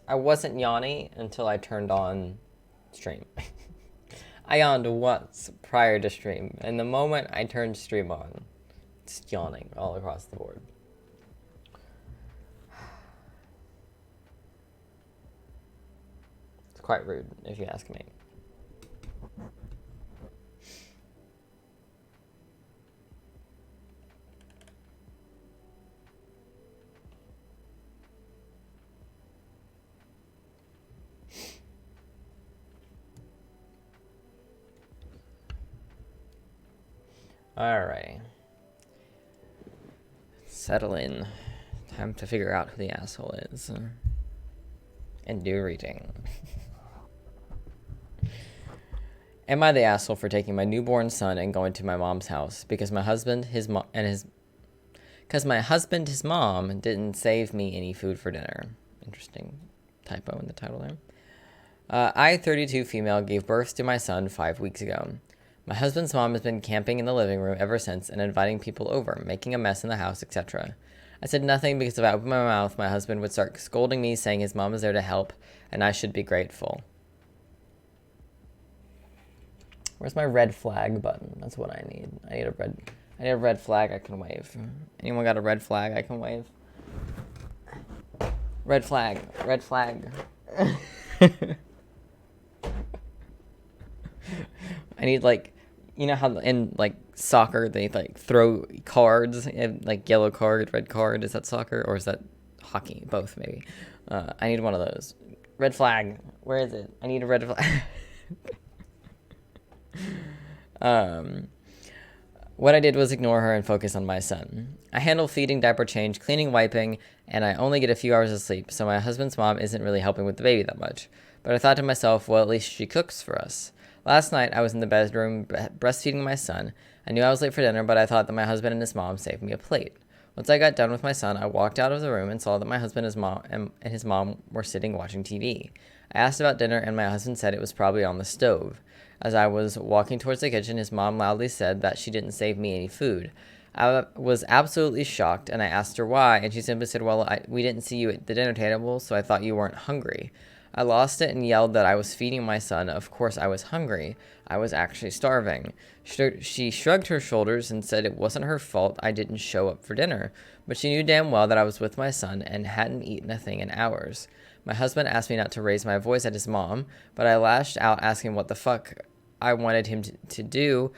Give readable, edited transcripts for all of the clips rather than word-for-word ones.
I wasn't yawning until I turned on stream. I yawned once prior to stream, and the moment I turned stream on, it's yawning all across the board. It's quite rude, if you ask me. Alrighty. Settle in. Time to figure out who the asshole is. And do reading. Am I the asshole for taking my newborn son and going to my mom's house because my husband, his mom, didn't save me any food for dinner? Interesting typo in the title there. I, 32 female, gave birth to my son 5 weeks ago. My husband's mom has been camping in the living room ever since and inviting people over, making a mess in the house, etc. I said nothing because if I opened my mouth, my husband would start scolding me, saying his mom is there to help, and I should be grateful. Where's my red flag button? That's what I need. I need a red flag I can wave. Anyone got a red flag I can wave? Red flag. Red flag. I need, like, you know how in, like, soccer they, like, throw cards, like, yellow card, red card. Is that soccer or is that hockey? Both, maybe. I need one of those. Red flag. Where is it? I need a red flag. What I did was ignore her and focus on my son. I handle feeding, diaper change, cleaning, wiping, and I only get a few hours of sleep, so my husband's mom isn't really helping with the baby that much. But I thought to myself, well, at least she cooks for us. Last night, I was in the bedroom breastfeeding my son. I knew I was late for dinner, but I thought that my husband and his mom saved me a plate. Once I got done with my son, I walked out of the room and saw that my husband and his mom were sitting watching TV. I asked about dinner, and my husband said it was probably on the stove. As I was walking towards the kitchen, his mom loudly said that she didn't save me any food. I was absolutely shocked, and I asked her why, and she simply said, well, we didn't see you at the dinner table, so I thought you weren't hungry. I lost it and yelled that I was feeding my son. Of course I was hungry. I was actually starving. She shrugged her shoulders and said it wasn't her fault I didn't show up for dinner, but she knew damn well that I was with my son and hadn't eaten a thing in hours. My husband asked me not to raise my voice at his mom, but I lashed out asking what the fuck I wanted him to do.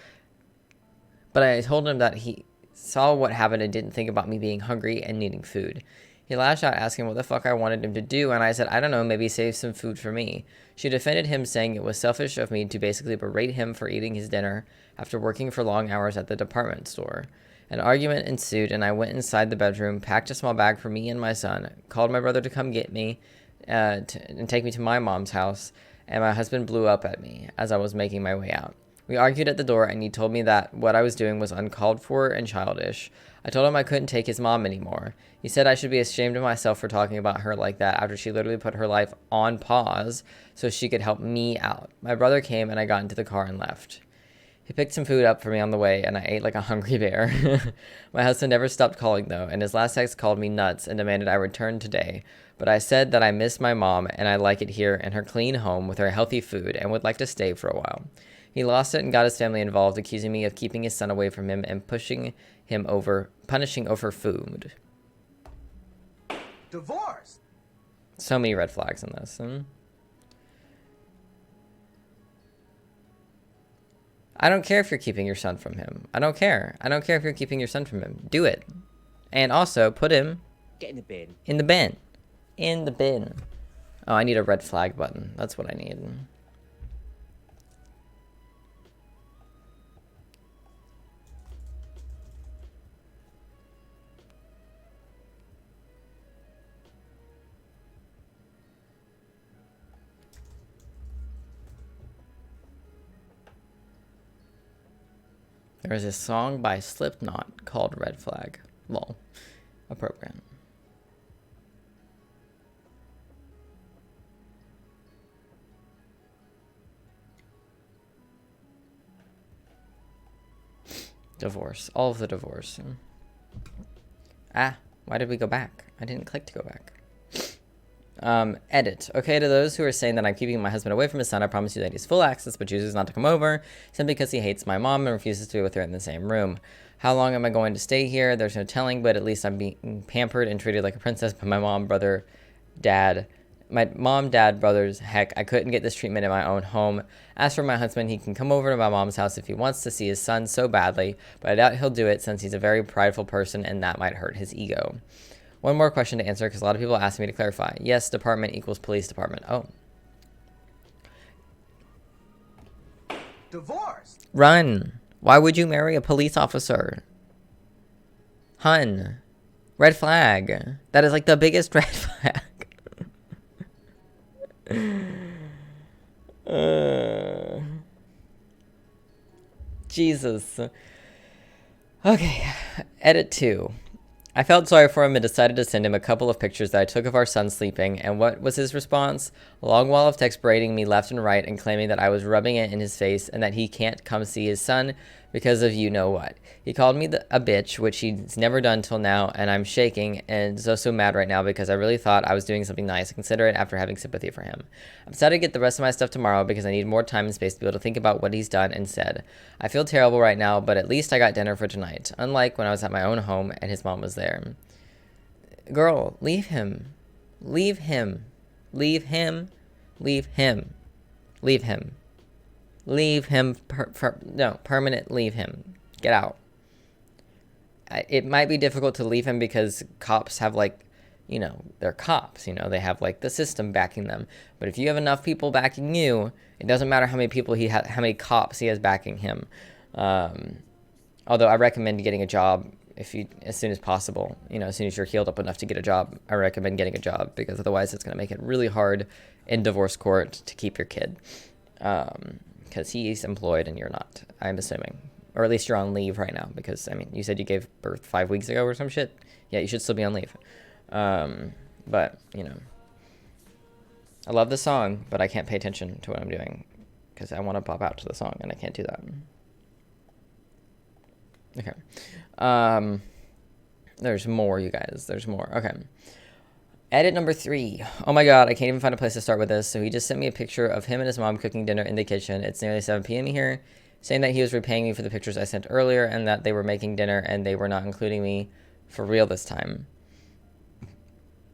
But I told him that he saw what happened and didn't think about me being hungry and needing food. He lashed out asking what the fuck I wanted him to do, and I said, I don't know, maybe save some food for me. She defended him, saying it was selfish of me to basically berate him for eating his dinner after working for long hours at the department store. An argument ensued, and I went inside the bedroom, packed a small bag for me and my son, called my brother to come get me and take me to my mom's house, and my husband blew up at me as I was making my way out. We argued at the door, and he told me that what I was doing was uncalled for and childish. I told him I couldn't take his mom anymore. He said I should be ashamed of myself for talking about her like that after she literally put her life on pause so she could help me out. My brother came, and I got into the car and left. He picked some food up for me on the way, and I ate like a hungry bear. My husband never stopped calling, though, and his last text called me nuts and demanded I return today. But I said that I miss my mom, and I like it here in her clean home with her healthy food and would like to stay for a while. He lost it and got his family involved, accusing me of keeping his son away from him and punishing over food. Divorce. So many red flags in this. I don't care if you're keeping your son from him. I don't care. I don't care if you're keeping your son from him. Do it. And also put him Get in the bin. in the bin. In the bin. Oh, I need a red flag button. That's what I need. There is a song by Slipknot called Red Flag. Lol. Appropriate. Divorce. All of the divorce. Ah, why did we go back? I didn't click to go back. Edit. Okay, to those who are saying that I'm keeping my husband away from his son, I promise you that he's full access but chooses not to come over simply because he hates my mom and refuses to be with her in the same room. How long am I going to stay here? There's no telling, but at least I'm being pampered and treated like a princess by my mom, dad, brothers. Heck, I couldn't get this treatment in my own home. As for my husband, he can come over to my mom's house if he wants to see his son so badly, but I doubt he'll do it since he's a very prideful person and that might hurt his ego. One more question to answer because a lot of people ask me to clarify. Yes, department equals police department. Oh. Divorce. Run. Why would you marry a police officer? Hun. Red flag. That is like the biggest red flag. Jesus. Okay. Edit 2. I felt sorry for him and decided to send him a couple of pictures that I took of our son sleeping, and what was his response? A long wall of text berating me left and right and claiming that I was rubbing it in his face and that he can't come see his son because of you-know-what. He called me a bitch, which he's never done till now, and I'm shaking and so mad right now because I really thought I was doing something nice and considerate after having sympathy for him. I'm decided to get the rest of my stuff tomorrow because I need more time and space to be able to think about what he's done and said. I feel terrible right now, but at least I got dinner for tonight, unlike when I was at my own home and his mom was there. Girl, leave him. Leave him. Leave him. Leave him. Leave him. Leave him. Permanent leave him. Get out. It might be difficult to leave him because cops have, like, you know, they're cops. You know, they have, like, the system backing them. But if you have enough people backing you, it doesn't matter how many people how many cops he has backing him. Although I recommend getting a job as soon as possible. You know, as soon as you're healed up enough to get a job, I recommend getting a job because otherwise it's going to make it really hard in divorce court to keep your kid. Because he's employed and you're not, I'm assuming. Or at least you're on leave right now because, I mean, you said you gave birth 5 weeks ago or some shit. Yeah, you should still be on leave. But, you know, I love the song, but I can't pay attention to what I'm doing because I want to pop out to the song and I can't do that. Okay. There's more, you guys. There's more. Okay. Edit number 3. Oh my god, I can't even find a place to start with this. So he just sent me a picture of him and his mom cooking dinner in the kitchen. It's nearly 7 p.m. here, saying that he was repaying me for the pictures I sent earlier and that they were making dinner and they were not including me for real this time.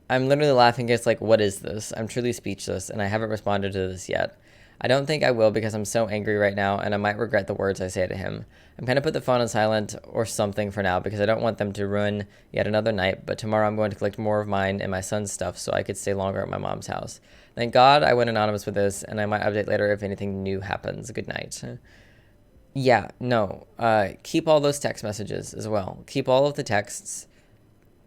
I'm literally laughing. It's like, what is this? I'm truly speechless and I haven't responded to this yet. I don't think I will because I'm so angry right now and I might regret the words I say to him. I'm going to put the phone on silent or something for now because I don't want them to ruin yet another night, but tomorrow I'm going to collect more of mine and my son's stuff so I could stay longer at my mom's house. Thank God I went anonymous with this and I might update later if anything new happens. Good night. Yeah, no. Keep all those text messages as well. Keep all of the texts,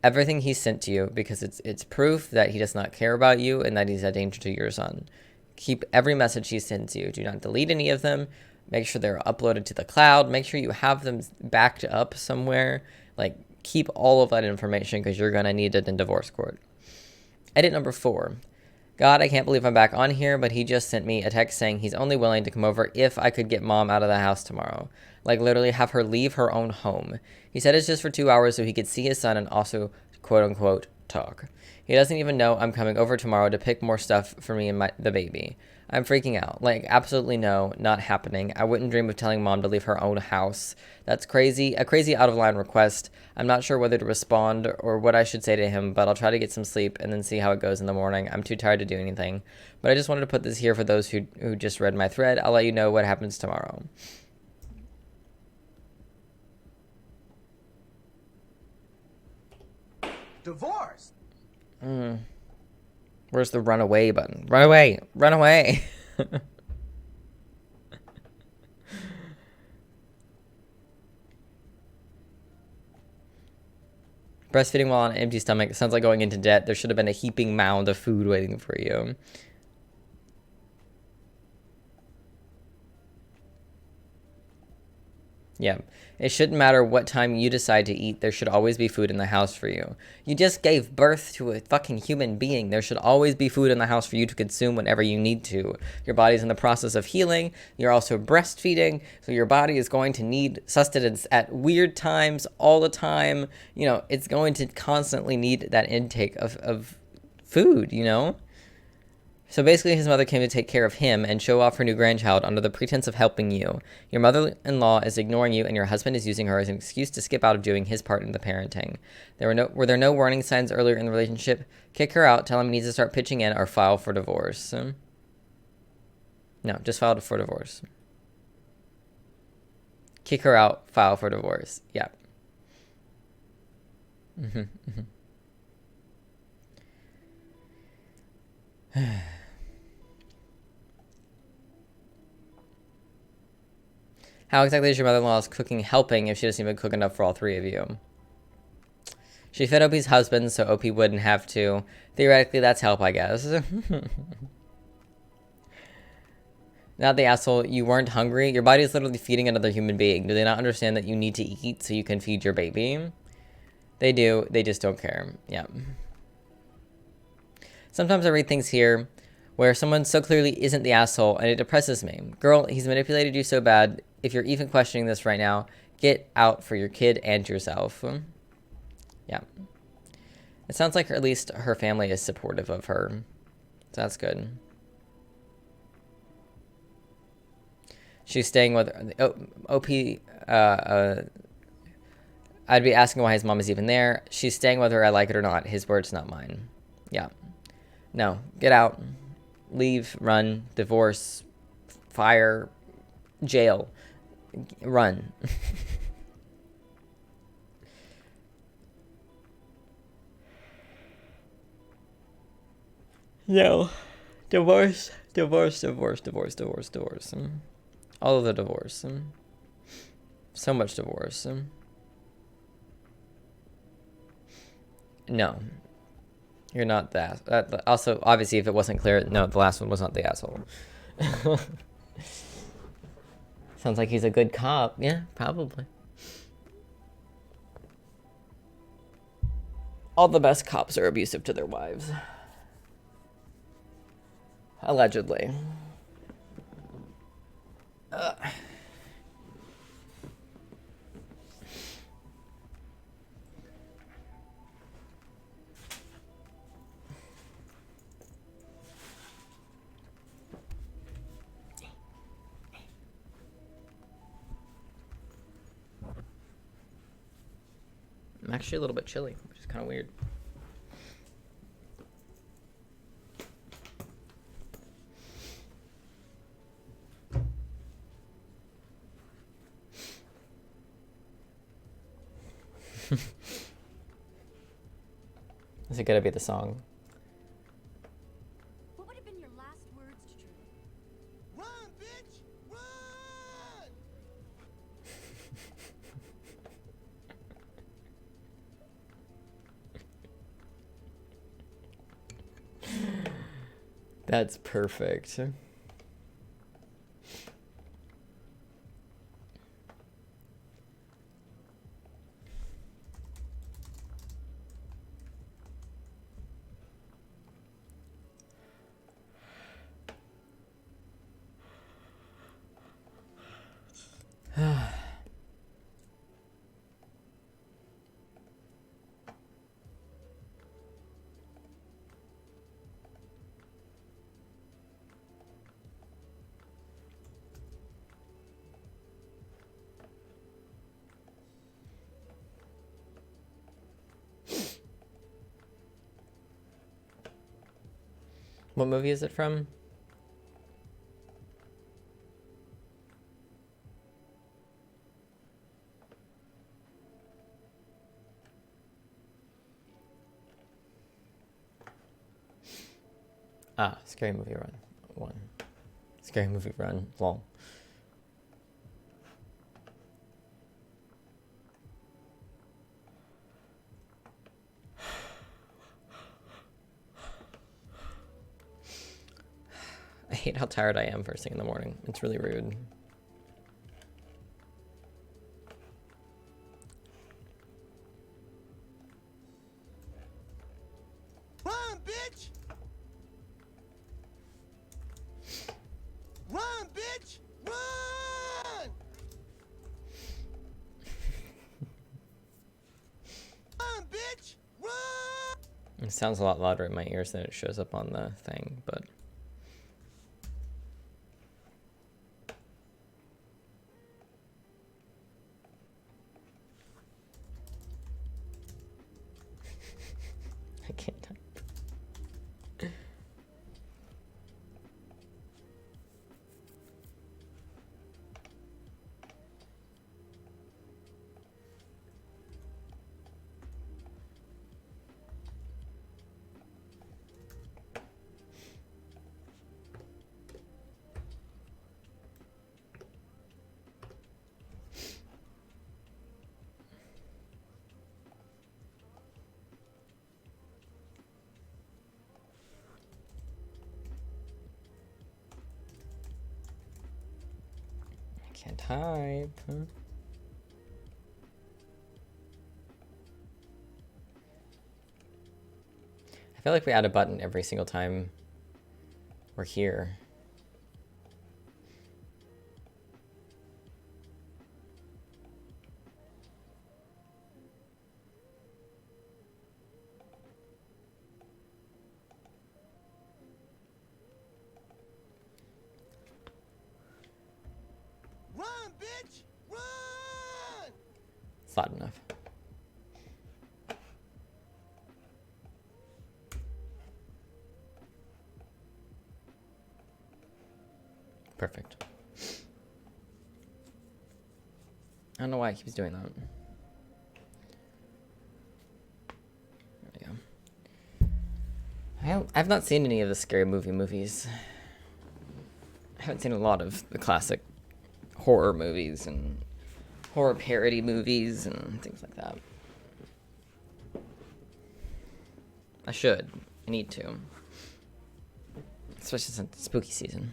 everything he sent to you because it's proof that he does not care about you and that he's a danger to your son. Keep every message he sends you. Do not delete any of them. Make sure they're uploaded to the cloud. Make sure you have them backed up somewhere. Like, keep all of that information because you're going to need it in divorce court. Edit number 4. God, I can't believe I'm back on here, but he just sent me a text saying he's only willing to come over if I could get mom out of the house tomorrow. Like, literally have her leave her own home. He said it's just for 2 hours so he could see his son and also, quote-unquote, talk. He doesn't even know I'm coming over tomorrow to pick more stuff for me and the baby. I'm freaking out. Like, absolutely no, not happening. I wouldn't dream of telling mom to leave her own house. That's crazy, a crazy out-of-line request. I'm not sure whether to respond or what I should say to him, but I'll try to get some sleep and then see how it goes in the morning. I'm too tired to do anything. But I just wanted to put this here for those who just read my thread. I'll let you know what happens tomorrow. Divorce. Where's the run away button? Run away! Run away! Breastfeeding while on an empty stomach sounds like going into debt. There should have been a heaping mound of food waiting for you. Yeah. It shouldn't matter what time you decide to eat. There should always be food in the house for you. You just gave birth to a fucking human being. There should always be food in the house for you to consume whenever you need to. Your body's in the process of healing. You're also breastfeeding. So your body is going to need sustenance at weird times all the time. You know, it's going to constantly need that intake of food, you know? So basically, his mother came to take care of him and show off her new grandchild under the pretense of helping you. Your mother-in-law is ignoring you, and your husband is using her as an excuse to skip out of doing his part in the parenting. Were there no warning signs earlier in the relationship? Kick her out, tell him he needs to start pitching in, or file for divorce. No, just file for divorce. Kick her out, file for divorce. Yeah. How exactly is your mother-in-law's cooking helping if she doesn't even cook enough for all three of you? She fed OP's husband, so OP wouldn't have to. Theoretically, that's help, I guess. Not the asshole. You weren't hungry. Your body is literally feeding another human being. Do they not understand that you need to eat so you can feed your baby? They do. They just don't care. Yeah. Sometimes I read things here where someone so clearly isn't the asshole, and it depresses me. Girl, he's manipulated you so bad. If you're even questioning this right now, get out for your kid and yourself. Yeah. It sounds like at least her family is supportive of her. So that's good. She's staying with OP. I'd be asking why his mom is even there. She's staying with her. I like it or not. His words, not mine. Yeah. No. Get out. Leave. Run. Divorce. Fire. Jail. Run. No. Divorce. Divorce. Divorce. Divorce. Divorce. Divorce. All of the divorce. So much divorce. No. You're not that. Also, obviously, if it wasn't clear, no, the last one was not the asshole. Sounds like he's a good cop. Yeah, probably. All the best cops are abusive to their wives. Allegedly. I'm actually a little bit chilly, which is kind of weird. Is it gonna be the song? What would have been your last words to Drew? Run, bitch! Run! That's perfect. What movie is it from? Scary Movie Run 1. Scary Movie Run, lol. I hate how tired I am first thing in the morning. It's really rude. Run, bitch! Run, bitch! Run! Run, bitch! Run! It sounds a lot louder in my ears than it shows up on the thing, but Can't type. Huh? I feel like we add a button every single time we're here. Run, bitch! Run! It's not enough. Perfect. I don't know why it keeps doing that. There we go. I've not seen any of the scary movies. I haven't seen a lot of the classic horror movies and horror parody movies and things like that. I should. I need to. Especially since it's spooky season.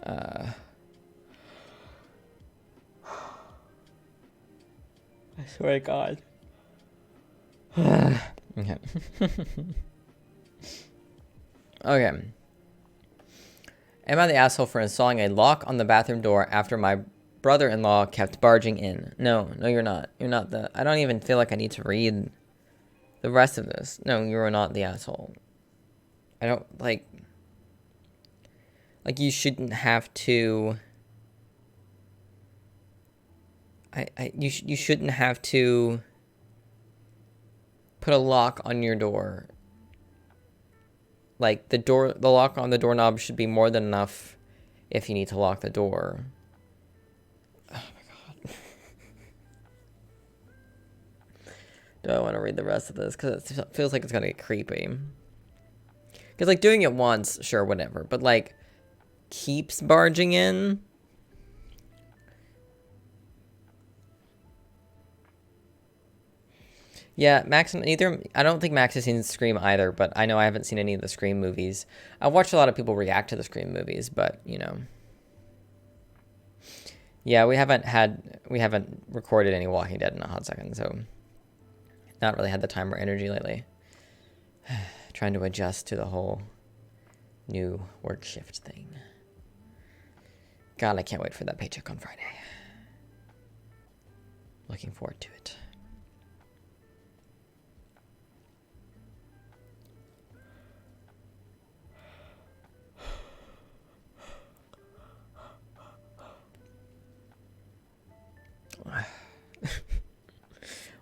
I swear to God. Okay. Okay. Am I the asshole for installing a lock on the bathroom door after my brother-in-law kept barging in? No, you're not. You're not the... I don't even feel like I need to read the rest of this. No, you're not the asshole. I don't, like... Like, you shouldn't have to... You shouldn't have to put a lock on your door. Like, the lock on the doorknob should be more than enough if you need to lock the door. Oh my God. Do I want to read the rest of this? Because it feels like it's going to get creepy. Because, like, doing it once, sure, whatever. But, like, keeps barging in. Yeah, Max, I don't think Max has seen Scream either, but I know I haven't seen any of the Scream movies. I've watched a lot of people react to the Scream movies, but, you know. Yeah, we haven't recorded any Walking Dead in a hot second, so not really had the time or energy lately. Trying to adjust to the whole new work shift thing. God, I can't wait for that paycheck on Friday. Looking forward to it.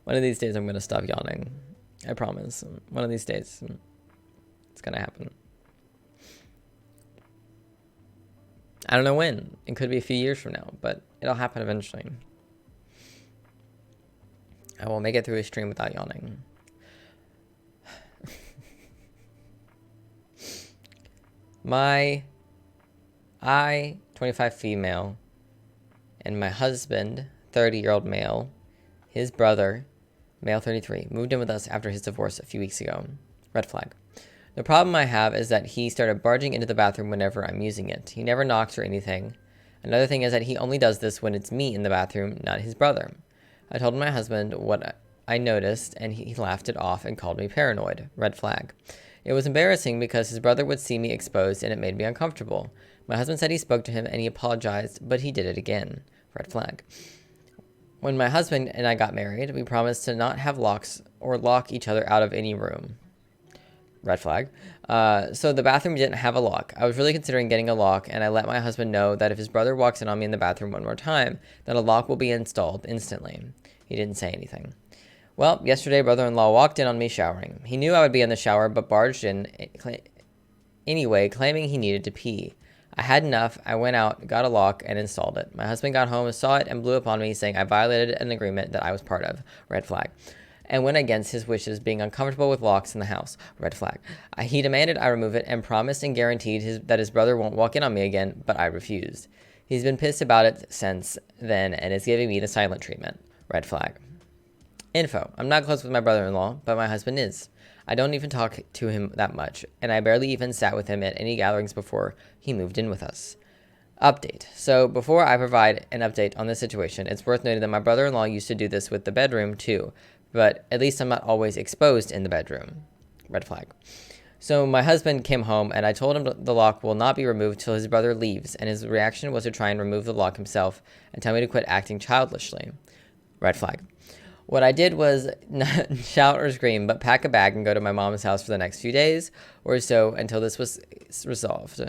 One of these days I'm going to stop yawning. I promise. One of these days it's going to happen. I don't know when. It could be a few years from now, but it'll happen eventually. I will make it through a stream without yawning. I, 25 female, and my husband, 30-year-old male, his brother, male 33, moved in with us after his divorce a few weeks ago. Red flag. The problem I have is that he started barging into the bathroom whenever I'm using it. He never knocks or anything. Another thing is that he only does this when it's me in the bathroom, not his brother. I told my husband what I noticed, and he laughed it off and called me paranoid. Red flag. It was embarrassing because his brother would see me exposed, and it made me uncomfortable. My husband said he spoke to him, and he apologized, but he did it again. Red flag. When my husband and I got married, we promised to not have locks or lock each other out of any room. Red flag. So the bathroom didn't have a lock. I was really considering getting a lock, and I let my husband know that if his brother walks in on me in the bathroom one more time, that a lock will be installed instantly. He didn't say anything. Well, yesterday, brother-in-law walked in on me showering. He knew I would be in the shower, but barged in anyway, claiming he needed to pee. I had enough. I went out, got a lock, and installed it. My husband got home, saw it, and blew up on me, saying I violated an agreement that I was part of. Red flag. And went against his wishes, being uncomfortable with locks in the house. Red flag. He demanded I remove it and promised and guaranteed that his brother won't walk in on me again, but I refused. He's been pissed about it since then and is giving me the silent treatment. Red flag. Info. I'm not close with my brother-in-law, but my husband is. I don't even talk to him that much, and I barely even sat with him at any gatherings before he moved in with us. Update. So before I provide an update on this situation, it's worth noting that my brother-in-law used to do this with the bedroom too, but at least I'm not always exposed in the bedroom. Red flag. So my husband came home and I told him the lock will not be removed till his brother leaves, and his reaction was to try and remove the lock himself and tell me to quit acting childishly. Red flag. What I did was not shout or scream, but pack a bag and go to my mom's house for the next few days or so until this was resolved.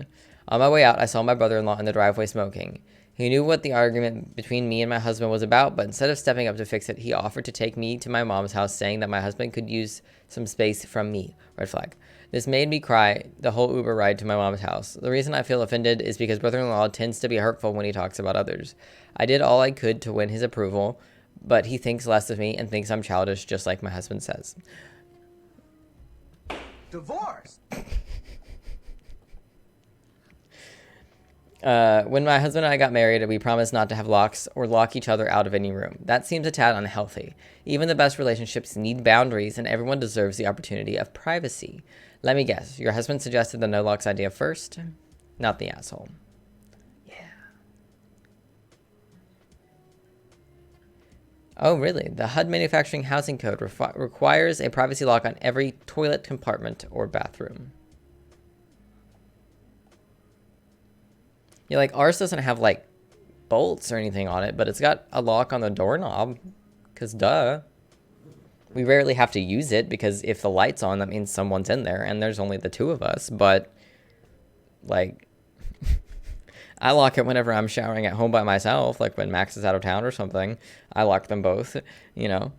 On my way out, I saw my brother-in-law in the driveway smoking. He knew what the argument between me and my husband was about, but instead of stepping up to fix it, he offered to take me to my mom's house, saying that my husband could use some space from me. Red flag. This made me cry the whole Uber ride to my mom's house. The reason I feel offended is because brother-in-law tends to be hurtful when he talks about others. I did all I could to win his approval, but he thinks less of me and thinks I'm childish, just like my husband says. Divorce. When my husband and I got married, we promised not to have locks or lock each other out of any room. That seems a tad unhealthy. Even the best relationships need boundaries, and everyone deserves the opportunity of privacy. Let me guess, your husband suggested the no locks idea first? Not the asshole. Yeah. Oh, really? The HUD Manufacturing Housing Code requires a privacy lock on every toilet compartment or bathroom. Yeah, like ours doesn't have like bolts or anything on it, but it's got a lock on the doorknob, because duh. We rarely have to use it because if the light's on, that means someone's in there, and there's only the two of us, but like I lock it whenever I'm showering at home by myself, like when Max is out of town or something. I lock them both, you know.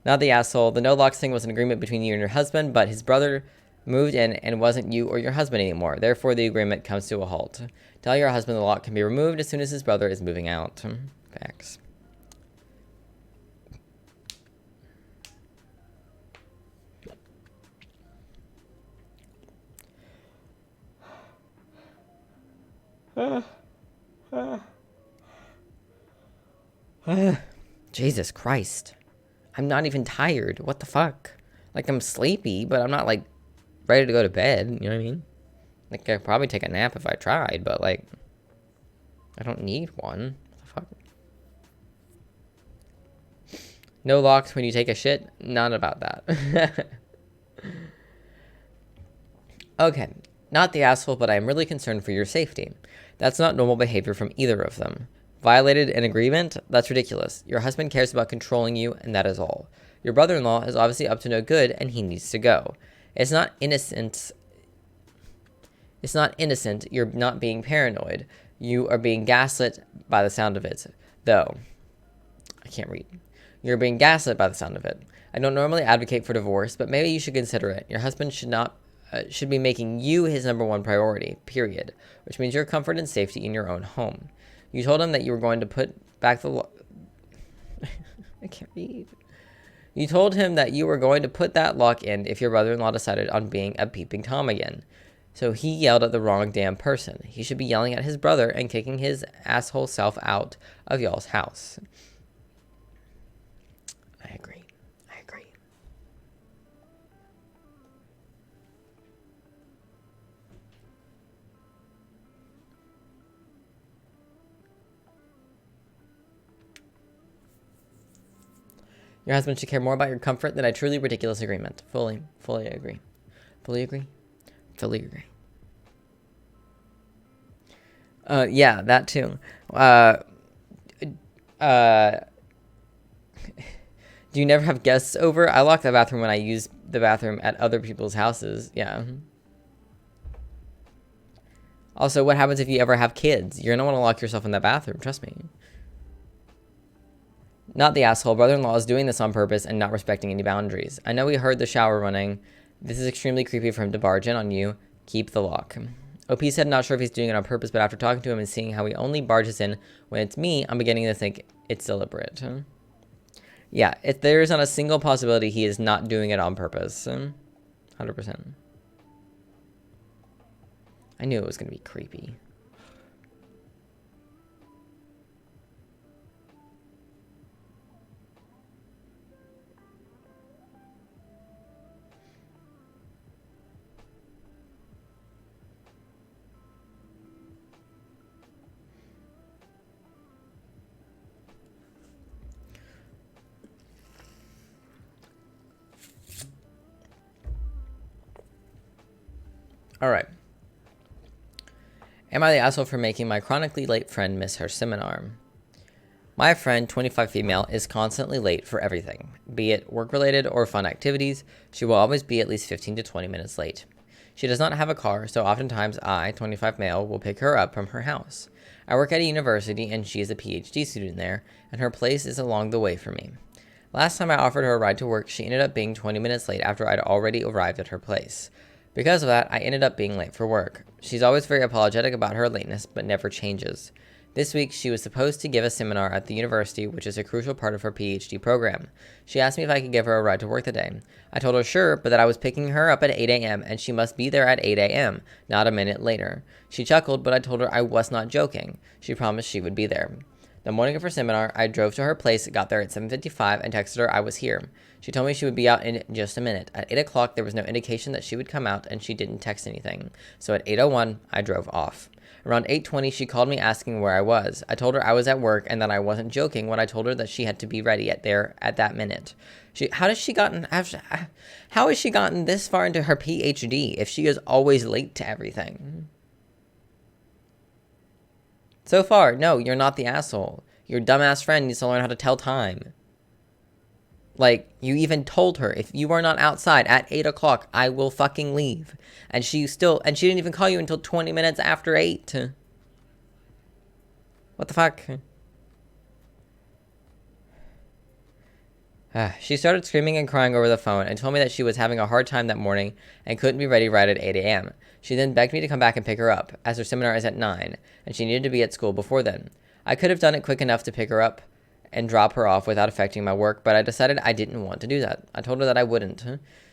Not the asshole. The no locks thing was an agreement between you and your husband, but his brother moved in and wasn't you or your husband anymore. Therefore, the agreement comes to a halt. Tell your husband the lock can be removed as soon as his brother is moving out. Facts. Jesus Christ. I'm not even tired. What the fuck? Like, I'm sleepy, but I'm not like ready to go to bed, you know what I mean? Like, I could probably take a nap if I tried, but like, I don't need one. What the fuck? No locks when you take a shit? Not about that. Okay, not the asshole, but I am really concerned for your safety. That's not normal behavior from either of them. Violated an agreement? That's ridiculous. Your husband cares about controlling you, and that is all. Your brother-in-law is obviously up to no good, and he needs to go. It's not innocent. It's not innocent. You're not being paranoid. You are being gaslit by the sound of it. Though, I can't read. You're being gaslit by the sound of it. I don't normally advocate for divorce, but maybe you should consider it. Your husband should be making you his number one priority, period, which means your comfort and safety in your own home. You told him that you were going to put back the I can't read. You told him that you were going to put that lock in if your brother-in-law decided on being a peeping Tom again. So he yelled at the wrong damn person. He should be yelling at his brother and kicking his asshole self out of y'all's house. I agree. I agree. Your husband should care more about your comfort than a truly ridiculous agreement. Fully agree. Fully agree. Fully agree. Yeah, that too. Do you never have guests over? I lock the bathroom when I use the bathroom at other people's houses. Yeah. Also, what happens if you ever have kids? You're gonna want to lock yourself in that bathroom. Trust me. Not the asshole. Brother-in-law is doing this on purpose and not respecting any boundaries. I know he heard the shower running. This is extremely creepy for him to barge in on you. Keep the lock. OP said not sure if he's doing it on purpose, but after talking to him and seeing how he only barges in when it's me, I'm beginning to think it's deliberate. Yeah, if there is not a single possibility he is not doing it on purpose. 100%. I knew it was going to be creepy. All right. Am I the asshole for making my chronically late friend miss her seminar? My friend, 25 female, is constantly late for everything, be it work-related or fun activities. She will always be at least 15 to 20 minutes late. She does not have a car, so oftentimes I, 25 male, will pick her up from her house. I work at a university and she is a PhD student there, and her place is along the way for me. Last time I offered her a ride to work, she ended up being 20 minutes late after I'd already arrived at her place. Because of that, I ended up being late for work. She's always very apologetic about her lateness, but never changes. This week, she was supposed to give a seminar at the university, which is a crucial part of her PhD program. She asked me if I could give her a ride to work today. I told her sure, but that I was picking her up at 8 a.m., and she must be there at 8 a.m., not a minute later. She chuckled, but I told her I was not joking. She promised she would be there. The morning of her seminar, I drove to her place, got there at 7:55, and texted her I was here. She told me she would be out in just a minute. At 8 o'clock, there was no indication that she would come out, and she didn't text anything. So at 8:01, I drove off. Around 8:20, she called me asking where I was. I told her I was at work and that I wasn't joking when I told her that she had to be ready at that minute. How has she gotten this far into her PhD if she is always late to everything? So far, no, you're not the asshole. Your dumbass friend needs to learn how to tell time. Like, you even told her, if you are not outside at 8 o'clock, I will fucking leave. And she didn't even call you until 20 minutes after 8. What the fuck? She started screaming and crying over the phone and told me that she was having a hard time that morning and couldn't be ready right at 8 a.m. She then begged me to come back and pick her up, as her seminar is at 9, and she needed to be at school before then. I could have done it quick enough to pick her up and drop her off without affecting my work, but I decided I didn't want to do that. I told her that I wouldn't.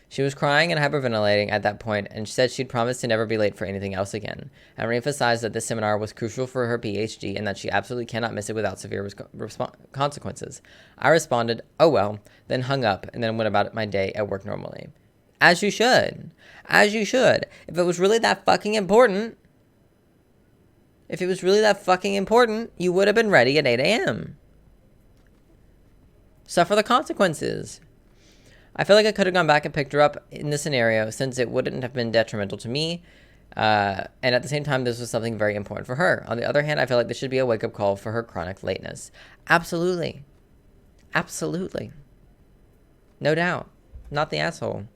She was crying and hyperventilating at that point, and she said she'd promised to never be late for anything else again. I reemphasized that this seminar was crucial for her PhD and that she absolutely cannot miss it without severe consequences. I responded, oh well, then hung up, and then went about my day at work normally. As you should. As you should. If it was really that fucking important, you would have been ready at 8 a.m. Suffer the consequences. I feel like I could have gone back and picked her up in this scenario since it wouldn't have been detrimental to me. And at the same time, this was something very important for her. On the other hand, I feel like this should be a wake-up call for her chronic lateness. Absolutely. Absolutely. No doubt. Not the asshole.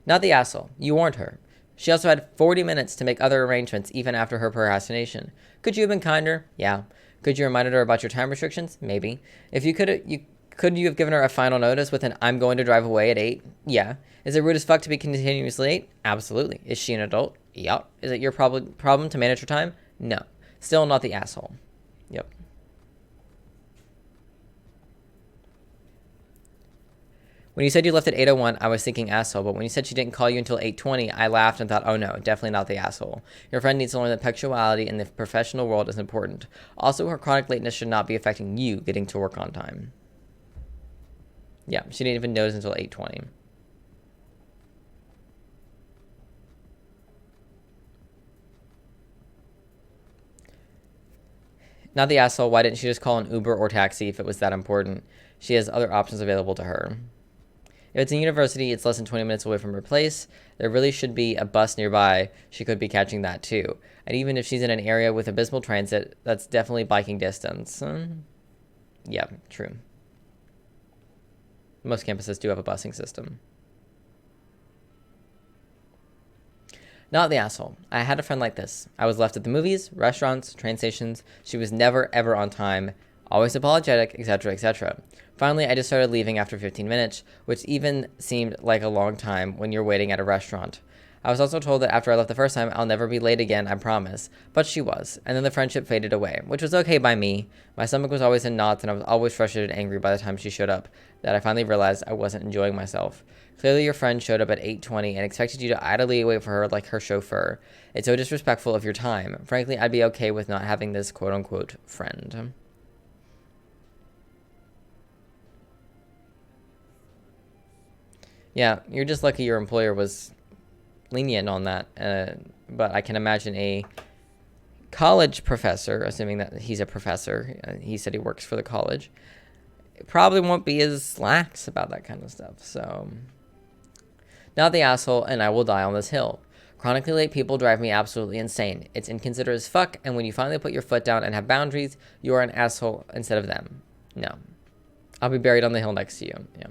Not the asshole. You warned her. She also had 40 minutes to make other arrangements even after her procrastination. Could you have been kinder? Yeah. Could you reminded her about your time restrictions? Maybe. If you could you have given her a final notice with an I'm going to drive away at 8? Yeah. Is it rude as fuck to be continuously late? Absolutely. Is she an adult? Yup. Is it your problem to manage her time? No. Still not the asshole. Yep. When you said you left at 8:01, I was thinking asshole, but when you said she didn't call you until 8:20, I laughed and thought, oh no, definitely not the asshole. Your friend needs to learn that punctuality in the professional world is important. Also, her chronic lateness should not be affecting you getting to work on time. Yeah, she didn't even notice until 8:20. Not the asshole, why didn't she just call an Uber or taxi if it was that important? She has other options available to her. If it's a university, it's less than 20 minutes away from her place. There really should be a bus nearby. She could be catching that too. And even if she's in an area with abysmal transit, that's definitely biking distance. Yeah, true. Most campuses do have a busing system. Not the asshole. I had a friend like this. I was left at the movies, restaurants, train stations. She was never, ever on time. Always apologetic, etc., etc. Finally, I just started leaving after 15 minutes, which even seemed like a long time when you're waiting at a restaurant. I was also told that after I left the first time, I'll never be late again, I promise. But she was, and then the friendship faded away, which was okay by me. My stomach was always in knots, and I was always frustrated and angry by the time she showed up, that I finally realized I wasn't enjoying myself. Clearly, your friend showed up at 8:20 and expected you to idly wait for her like her chauffeur. It's so disrespectful of your time. Frankly, I'd be okay with not having this quote-unquote friend. Yeah, you're just lucky your employer was lenient on that. But I can imagine a college professor, assuming that he's a professor, he said he works for the college, probably won't be as lax about that kind of stuff. So, Not the asshole, and I will die on this hill. Chronically late people drive me absolutely insane. It's inconsiderate as fuck, and when you finally put your foot down and have boundaries, you are an asshole instead of them. No. I'll be buried on the hill next to you. Yeah.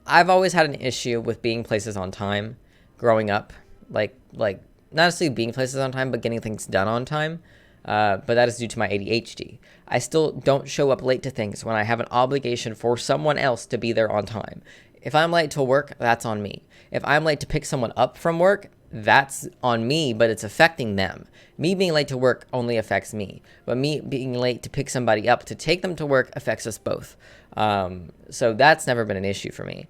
I've always had an issue with being places on time growing up. Like not necessarily being places on time, but getting things done on time. But that is due to my ADHD. I still don't show up late to things when I have an obligation for someone else to be there on time. If I'm late to work, that's on me. If I'm late to pick someone up from work, that's on me, but it's affecting them. Me being late to work only affects me, but me being late to pick somebody up to take them to work affects us both. So that's never been an issue for me.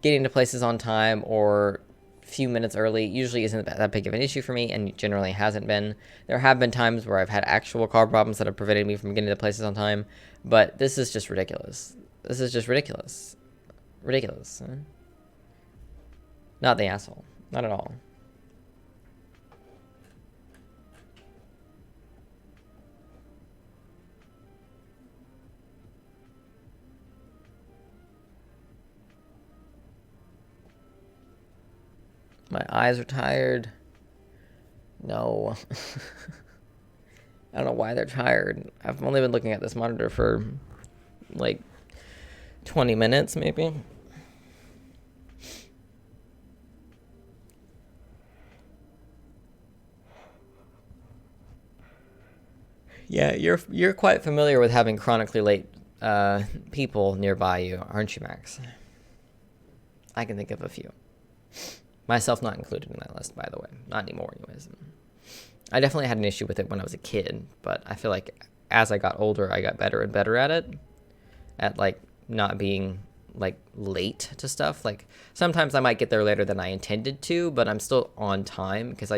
Getting to places on time or a few minutes early usually isn't that big of an issue for me, and generally hasn't been. There have been times where I've had actual car problems that have prevented me from getting to places on time, but this is just ridiculous. This is just ridiculous. Ridiculous. Huh? Not the asshole. Not at all. My eyes are tired. No. I don't know why they're tired. I've only been looking at this monitor for like 20 minutes maybe. Yeah, you're quite familiar with having chronically late people nearby you, aren't you, Max? I can think of a few. Myself not included in that list, by the way. Not anymore, anyways. I definitely had an issue with it when I was a kid, but I feel like as I got older, I got better and better at it. At, like, not being, like, late to stuff. Like, sometimes I might get there later than I intended to, but I'm still on time because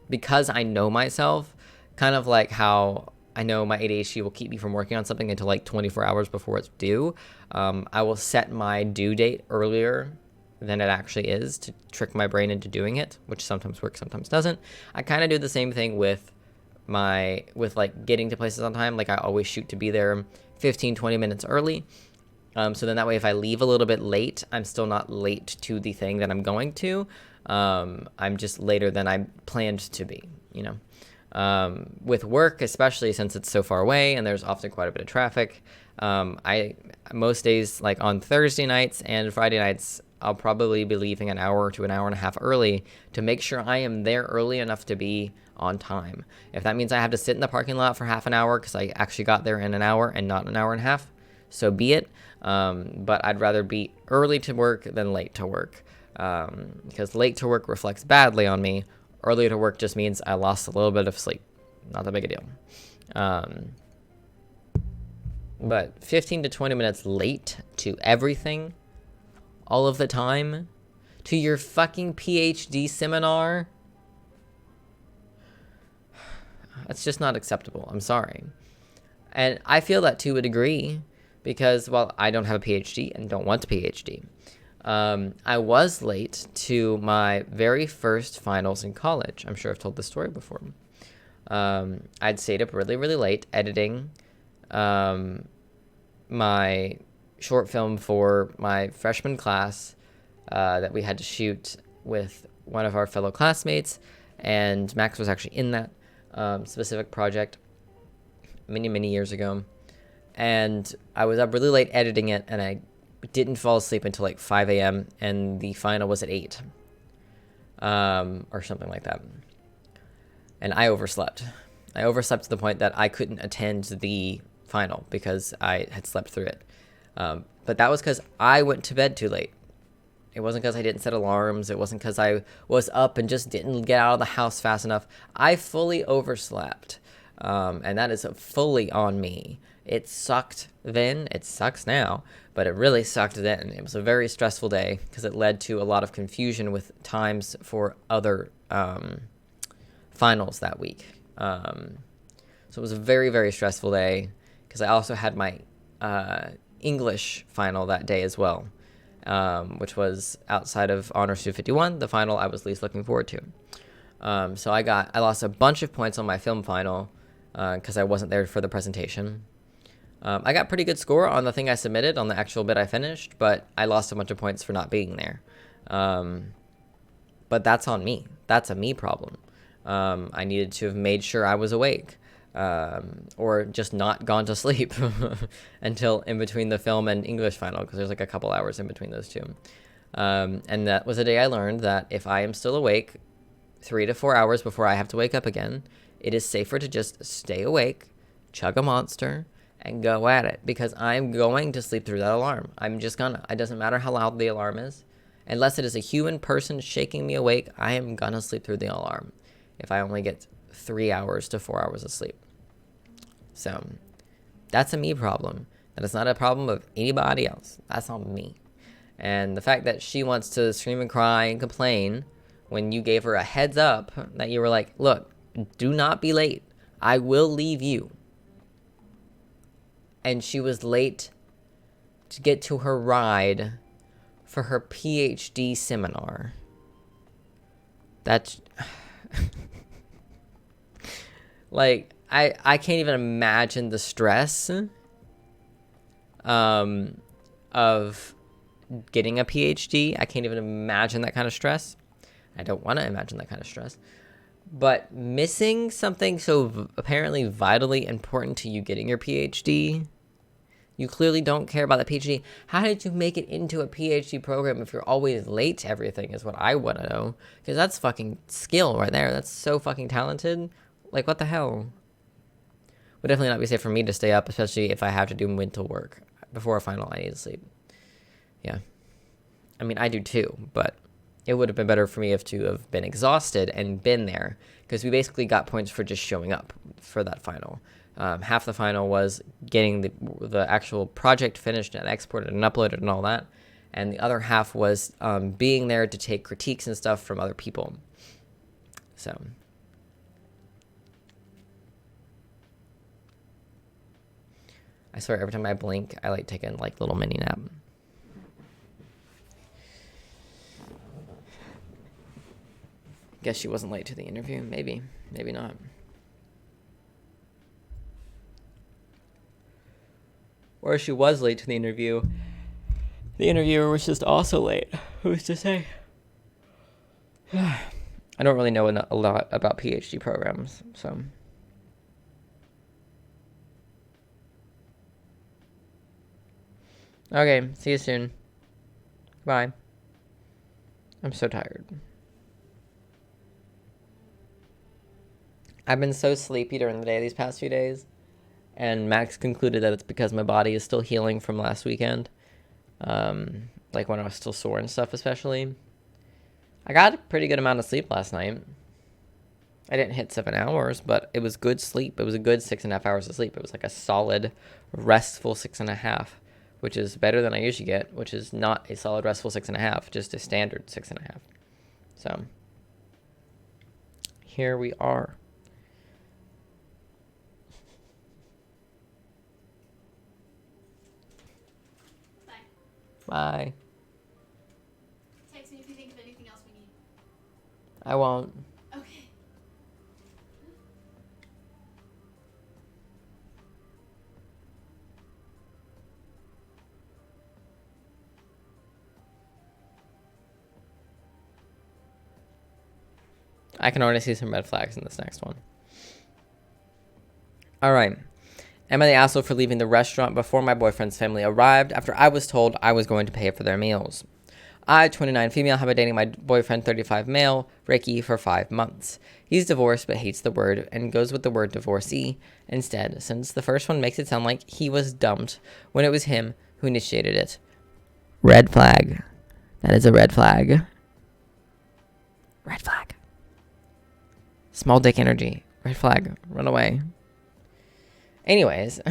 because I know myself, kind of like how I know my ADHD will keep me from working on something until like 24 hours before it's due. I will set my due date earlier than it actually is to trick my brain into doing it, which sometimes works, sometimes doesn't. I kind of do the same thing with like getting to places on time. Like I always shoot to be there 15-20 minutes early. So then that way if I leave a little bit late, I'm still not late to the thing that I'm going to. I'm just later than I planned to be, you know. With work, especially since it's so far away and there's often quite a bit of traffic, most days, like on Thursday nights and Friday nights, I'll probably be leaving an hour to an hour and a half early to make sure I am there early enough to be on time. If that means I have to sit in the parking lot for half an hour because I actually got there in an hour and not an hour and a half, so be it. But I'd rather be early to work than late to work, because late to work reflects badly on me. Early to work just means I lost a little bit of sleep. Not that big a deal. But 15 to 20 minutes late to everything, all of the time, to your fucking PhD seminar, that's just not acceptable. I'm sorry. And I feel that to a degree because, well, I don't have a PhD and don't want a PhD. I was late to my very first finals in college. I'm sure I've told this story before. I'd stayed up really, really late editing my short film for my freshman class that we had to shoot with one of our fellow classmates, and Max was actually in that specific project many, many years ago. And I was up really late editing it, and I didn't fall asleep until like 5 a.m. and the final was at 8 or something like that. And I overslept. I overslept to the point that I couldn't attend the final because I had slept through it. But that was because I went to bed too late. It wasn't because I didn't set alarms. It wasn't because I was up and just didn't get out of the house fast enough. I fully overslept. And that is fully on me. It sucked then. It sucks now. But it really sucked then. It was a very stressful day because it led to a lot of confusion with times for other finals that week. So it was a very, very stressful day because I also had my English final that day as well, which was outside of Honors 251, the final I was least looking forward to. So I lost a bunch of points on my film final because I wasn't there for the presentation. I got pretty good score on the thing I submitted, on the actual bit I finished, but I lost a bunch of points for not being there. But that's on me. That's a me problem. I needed to have made sure I was awake, or just not gone to sleep until in between the film and English final, because there's like a couple hours in between those two. And that was a day I learned that if I am still awake 3 to 4 hours before I have to wake up again, it is safer to just stay awake, chug a monster, and go at it, because I'm going to sleep through that alarm. I'm just gonna. It doesn't matter how loud the alarm is. Unless it is a human person shaking me awake, I am gonna sleep through the alarm if I only get 3 hours to 4 hours of sleep. So that's a me problem. That is not a problem of anybody else. That's on me. And the fact that she wants to scream and cry and complain when you gave her a heads up that you were like, look, do not be late. I will leave you. And she was late to get to her ride for her PhD seminar. That's like, I can't even imagine the stress of getting a PhD. I can't even imagine that kind of stress. I don't want to imagine that kind of stress. But missing something so apparently vitally important to you getting your PhD, you clearly don't care about the PhD. How did you make it into a PhD program if you're always late to everything is what I want to know. Because that's fucking skill right there. That's so fucking talented. Like, what the hell? Would definitely not be safe for me to stay up, especially if I have to do mental work. Before a final, I need to sleep. Yeah. I mean, I do too, but it would have been better for me to have been exhausted and been there, because we basically got points for just showing up for that final. Half the final was getting the actual project finished and exported and uploaded and all that, and the other half was being there to take critiques and stuff from other people. So I swear every time I blink, I like take a like little mini nap. Guess she wasn't late to the interview. Maybe not. Or she was late to the interview. The interviewer was just also late. Who's to say? I don't really know a lot about PhD programs, so. Okay, see you soon. Bye. I'm so tired. I've been so sleepy during the day these past few days, and Max concluded that it's because my body is still healing from last weekend, like when I was still sore and stuff especially. I got a pretty good amount of sleep last night. I didn't hit 7 hours, but it was good sleep. It was a good 6.5 hours of sleep. It was like a solid, restful 6.5, which is better than I usually get, which is not a solid, restful 6.5, just a standard 6.5. So, here we are. Bye. Text me if you think of anything else we need. I won't. Okay. I can already see some red flags in this next one. All right. Am I the asshole for leaving the restaurant before my boyfriend's family arrived after I was told I was going to pay for their meals? I, 29 female, have been dating my boyfriend, 35 male, Ricky, for 5 months. He's divorced but hates the word and goes with the word divorcee instead, since the first one makes it sound like he was dumped when it was him who initiated it. Red flag. That is a red flag. Red flag. Small dick energy. Red flag. Run away. Anyways,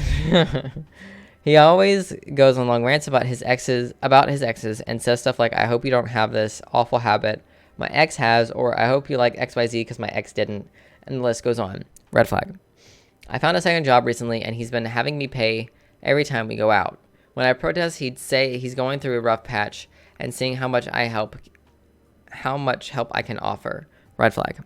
he always goes on long rants about his exes and says stuff like, I hope you don't have this awful habit my ex has, or I hope you like XYZ because my ex didn't, and the list goes on. Red flag. I found a second job recently, and he's been having me pay every time we go out. When I protest, he'd say he's going through a rough patch and seeing how much help I can offer. Red flag.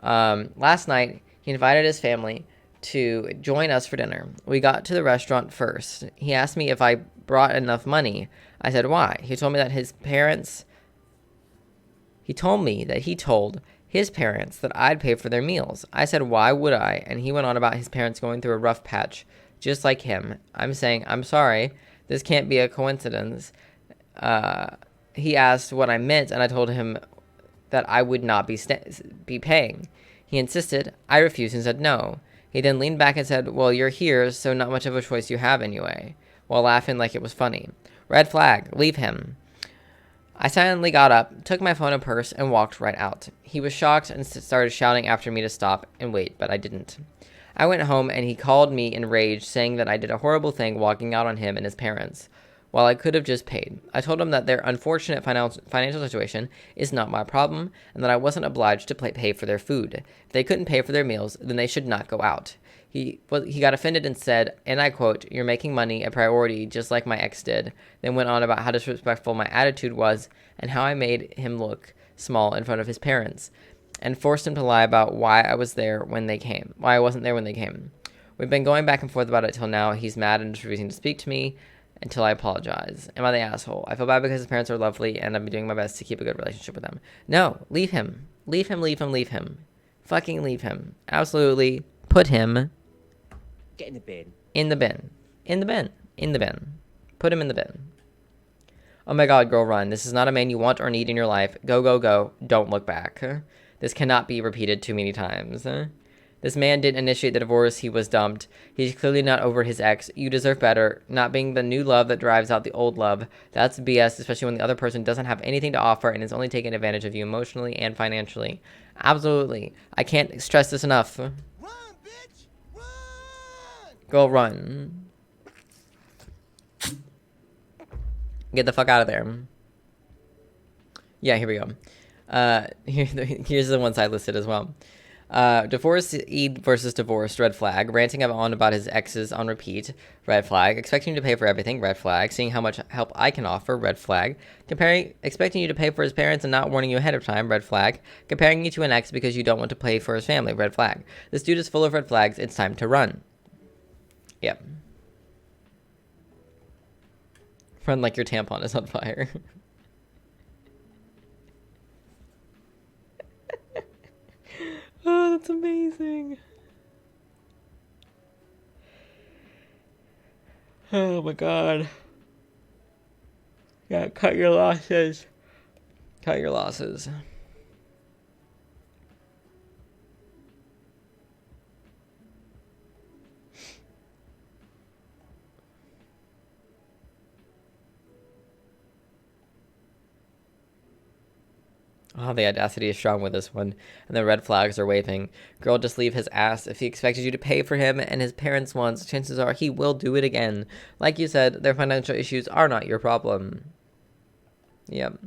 Last night, he invited his family to join us for dinner. We got to the restaurant first. He asked me if I brought enough money. I said, why? He told me that he told his parents that I'd pay for their meals. I said, why would I? And he went on about his parents going through a rough patch, just like him. I'm saying, I'm sorry, this can't be a coincidence. He asked what I meant, and I told him that I would not be paying. He insisted. I refused and said no. He then leaned back and said, well, you're here, so not much of a choice you have anyway, while laughing like it was funny. Red flag, leave him. I silently got up, took my phone and purse, and walked right out. He was shocked and started shouting after me to stop and wait, but I didn't. I went home, and he called me enraged, saying that I did a horrible thing walking out on him and his parents, while I could have just paid. I told him that their unfortunate financial situation is not my problem, and that I wasn't obliged to pay for their food. If they couldn't pay for their meals, then they should not go out. He got offended and said, and I quote, you're making money a priority just like my ex did, then went on about how disrespectful my attitude was and how I made him look small in front of his parents, and forced him to lie about why I wasn't there when they came. We've been going back and forth about it till now. He's mad and just refusing to speak to me until I apologize. Am I the asshole? I feel bad because his parents are lovely and I've been doing my best to keep a good relationship with them. No, leave him. Leave him. Fucking leave him. Absolutely. Put him... Get in the bin. In the bin. Put him in the bin. Oh my god, girl, run. This is not a man you want or need in your life. Go, go, go. Don't look back. This cannot be repeated too many times. This man didn't initiate the divorce. He was dumped. He's clearly not over his ex. You deserve better. Not being the new love that drives out the old love. That's BS, especially when the other person doesn't have anything to offer and is only taking advantage of you emotionally and financially. Absolutely. I can't stress this enough. Run, bitch! Run! Go run. Get the fuck out of there. Yeah, here we go. Here's the ones I listed as well. Divorcee versus divorced, red flag. Ranting on about his exes on repeat, red flag. Expecting you to pay for everything, red flag. Seeing how much help I can offer, red flag. Expecting you to pay for his parents and not warning you ahead of time, red flag. Comparing you to an ex because you don't want to pay for his family, red flag. This dude is full of red flags. It's time to run. Yep. Run like your tampon is on fire. Oh, that's amazing. Oh my god. Yeah, cut your losses. Cut your losses. Oh, the audacity is strong with this one. And the red flags are waving. Girl, just leave his ass. If he expected you to pay for him and his parents' wants, chances are he will do it again. Like you said, their financial issues are not your problem. Yep.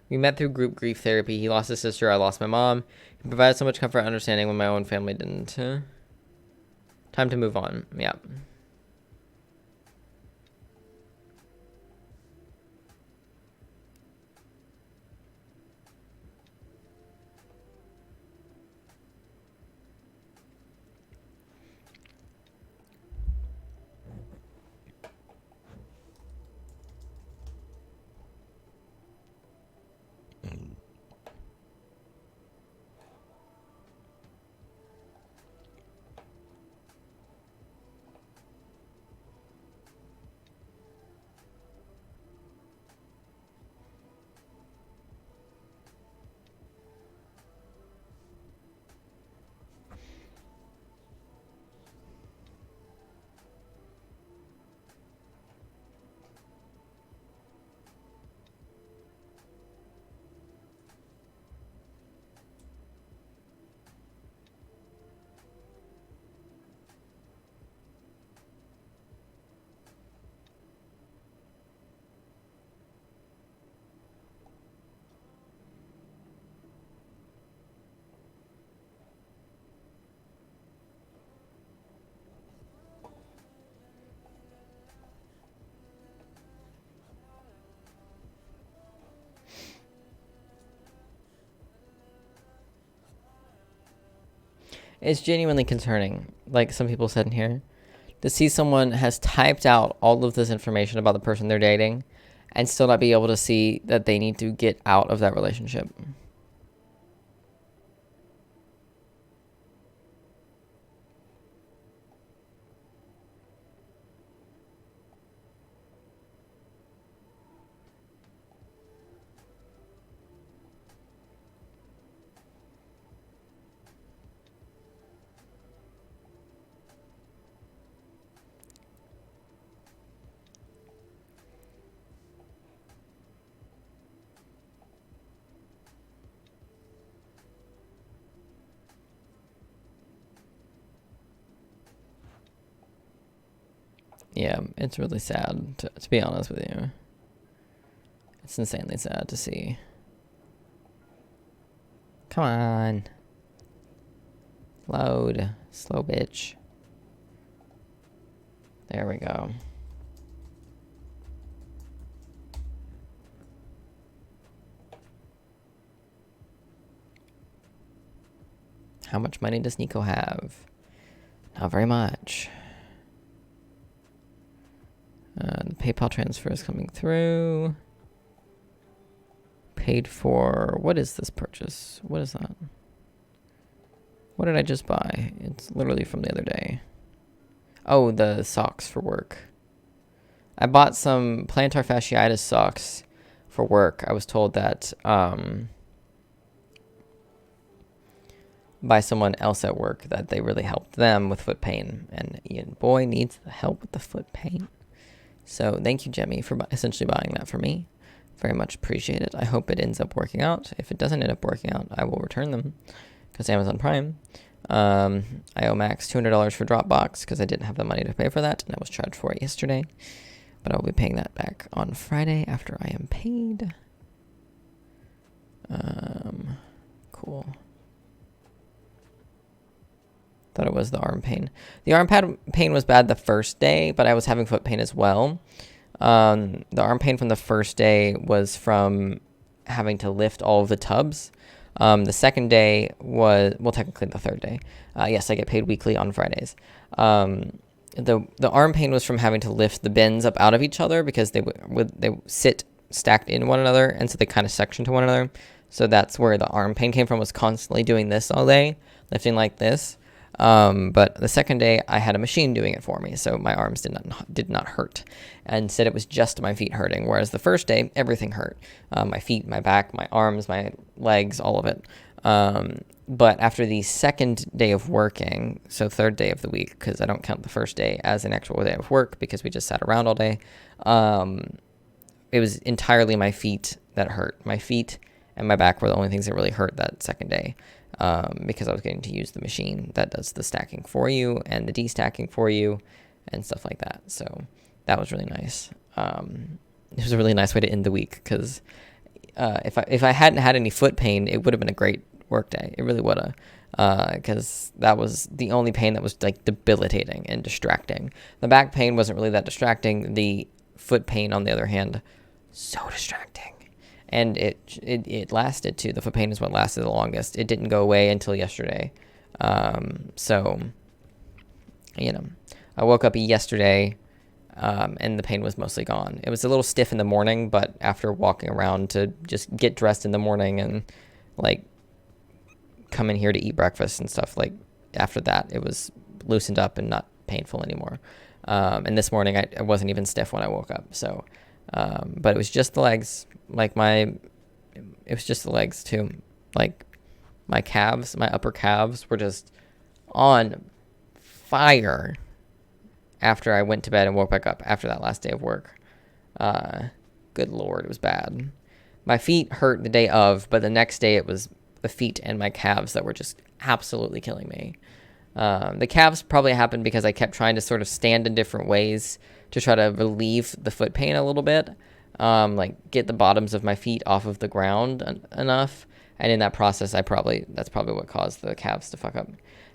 We met through group grief therapy. He lost his sister. I lost my mom. He provided so much comfort and understanding when my own family didn't. Time to move on. Yep. It's genuinely concerning, like some people said in here, to see someone has typed out all of this information about the person they're dating and still not be able to see that they need to get out of that relationship. Yeah, it's really sad, to be honest with you. It's insanely sad to see. Come on. Load. Slow bitch. There we go. How much money does Nico have? Not very much. The PayPal transfer is coming through. Paid for. What is this purchase? What is that? What did I just buy? It's literally from the other day. Oh, the socks for work. I bought some plantar fasciitis socks for work. I was told that by someone else at work that they really helped them with foot pain. And Ian boy needs the help with the foot pain. So thank you, Jemmy, for essentially buying that for me. Very much appreciate it. I hope it ends up working out. If it doesn't end up working out, I will return them because Amazon Prime. I owe Max $200 for Dropbox because I didn't have the money to pay for that, and I was charged for it yesterday. But I will be paying that back on Friday after I am paid. Cool. Thought it was the arm pain. The arm pain was bad the first day, but I was having foot pain as well. The arm pain from the first day was from having to lift all of the tubs. The second day was, well, technically the third day. Yes, I get paid weekly on Fridays. The arm pain was from having to lift the bins up out of each other because they sit stacked in one another, and so they kind of section to one another. So that's where the arm pain came from, was constantly doing this all day, lifting like this. But the second day I had a machine doing it for me, so my arms did not hurt. And instead it was just my feet hurting, whereas the first day everything hurt. My feet, my back, my arms, my legs, all of it. But after the second day of working, so third day of the week, because I don't count the first day as an actual day of work because we just sat around all day, it was entirely my feet that hurt. My feet and my back were the only things that really hurt that second day. Because I was getting to use the machine that does the stacking for you and the de-stacking for you and stuff like that. So that was really nice. It was a really nice way to end the week because if I hadn't had any foot pain, it would have been a great work day. It really would have, because that was the only pain that was like debilitating and distracting. The back pain wasn't really that distracting. The foot pain, on the other hand, so distracting. And it lasted too. The foot pain is what lasted the longest. It didn't go away until yesterday. So, you know, I woke up yesterday, and the pain was mostly gone. It was a little stiff in the morning, but after walking around to just get dressed in the morning and like come in here to eat breakfast and stuff, like after that, it was loosened up and not painful anymore. And this morning I wasn't even stiff when I woke up. So, but it was just the legs. It was just the legs too. Like my calves, my upper calves were just on fire after I went to bed and woke back up after that last day of work. Good Lord, it was bad. My feet hurt the day of, but the next day it was the feet and my calves that were just absolutely killing me. The calves probably happened because I kept trying to sort of stand in different ways to try to relieve the foot pain a little bit. Like get the bottoms of my feet off of the ground enough. And in that process, that's probably what caused the calves to fuck up.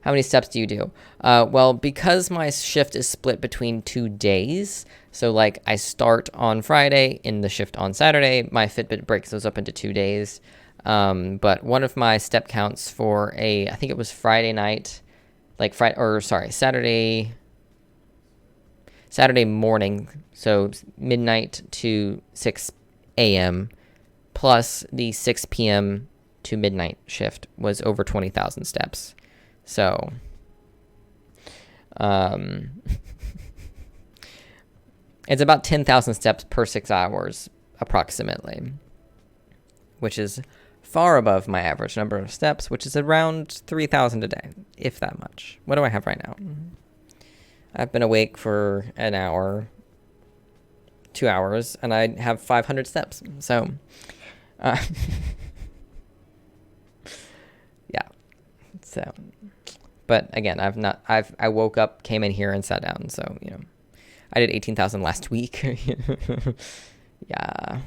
How many steps do you do? Well, because my shift is split between 2 days, so like I start on Friday, in the shift on Saturday, my Fitbit breaks those up into 2 days. But one of my step counts for I think it was Friday night, like Saturday morning, so midnight to 6 a.m. plus the 6 p.m. to midnight shift was over 20,000 steps. So, it's about 10,000 steps per 6 hours, approximately, which is far above my average number of steps, which is around 3,000 a day, if that much. What do I have right now? I've been awake for an hour, 2 hours, and I have 500 steps. So, yeah. So, but again, I woke up, came in here, and sat down. So, you know, I did 18,000 last week. Yeah.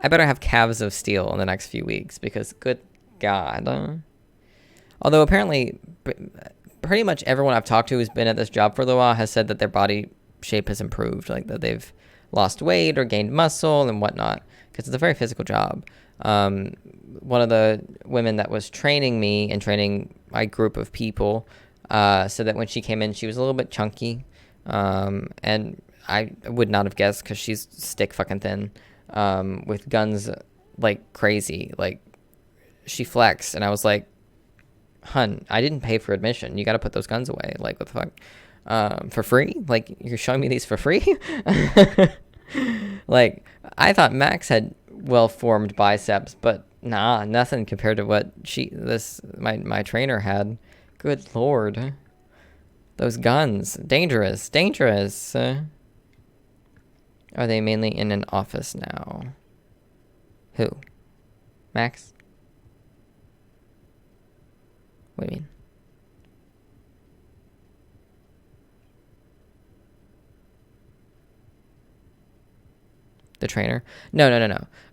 I better have calves of steel in the next few weeks because, good God. Although apparently, pretty much everyone I've talked to who's been at this job for a little while has said that their body shape has improved, like that they've lost weight or gained muscle and whatnot, because it's a very physical job. One of the women that was training me and training my group of people said that when she came in, she was a little bit chunky, and I would not have guessed because she's stick fucking thin, with guns like crazy. Like, she flexed, and I was like, hun, I didn't pay for admission. You got to put those guns away. Like, what the fuck? For free? Like, you're showing me these for free? Like, I thought Max had well-formed biceps, but nah, nothing compared to what my trainer had. Good Lord. Those guns. Dangerous. Dangerous. Are they mainly in an office now? Who? Max? What do you mean? The trainer? No.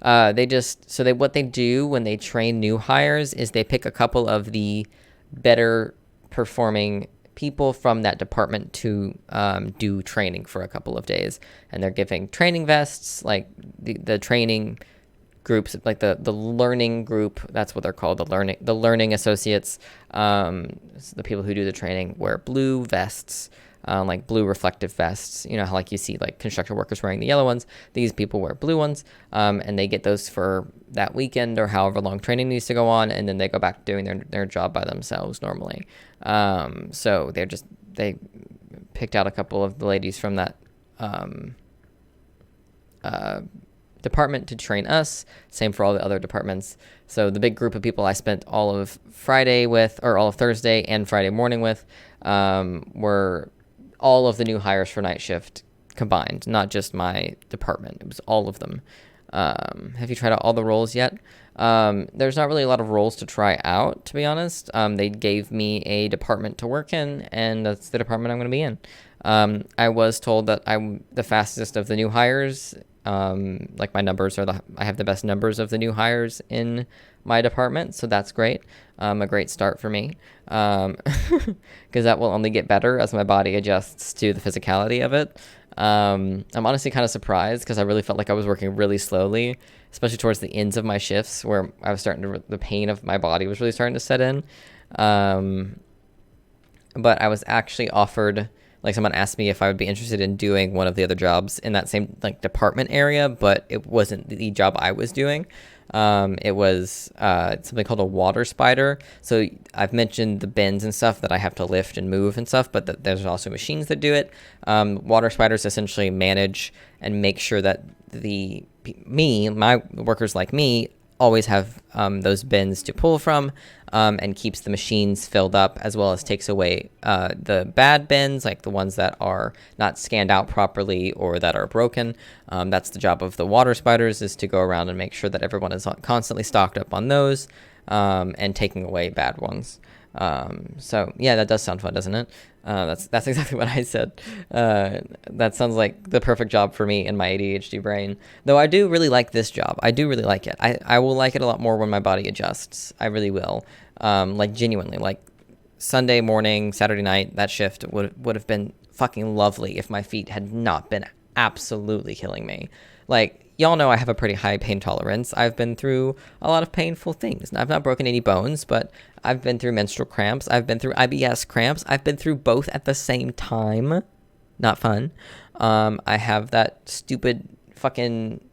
What they do when they train new hires is they pick a couple of the better performing people from that department to do training for a couple of days, and they're giving training vests, like the training groups, like the learning group, that's what they're called, the learning associates. So the people who do the training wear blue vests, like blue reflective vests. You know how like you see like construction workers wearing the yellow ones. These people wear blue ones, and they get those for that weekend or however long training needs to go on, and then they go back to doing their job by themselves normally. So they picked out a couple of the ladies from that department to train us. Same for all the other departments. So the big group of people I spent all of Friday with, or all of Thursday and Friday morning with, were all of the new hires for night shift combined, not just my department. It was all of them. Have you tried out all the roles yet? There's not really a lot of roles to try out, to be honest. They gave me a department to work in, and that's the department I'm going to be in. I was told that I'm the fastest of the new hires. Like my numbers I have the best numbers of the new hires in my department, so that's great. A great start for me, because that will only get better as my body adjusts to the physicality of it. I'm honestly kind of surprised because I really felt like I was working really slowly, especially towards the ends of my shifts where I was the pain of my body was really starting to set in. But I was actually offered, like, someone asked me if I would be interested in doing one of the other jobs in that same like department area, but it wasn't the job I was doing. It was something called a water spider. So I've mentioned the bins and stuff that I have to lift and move and stuff, but there's also machines that do it. Water spiders essentially manage and make sure that my workers like me always have those bins to pull from, and keeps the machines filled up, as well as takes away the bad bins, like the ones that are not scanned out properly or that are broken. That's the job of the water spiders, is to go around and make sure that everyone is constantly stocked up on those, and taking away bad ones. So yeah, that does sound fun, doesn't it? That's exactly what I said. That sounds like the perfect job for me in my ADHD brain. Though I do really like this job. I do really like it. I will like it a lot more when my body adjusts. I really will. Like genuinely, like Sunday morning, Saturday night, that shift would have been fucking lovely if my feet had not been absolutely killing me. Like, y'all know I have a pretty high pain tolerance. I've been through a lot of painful things. I've not broken any bones, but I've been through menstrual cramps. I've been through IBS cramps. I've been through both at the same time. Not fun. I have that stupid fucking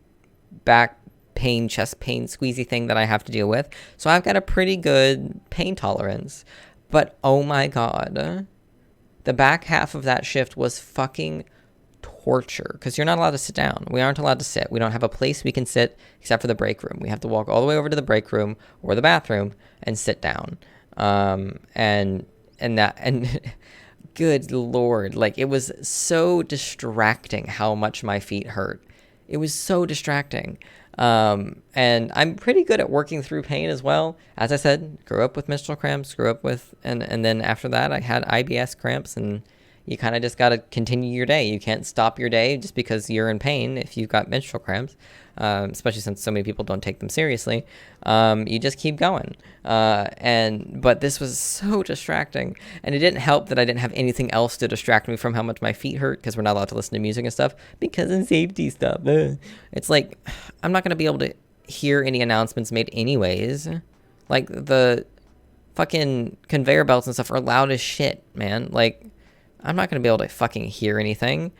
back pain, chest pain, squeezy thing that I have to deal with. So I've got a pretty good pain tolerance. But oh my God, the back half of that shift was fucking torture because you're not allowed to sit down. We aren't allowed to sit. We don't have a place we can sit except for the break room. We have to walk all the way over to the break room or the bathroom and sit down. And good Lord, like it was so distracting how much my feet hurt. It was so distracting. And I'm pretty good at working through pain as well. As I said, grew up with menstrual cramps, and then after that I had IBS cramps, and you kind of just got to continue your day. You can't stop your day just because you're in pain if you've got menstrual cramps, especially since so many people don't take them seriously. You just keep going. But this was so distracting, and it didn't help that I didn't have anything else to distract me from how much my feet hurt because we're not allowed to listen to music and stuff because of safety stuff. It's like, I'm not going to be able to hear any announcements made anyways. Like the fucking conveyor belts and stuff are loud as shit, man. Like, I'm not going to be able to fucking hear anything.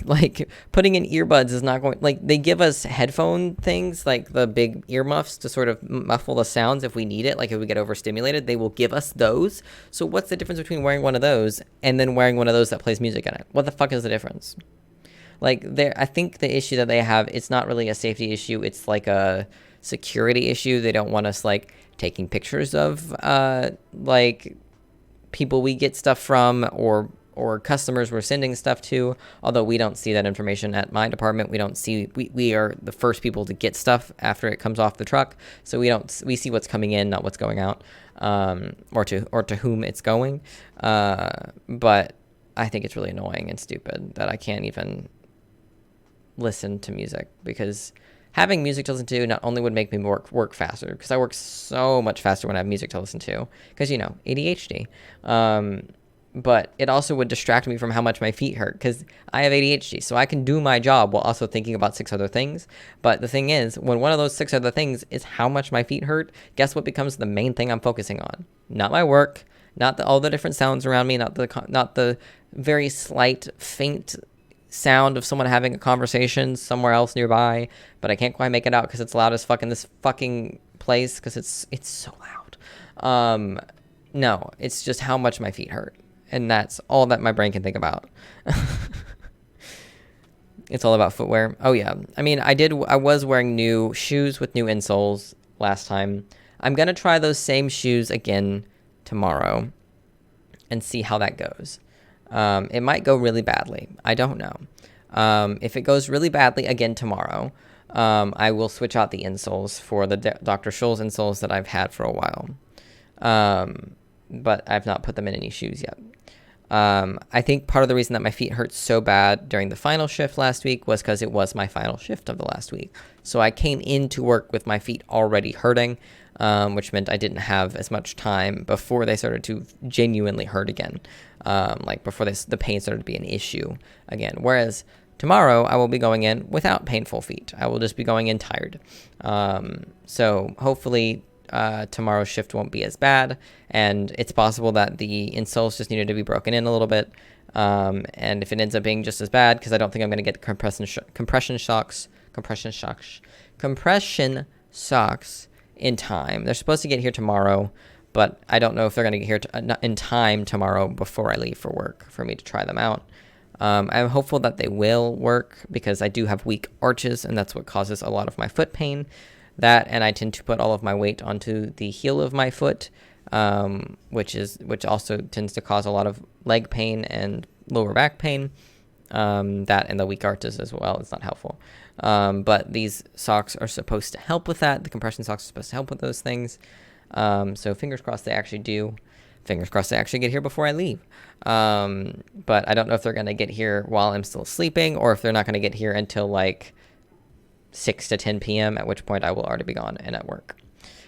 Like, putting in earbuds is not going... Like, they give us headphone things, like the big earmuffs to sort of muffle the sounds if we need it. Like, if we get overstimulated, they will give us those. So what's the difference between wearing one of those and then wearing one of those that plays music in it? What the fuck is the difference? Like, I think the issue that they have, it's not really a safety issue. It's like a security issue. They don't want us, like, taking pictures of, like... people we get stuff from or customers we're sending stuff to, although we don't see that information at my department. We don't see, we are the first people to get stuff after it comes off the truck, so we see what's coming in, not what's going out, or to whom it's going. But I think it's really annoying and stupid that I can't even listen to music, because having music to listen to not only would make me work faster, because I work so much faster when I have music to listen to, because, you know, ADHD. But it also would distract me from how much my feet hurt, because I have ADHD, so I can do my job while also thinking about 6 other things. But the thing is, when one of those 6 other things is how much my feet hurt, guess what becomes the main thing I'm focusing on? Not my work, not all the different sounds around me, not the very slight, faint sound of someone having a conversation somewhere else nearby, but I can't quite make it out because it's loud as fuck in this fucking place, because it's so loud. No, it's just how much my feet hurt, and that's all that my brain can think about. It's all about footwear. Oh yeah, I mean, I was wearing new shoes with new insoles last time. I'm gonna try those same shoes again tomorrow and see how that goes. It might go really badly. I don't know. If it goes really badly again tomorrow, I will switch out the insoles for the Dr. Scholl's insoles that I've had for a while. But I've not put them in any shoes yet. I think part of the reason that my feet hurt so bad during the final shift last week was because it was my final shift of the last week. So I came into work with my feet already hurting, which meant I didn't have as much time before they started to genuinely hurt again. Like before the pain started to be an issue again. Whereas tomorrow I will be going in without painful feet. I will just be going in tired. So hopefully tomorrow's shift won't be as bad, and it's possible that the insoles just needed to be broken in a little bit. And if it ends up being just as bad, because I don't think I'm going to get compression socks in time. They're supposed to get here tomorrow, but I don't know if they're going to get here in time tomorrow before I leave for work for me to try them out. I'm hopeful that they will work, because I do have weak arches, and that's what causes a lot of my foot pain. That, and I tend to put all of my weight onto the heel of my foot, which also tends to cause a lot of leg pain and lower back pain. That and the weak arches as well. It's not helpful. But these socks are supposed to help with that. The compression socks are supposed to help with those things. So fingers crossed they actually do. Fingers crossed they actually get here before I leave. But I don't know if they're going to get here while I'm still sleeping, or if they're not going to get here until like 6 to 10 p.m., at which point I will already be gone and at work.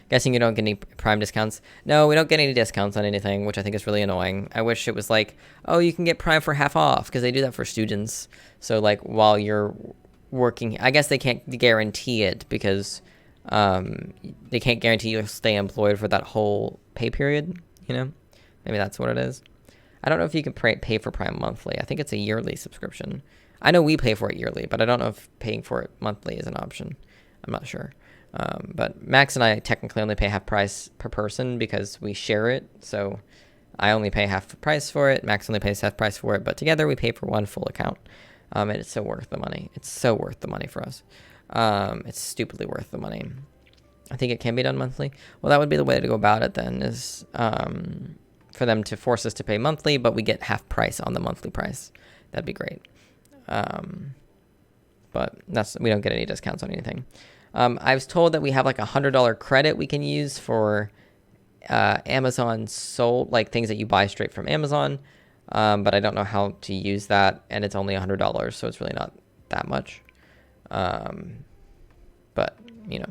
Guessing you don't get any Prime discounts? No, we don't get any discounts on anything, which I think is really annoying. I wish it was like, oh, you can get Prime for half off, because they do that for students. So like while you're working. I guess they can't guarantee it because they can't guarantee you'll stay employed for that whole pay period. You know, maybe that's what it is. I don't know if you can pay for Prime monthly. I think it's a yearly subscription. I know we pay for it yearly, but I don't know if paying for it monthly is an option. I'm not sure. But Max and I technically only pay half price per person because we share it. So I only pay half the price for it. Max only pays half price for it. But together we pay for one full account. And it's so worth the money. It's so worth the money for us. It's stupidly worth the money. I think it can be done monthly. Well, that would be the way to go about it then, is for them to force us to pay monthly, but we get half price on the monthly price. That'd be great. But we don't get any discounts on anything. I was told that we have like $100 credit we can use for Amazon sold, like things that you buy straight from Amazon. But I don't know how to use that, and it's only $100, so it's really not that much. But, you know,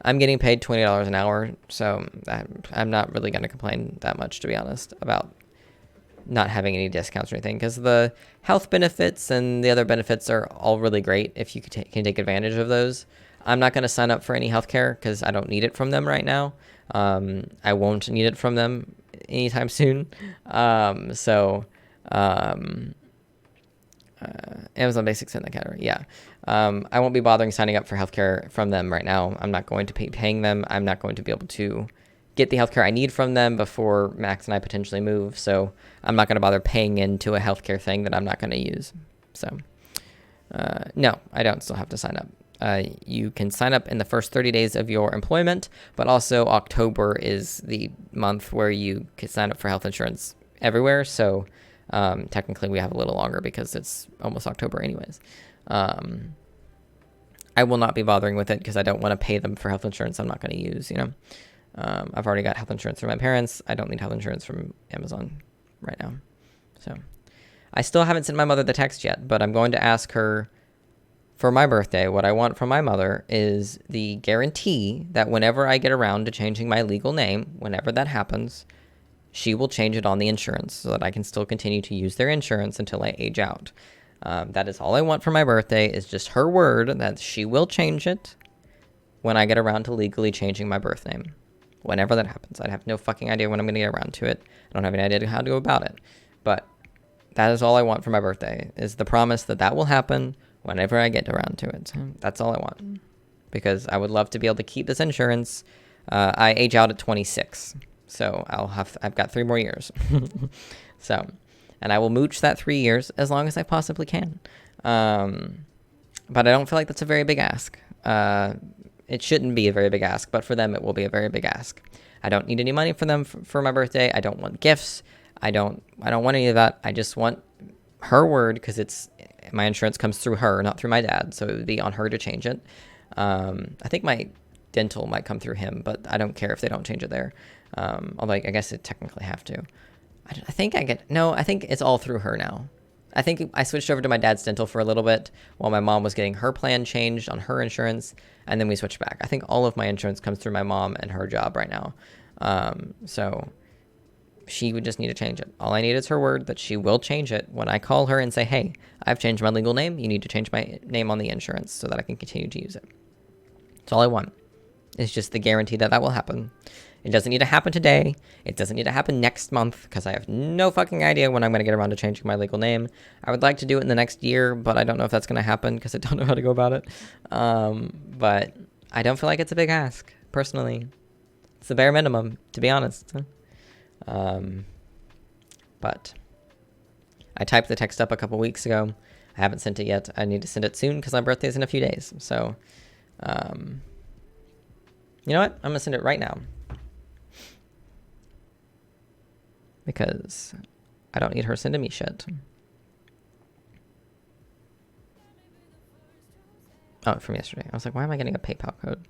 I'm getting paid $20 an hour, so I'm not really going to complain that much, to be honest, about not having any discounts or anything, because the health benefits and the other benefits are all really great if you can take advantage of those. I'm not going to sign up for any healthcare because I don't need it from them right now. I won't need it from them anytime soon. Amazon Basics in the category, yeah. I won't be bothering signing up for healthcare from them right now. I'm not going to be paying them. I'm not going to be able to get the healthcare I need from them before Max and I potentially move. So I'm not going to bother paying into a healthcare thing that I'm not going to use. So no, I don't still have to sign up. You can sign up in the first 30 days of your employment, but also October is the month where you can sign up for health insurance everywhere. So technically we have a little longer because it's almost October anyways. I will not be bothering with it because I don't want to pay them for health insurance I'm not going to use, you know. I've already got health insurance from my parents. I don't need health insurance from Amazon right now. So I still haven't sent my mother the text yet, but I'm going to ask her for my birthday. What I want from my mother is the guarantee that whenever I get around to changing my legal name, whenever that happens, she will change it on the insurance so that I can still continue to use their insurance until I age out. That is all I want for my birthday, is just her word that she will change it when I get around to legally changing my birth name. Whenever that happens. I have no fucking idea when I'm going to get around to it. I don't have any idea how to go about it. But that is all I want for my birthday, is the promise that that will happen whenever I get around to it. That's all I want. Because I would love to be able to keep this insurance. I age out at 26. So I've got 3 more years. So, and I will mooch that 3 years as long as I possibly can. But I don't feel like that's a very big ask. It shouldn't be a very big ask, but for them it will be a very big ask. I don't need any money from them for my birthday. I don't want gifts. I don't want any of that. I just want her word, because my insurance comes through her, not through my dad, so it would be on her to change it. I think my dental might come through him, but I don't care if they don't change it there. Although I guess they technically have to. I think it's all through her now. I think I switched over to my dad's dental for a little bit while my mom was getting her plan changed on her insurance, and then we switched back. I think all of my insurance comes through my mom and her job right now. So she would just need to change it. All I need is her word that she will change it when I call her and say, hey, I've changed my legal name. You need to change my name on the insurance so that I can continue to use it. That's all I want. It's just the guarantee that that will happen. It doesn't need to happen today. It doesn't need to happen next month, because I have no fucking idea when I'm going to get around to changing my legal name. I would like to do it in the next year, but I don't know if that's going to happen because I don't know how to go about it. But I don't feel like it's a big ask, personally. It's the bare minimum, to be honest. But I typed the text up a couple weeks ago. I haven't sent it yet. I need to send it soon because my birthday is in a few days. So, you know what? I'm going to send it right now. Because I don't need her sending me shit. Oh, from yesterday. I was like, why am I getting a PayPal code?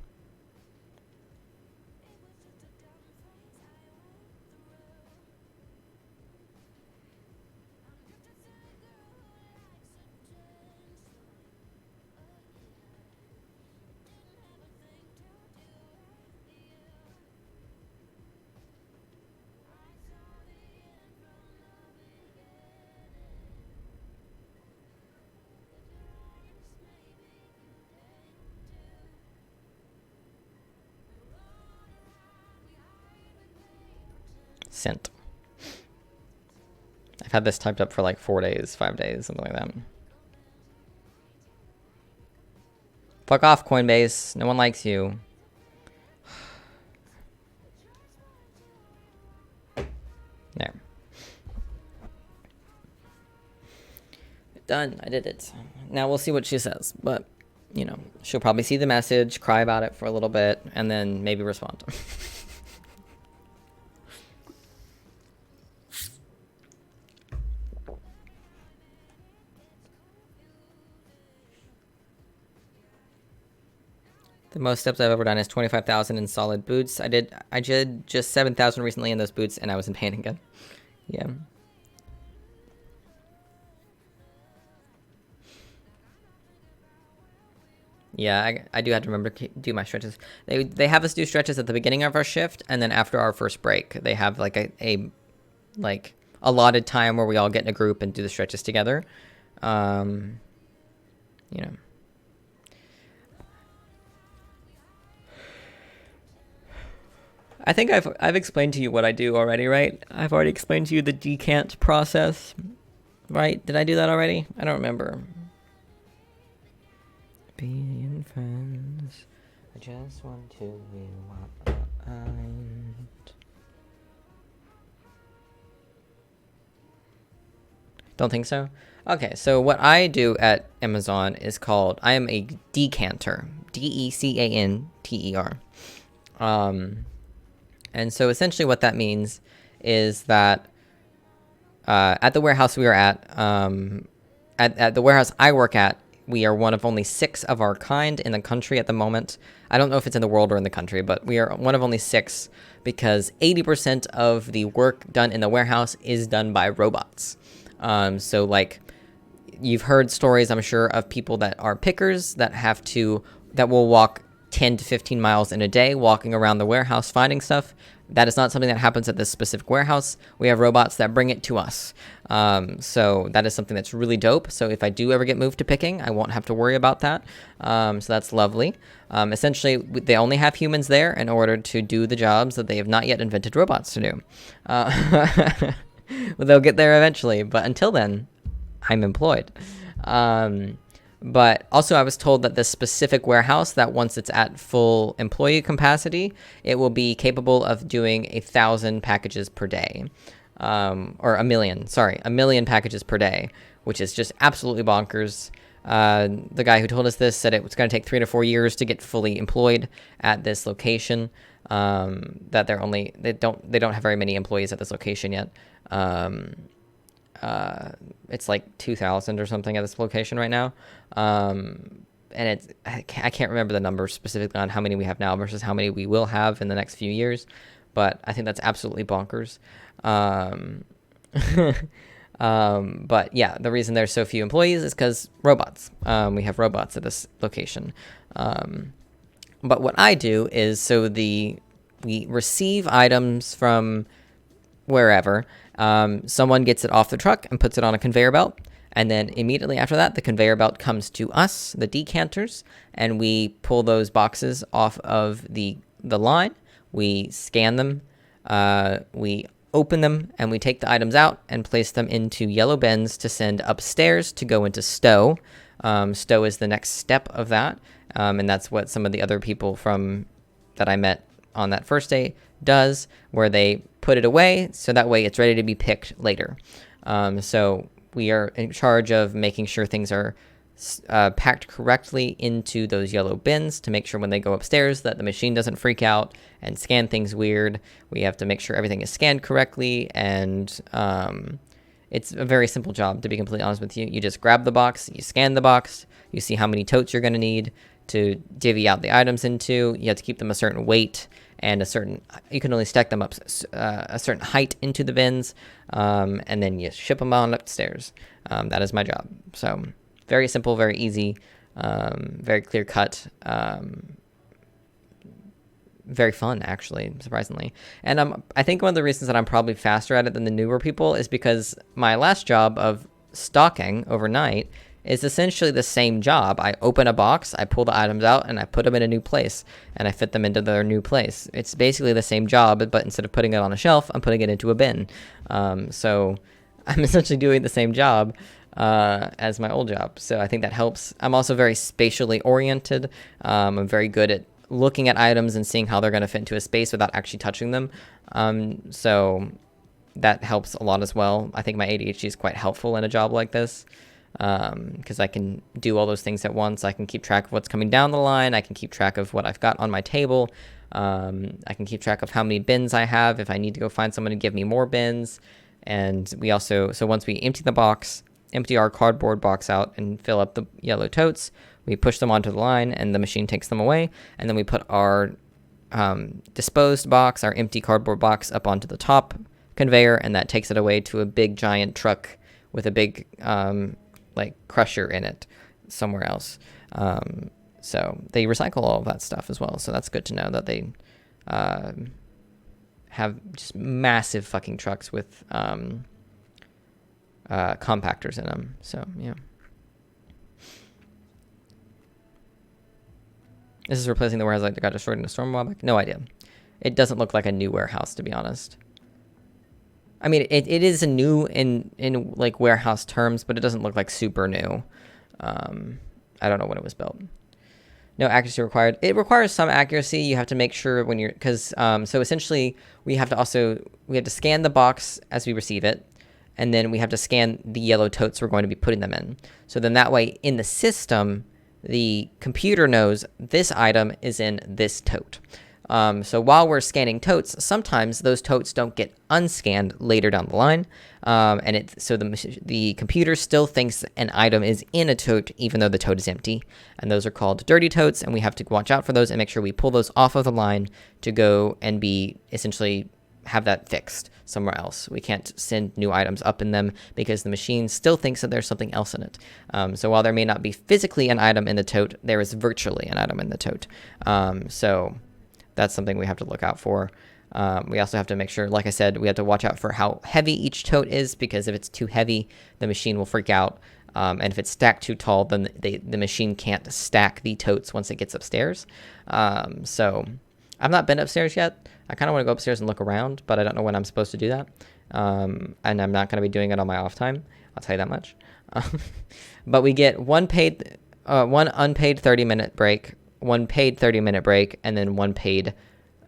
Sent. I've had this typed up for like 4 days, 5 days, something like that. Fuck off, Coinbase. No one likes you. There. Done. I did it. Now we'll see what she says. But, you know, she'll probably see the message, cry about it for a little bit, and then maybe respond. The most steps I've ever done is 25,000 in solid boots. I did just 7,000 recently in those boots, and I was in pain again. Yeah. Yeah, I do have to remember to do my stretches. They have us do stretches at the beginning of our shift, and then after our first break, they have like a allotted time where we all get in a group and do the stretches together. You know. I think I've explained to you what I do already, right? I've already explained to you the decant process, right? Did I do that already? I don't remember. Being friends, I just want to be what I'm. Don't think so? Okay, so what I do at Amazon is called, I am a decanter. Decanter. And so essentially what that means is that at the warehouse we are at the warehouse I work at, we are one of only 6 of our kind in the country at the moment. I don't know if it's in the world or in the country, but we are one of only 6 because 80% of the work done in the warehouse is done by robots. So like you've heard stories, I'm sure, of people that are pickers that will walk 10 to 15 miles in a day walking around the warehouse finding stuff. That is not something that happens at this specific warehouse. We have robots that bring it to us. So that is something that's really dope. So if I do ever get moved to picking, I won't have to worry about that. So that's lovely. Essentially, they only have humans there in order to do the jobs that they have not yet invented robots to do. Well, they'll get there eventually, but until then, I'm employed. But also I was told that this specific warehouse, that once it's at full employee capacity, it will be capable of doing 1,000 packages per day. Or a million packages per day, which is just absolutely bonkers. The guy who told us this said it was going to take 3 to 4 years to get fully employed at this location. That they don't have very many employees at this location yet. It's like 2,000 or something at this location right now. And I can't remember the number specifically on how many we have now versus how many we will have in the next few years, but I think that's absolutely bonkers. But yeah, the reason there's so few employees is because robots. We have robots at this location. But what I do is, we receive items from wherever. Someone gets it off the truck and puts it on a conveyor belt. And then immediately after that, the conveyor belt comes to us, the decanters, and we pull those boxes off of the line. We scan them, we open them, and we take the items out and place them into yellow bins to send upstairs to go into stow. Stow is the next step of that, and that's what some of the other people that I met on that first day does, where they put it away so that way it's ready to be picked later. So we are in charge of making sure things are packed correctly into those yellow bins to make sure when they go upstairs that the machine doesn't freak out and scan things weird. We have to make sure everything is scanned correctly, and it's a very simple job, to be completely honest with you. You just grab the box, you scan the box, you see how many totes you're going to need to divvy out the items into. You have to keep them a certain weight and you can only stack them up a certain height into the bins, and then you ship them on upstairs. That is my job. So very simple, very easy, very clear cut, very fun, actually, surprisingly. And I think one of the reasons that I'm probably faster at it than the newer people is because my last job of stocking overnight is essentially the same job. I open a box, I pull the items out, and I put them in a new place, and I fit them into their new place. It's basically the same job, but instead of putting it on a shelf, I'm putting it into a bin. So I'm essentially doing the same job as my old job. So I think that helps. I'm also very spatially oriented. I'm very good at looking at items and seeing how they're going to fit into a space without actually touching them. So that helps a lot as well. I think my ADHD is quite helpful in a job like this, because I can do all those things at once. I can keep track of what's coming down the line. I can keep track of what I've got on my table. I can keep track of how many bins I have if I need to go find someone to give me more bins. And we also, so once we empty our cardboard box out and fill up the yellow totes, we push them onto the line and the machine takes them away. And then we put our disposed box, our empty cardboard box, up onto the top conveyor, and that takes it away to a big giant truck with a big like crusher in it somewhere else. So they recycle all of that stuff as well. So that's good to know that they have just massive fucking trucks with compactors in them. So yeah. This is replacing the warehouse that got destroyed in a storm a while back. No idea. It doesn't look like a new warehouse, to be honest. I mean, it is a new in like warehouse terms, but it doesn't look like super new. I don't know when it was built. No accuracy required. It requires some accuracy. You have to make sure when you're, because so essentially we have to scan the box as we receive it, and then we have to scan the yellow totes we're going to be putting them in. So then that way in the system, the computer knows this item is in this tote. So while we're scanning totes, sometimes those totes don't get unscanned later down the line, so the computer still thinks an item is in a tote even though the tote is empty, and those are called dirty totes, and we have to watch out for those and make sure we pull those off of the line to go and be essentially have that fixed somewhere else. We can't send new items up in them because the machine still thinks that there's something else in it. So while there may not be physically an item in the tote, there is virtually an item in the tote. So that's something we have to look out for. We also have to make sure, like I said, we have to watch out for how heavy each tote is, because if it's too heavy, the machine will freak out. And if it's stacked too tall, then the machine can't stack the totes once it gets upstairs. So I've not been upstairs yet. I kind of want to go upstairs and look around, but I don't know when I'm supposed to do that. And I'm not going to be doing it on my off time. I'll tell you that much. But we get one unpaid 30-minute break, one paid 30-minute break, and then one paid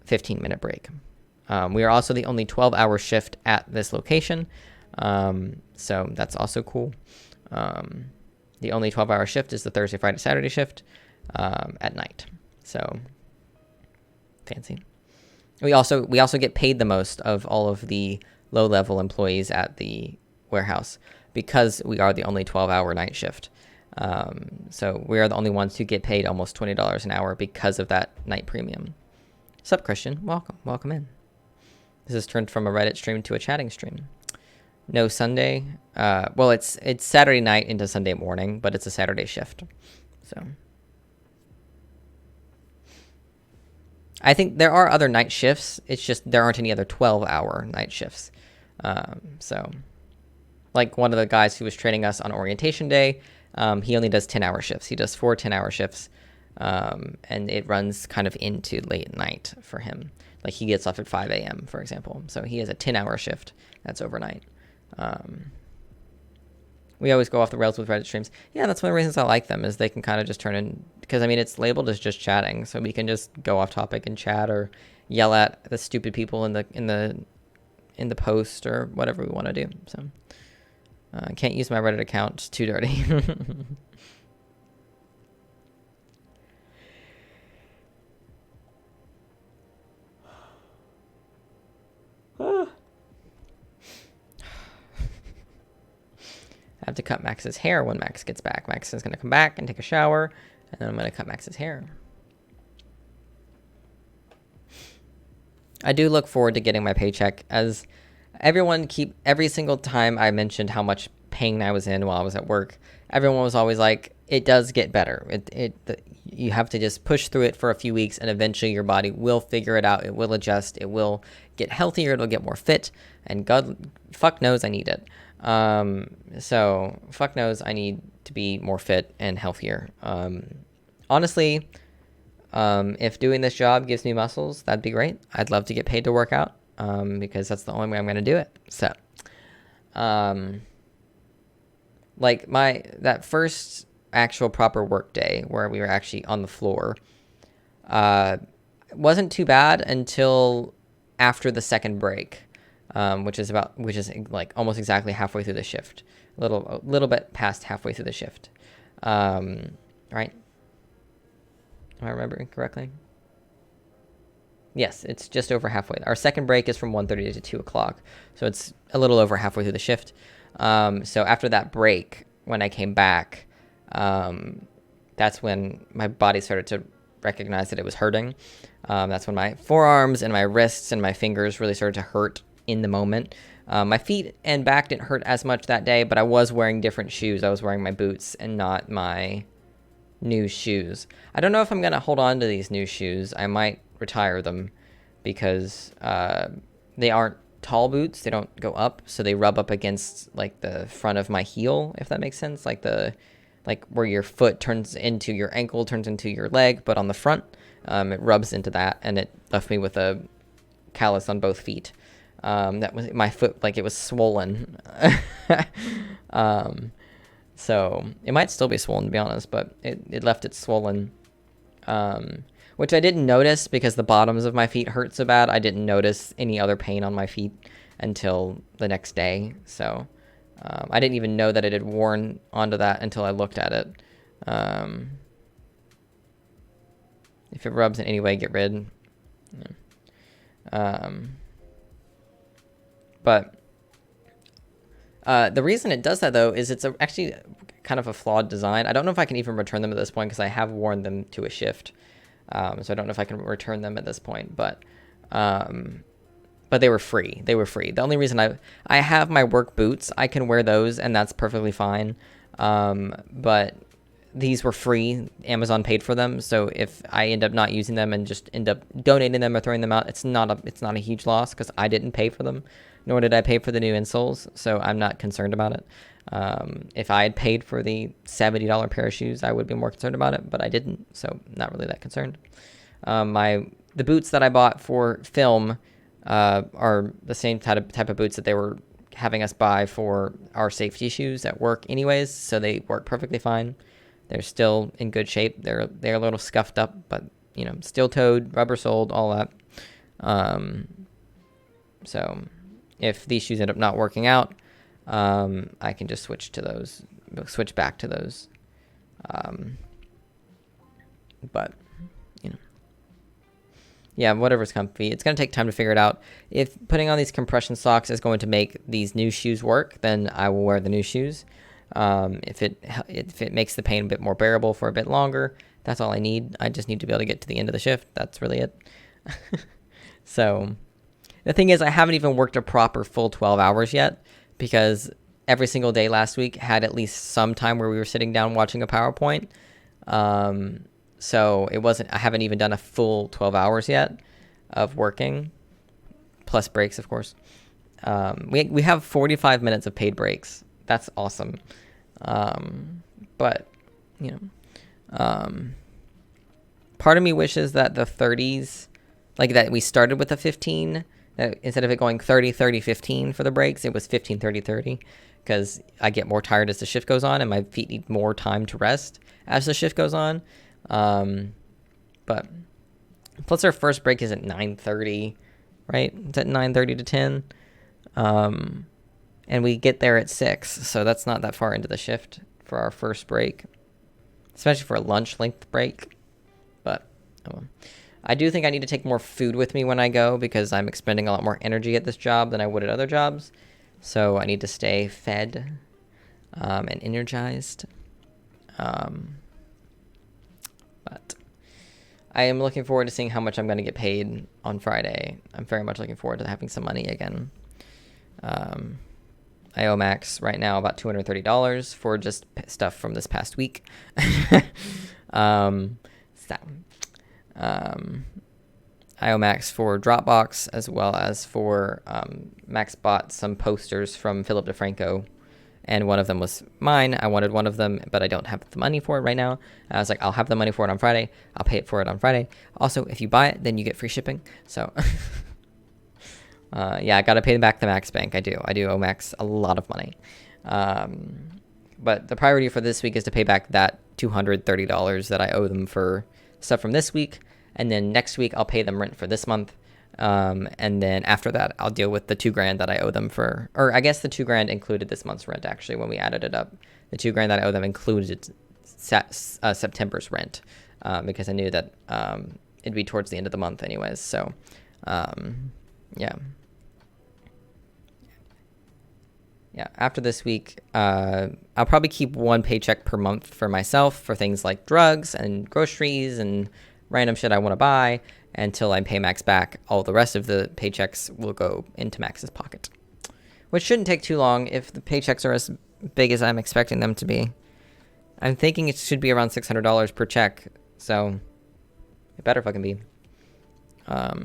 15-minute break. We are also the only 12-hour shift at this location, so that's also cool. The only 12-hour shift is the Thursday, Friday, Saturday shift at night. So fancy. We also get paid the most of all of the low-level employees at the warehouse because we are the only 12-hour night shift. So we are the only ones who get paid almost $20 an hour because of that night premium. Sup, Christian? Welcome in. This has turned from a Reddit stream to a chatting stream. No Sunday. Well, it's Saturday night into Sunday morning, but it's a Saturday shift. So I think there are other night shifts. It's just there aren't any other 12-hour night shifts. So like one of the guys who was training us on orientation day, he only does 10-hour shifts. He does 4 10-hour shifts, and it runs kind of into late night for him. Like he gets off at 5 a.m., for example. So he has a 10-hour shift that's overnight. We always go off the rails with Reddit streams. Yeah, that's one of the reasons I like them, is they can kind of just turn in, because I mean it's labeled as just chatting, so we can just go off topic and chat or yell at the stupid people in the post or whatever we want to do. So I can't use my Reddit account; it's too dirty. I have to cut Max's hair when Max gets back. Max is going to come back and take a shower, and then I'm going to cut Max's hair. I do look forward to getting my paycheck, as every single time I mentioned how much pain I was in while I was at work, everyone was always like, it does get better. You have to just push through it for a few weeks, and eventually your body will figure it out. It will adjust. It will get healthier. It'll get more fit, and fuck knows I need it. So fuck knows I need to be more fit and healthier. Honestly, if doing this job gives me muscles, that'd be great. I'd love to get paid to work out, because that's the only way I'm going to do it. So, like that first actual proper work day where we were actually on the floor, wasn't too bad until after the second break, which is like almost exactly halfway through the shift, a little bit past halfway through the shift. Right? Am I remembering correctly? Yes, it's just over halfway. Our second break is from 1:30 to 2 o'clock, so it's a little over halfway through the shift. So after that break, when I came back, that's when my body started to recognize that it was hurting. That's when my forearms and my wrists and my fingers really started to hurt in the moment. My feet and back didn't hurt as much that day, but I was wearing different shoes. I was wearing my boots and not my new shoes. I don't know if I'm going to hold on to these new shoes. I might retire them because they aren't tall boots. They don't go up, so they rub up against like the front of my heel, if that makes sense. Like where your foot turns into your ankle, turns into your leg, but on the front, it rubs into that, and it left me with a callus on both feet. That was my foot, like it was swollen. So it might still be swollen, to be honest, but it left it swollen, which I didn't notice because the bottoms of my feet hurt so bad. I didn't notice any other pain on my feet until the next day. So I didn't even know that it had worn onto that until I looked at it. If it rubs in any way, get rid. But the reason it does that, though, is it's actually kind of a flawed design. I don't know if I can even return them at this point because I have worn them to a shift. So I don't know if I can return them at this point, but they were free. They were free. The only reason I have my work boots, I can wear those, and that's perfectly fine. But these were free. Amazon paid for them, so if I end up not using them and just end up donating them or throwing them out, it's not a huge loss because I didn't pay for them, nor did I pay for the new insoles, so I'm not concerned about it. If I had paid for the $70 pair of shoes, I would be more concerned about it, but I didn't, so not really that concerned. The boots that I bought for film are the same type of boots that they were having us buy for our safety shoes at work anyways, so they work perfectly fine. They're still in good shape. They're a little scuffed up, but steel-toed, rubber-soled, all that. So if these shoes end up not working out, I can just switch back to those. But yeah, whatever's comfy. It's going to take time to figure it out. If putting on these compression socks is going to make these new shoes work, then I will wear the new shoes. If it makes the pain a bit more bearable for a bit longer, that's all I need. I just need to be able to get to the end of the shift. That's really it. So the thing is, I haven't even worked a proper full 12 hours yet because every single day last week had at least some time where we were sitting down watching a PowerPoint. So I haven't even done a full 12 hours yet of working, plus breaks, of course. We have 45 minutes of paid breaks. That's awesome. But, part of me wishes that the 30s, like that we started with a 15, that instead of it going 30, 30, 15 for the breaks, it was 15, 30, 30, because I get more tired as the shift goes on and my feet need more time to rest as the shift goes on. But plus our first break is at 9:30, right? It's at 9:30 to 10. And we get there at 6, so that's not that far into the shift for our first break, especially for a lunch length break. But I do think I need to take more food with me when I go because I'm expending a lot more energy at this job than I would at other jobs. So I need to stay fed and energized. But I am looking forward to seeing how much I'm going to get paid on Friday. I'm very much looking forward to having some money again. I owe Max right now about $230 for just stuff from this past week. I owe Max for Dropbox as well as for Max bought some posters from Philip DeFranco and one of them was mine. I wanted one of them, but I don't have the money for it right now. I was like, I'll have the money for it on Friday. I'll pay it for it on Friday. Also, if you buy it, then you get free shipping. So, yeah, I got to pay back the Max Bank. I do owe Max a lot of money. But the priority for this week is to pay back that $230 that I owe them for stuff from this week. And then next week, I'll pay them rent for this month. And then after that, I'll deal with the $2,000 that I owe them for, or I guess the $2,000 included this month's rent. Actually, when we added it up, the $2,000 that I owe them included September's rent, because I knew that it'd be towards the end of the month anyways. So, yeah. Yeah, after this week, I'll probably keep one paycheck per month for myself for things like drugs and groceries and random shit I want to buy until I pay Max back. All the rest of the paychecks will go into Max's pocket, which shouldn't take too long if the paychecks are as big as I'm expecting them to be. I'm thinking it should be around $600 per check, so it better fucking be. At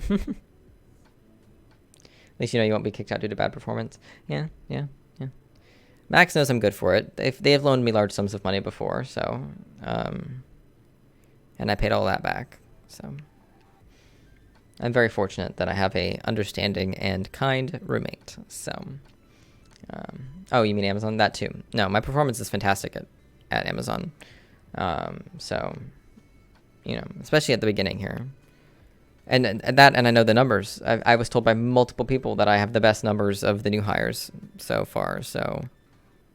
least you know you won't be kicked out due to bad performance. Yeah. Max knows I'm good for it. They have loaned me large sums of money before, so, and I paid all that back. So I'm very fortunate that I have a understanding and kind roommate. So, oh, you mean Amazon? That too. No, my performance is fantastic at Amazon. So, you know, especially at the beginning here. And I know the numbers. I was told by multiple people that I have the best numbers of the new hires so far. So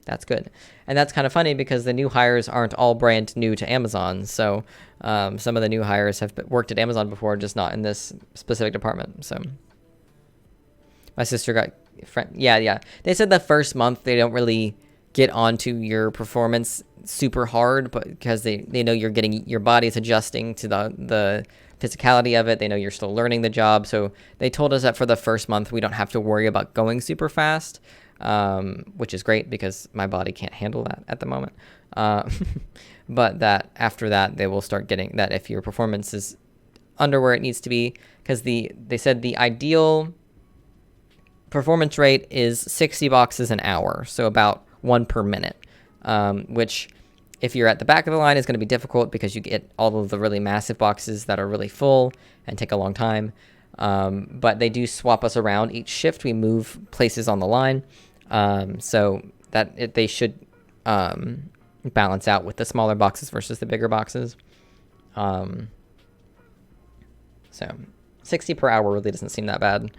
that's good. And that's kind of funny because the new hires aren't all brand new to Amazon. So some of the new hires have worked at Amazon before, just not in this specific department. So my sister got yeah. They said the first month they don't really get onto your performance super hard, but because they know you're getting, your body's adjusting to the physicality of it. They know you're still learning the job. So they told us that for the first month, we don't have to worry about going super fast, which is great because my body can't handle that at the moment. But that after that, they will start getting that if your performance is under where it needs to be, because they said the ideal performance rate is 60 boxes an hour. So about 1 per minute, which if you're at the back of the line is going to be difficult because you get all of the really massive boxes that are really full and take a long time. But they do swap us around each shift. We move places on the line. So that they should balance out with the smaller boxes versus the bigger boxes. So 60 per hour really doesn't seem that bad.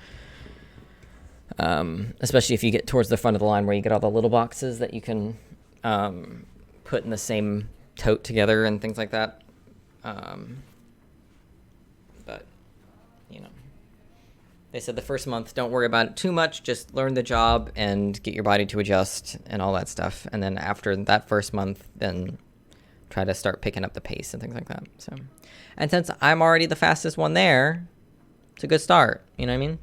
Especially if you get towards the front of the line where you get all the little boxes that you can put in the same tote together and things like that. But, you know, they said the first month, don't worry about it too much. Just learn the job and get your body to adjust and all that stuff. And then after that first month, then try to start picking up the pace and things like that. So, and since I'm already the fastest one there, it's a good start. You know what I mean?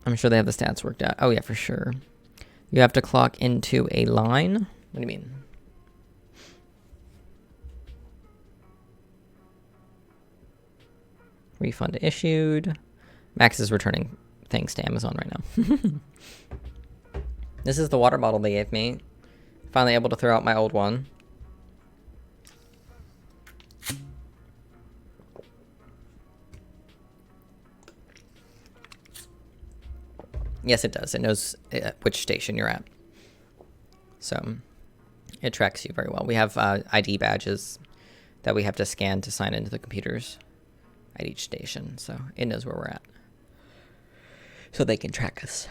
I'm sure they have the stats worked out. Oh, yeah, for sure. You have to clock into a line. What do you mean? Refund issued. Max is returning thanks to Amazon right now. This is the water bottle they gave me. Finally able to throw out my old one. Yes, it does. It knows which station you're at. So it tracks you very well. We have ID badges that we have to scan to sign into the computers at each station. So it knows where we're at. So they can track us.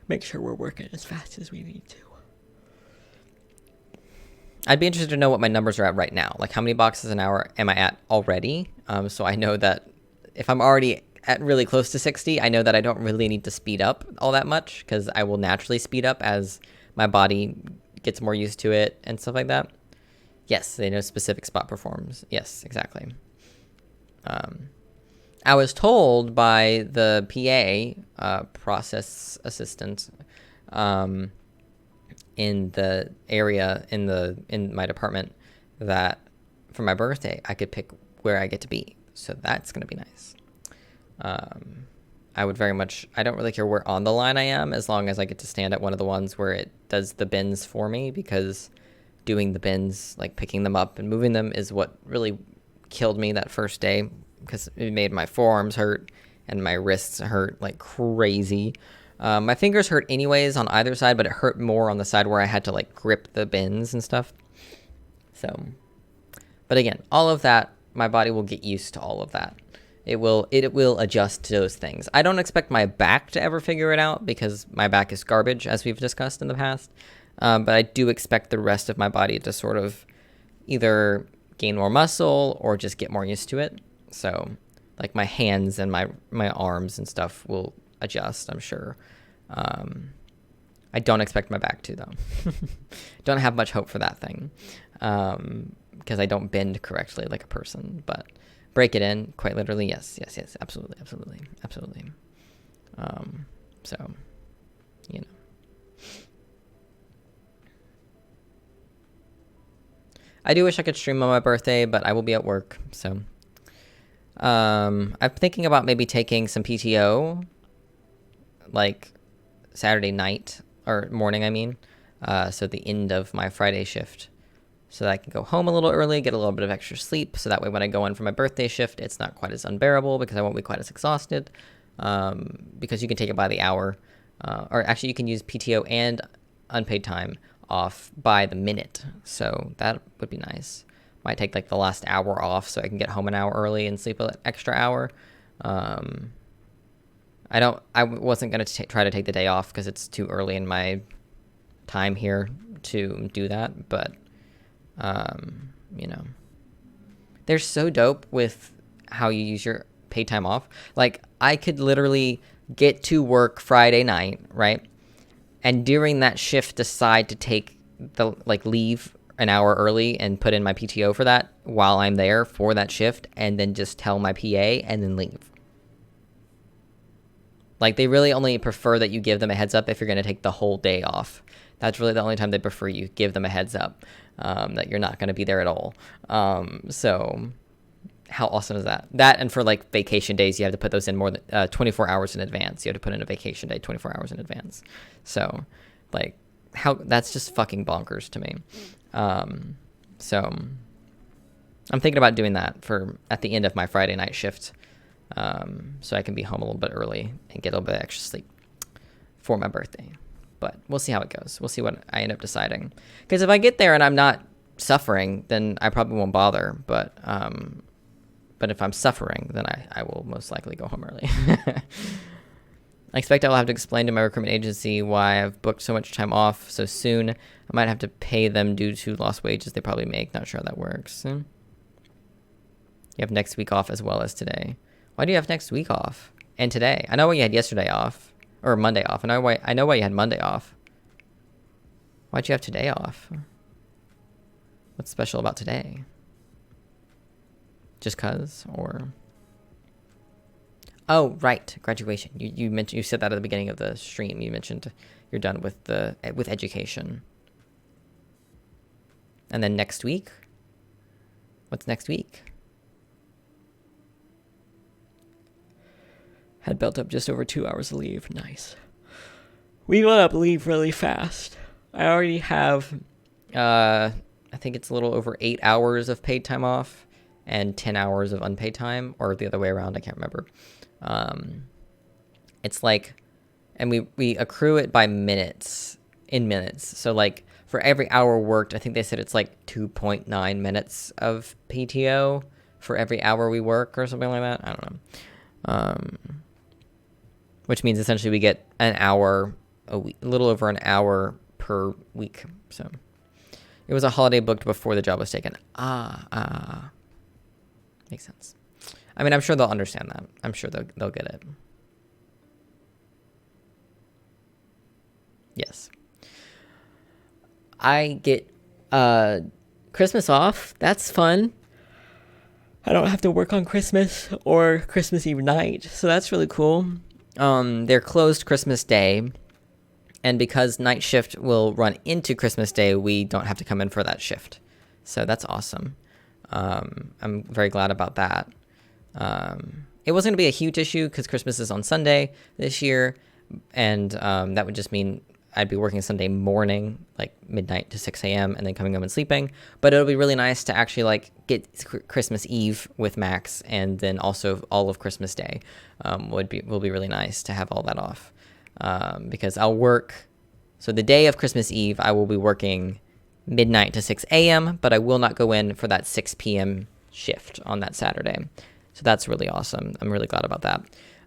Make sure we're working as fast as we need to. I'd be interested to know what my numbers are at right now. Like how many boxes an hour am I at already? So I know that if I'm already at really close to 60, I know that I don't really need to speed up all that much because I will naturally speed up as my body gets more used to it and stuff like that. Yes, they know specific spot performs. Yes, exactly. I was told by the PA, process assistant, in the area in my department that for my birthday I could pick where I get to be. So that's gonna be nice. I would very much, I don't really care where on the line I am as long as I get to stand at one of the ones where it does the bins for me, because doing the bins, like picking them up and moving them, is what really killed me that first day, because it made my forearms hurt and my wrists hurt like crazy. My fingers hurt anyways on either side, but it hurt more on the side where I had to like grip the bins and stuff. So, but again, all of that, my body will get used to all of that. It will adjust to those things. I don't expect my back to ever figure it out, because my back is garbage, as we've discussed in the past. But I do expect the rest of my body to sort of either gain more muscle or just get more used to it. So like my hands and my arms and stuff will adjust, I'm sure. I don't expect my back to, though. Don't have much hope for that thing, because I don't bend correctly like a person. But break it in, quite literally, yes, absolutely. So, you know. I do wish I could stream on my birthday, but I will be at work, so. I'm thinking about maybe taking some PTO, like Saturday night, or morning, I mean. So the end of my Friday shift, so that I can go home a little early, get a little bit of extra sleep, so that way when I go in for my birthday shift, it's not quite as unbearable, because I won't be quite as exhausted, because you can take it by the hour, or actually you can use PTO and unpaid time off by the minute, so that would be nice. Might take like the last hour off so I can get home an hour early and sleep an extra hour. I wasn't going to try to take the day off because it's too early in my time here to do that, but you know, they're so dope with how you use your paid time off. Like, I could literally get to work Friday night, right? And during that shift decide to take the, like, leave an hour early and put in my PTO for that while I'm there for that shift, and then just tell my PA and then leave. Like, they really only prefer that you give them a heads up if you're going to take the whole day off. That's really the only time they prefer you give them a heads up, that you're not going to be there at all. So how awesome is that? That, and for like vacation days, you have to put those in more than 24 hours in advance. You have to put in a vacation day 24 hours in advance. So like, how, that's just fucking bonkers to me. So I'm thinking about doing that for at the end of my Friday night shift, so I can be home a little bit early and get a little bit of extra sleep for my birthday. But we'll see how it goes. We'll see what I end up deciding. Because if I get there and I'm not suffering, then I probably won't bother. But if I'm suffering, then I will most likely go home early. I expect I'll have to explain to my recruitment agency why I've booked so much time off so soon. I might have to pay them due to lost wages they probably make. Not sure how that works. You have next week off as well as today. Why do you have next week off? And today? I know why you had yesterday off. Or Monday off. I know why you had Monday off. Why'd you have today off? What's special about today? Just 'cause? Or... Oh, right, graduation. You mentioned, you said that at the beginning of the stream. You mentioned you're done with education. And then next week? What's next week? Had built up just over 2 hours of leave. Nice. We let up leave really fast. I already have, I think it's a little over 8 hours of paid time off and 10 hours of unpaid time, or the other way around. I can't remember. It's like, and we accrue it by minutes, in minutes. So like for every hour worked, I think they said it's like 2.9 minutes of PTO for every hour we work or something like that. I don't know. Which means essentially we get an hour a week, a little over an hour per week. So it was a holiday booked before the job was taken. Makes sense. I mean, I'm sure they'll understand that. I'm sure they'll get it. Yes. I get Christmas off. That's fun. I don't have to work on Christmas or Christmas Eve night, so that's really cool. They're closed Christmas Day, and because night shift will run into Christmas Day, we don't have to come in for that shift. So that's awesome. I'm very glad about that. it wasn't going to be a huge issue because Christmas is on Sunday this year, and that would just mean I'd be working Sunday morning, like midnight to 6 a.m. and then coming home and sleeping. But it'll be really nice to actually like get Christmas Eve with Max, and then also all of Christmas Day will be really nice to have all that off, because I'll work. So the day of Christmas Eve, I will be working midnight to 6 a.m., but I will not go in for that 6 p.m. shift on that Saturday. So that's really awesome. I'm really glad about that.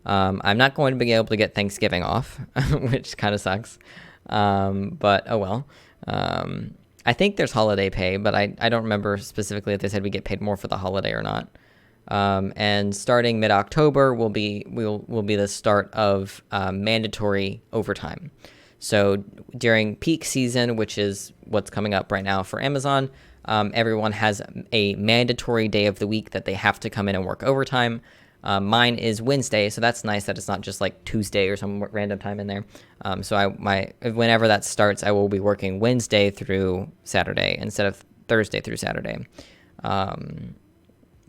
I'm not going to be able to get Thanksgiving off, which kind of sucks. But oh well. I think there's holiday pay, but I don't remember specifically if they said we get paid more for the holiday or not. And starting mid-October will be the start of mandatory overtime. So during peak season, which is what's coming up right now for Amazon, everyone has a mandatory day of the week that they have to come in and work overtime. Mine is Wednesday, so that's nice that it's not just like Tuesday or some random time in there. So whenever that starts, I will be working Wednesday through Saturday instead of Thursday through Saturday.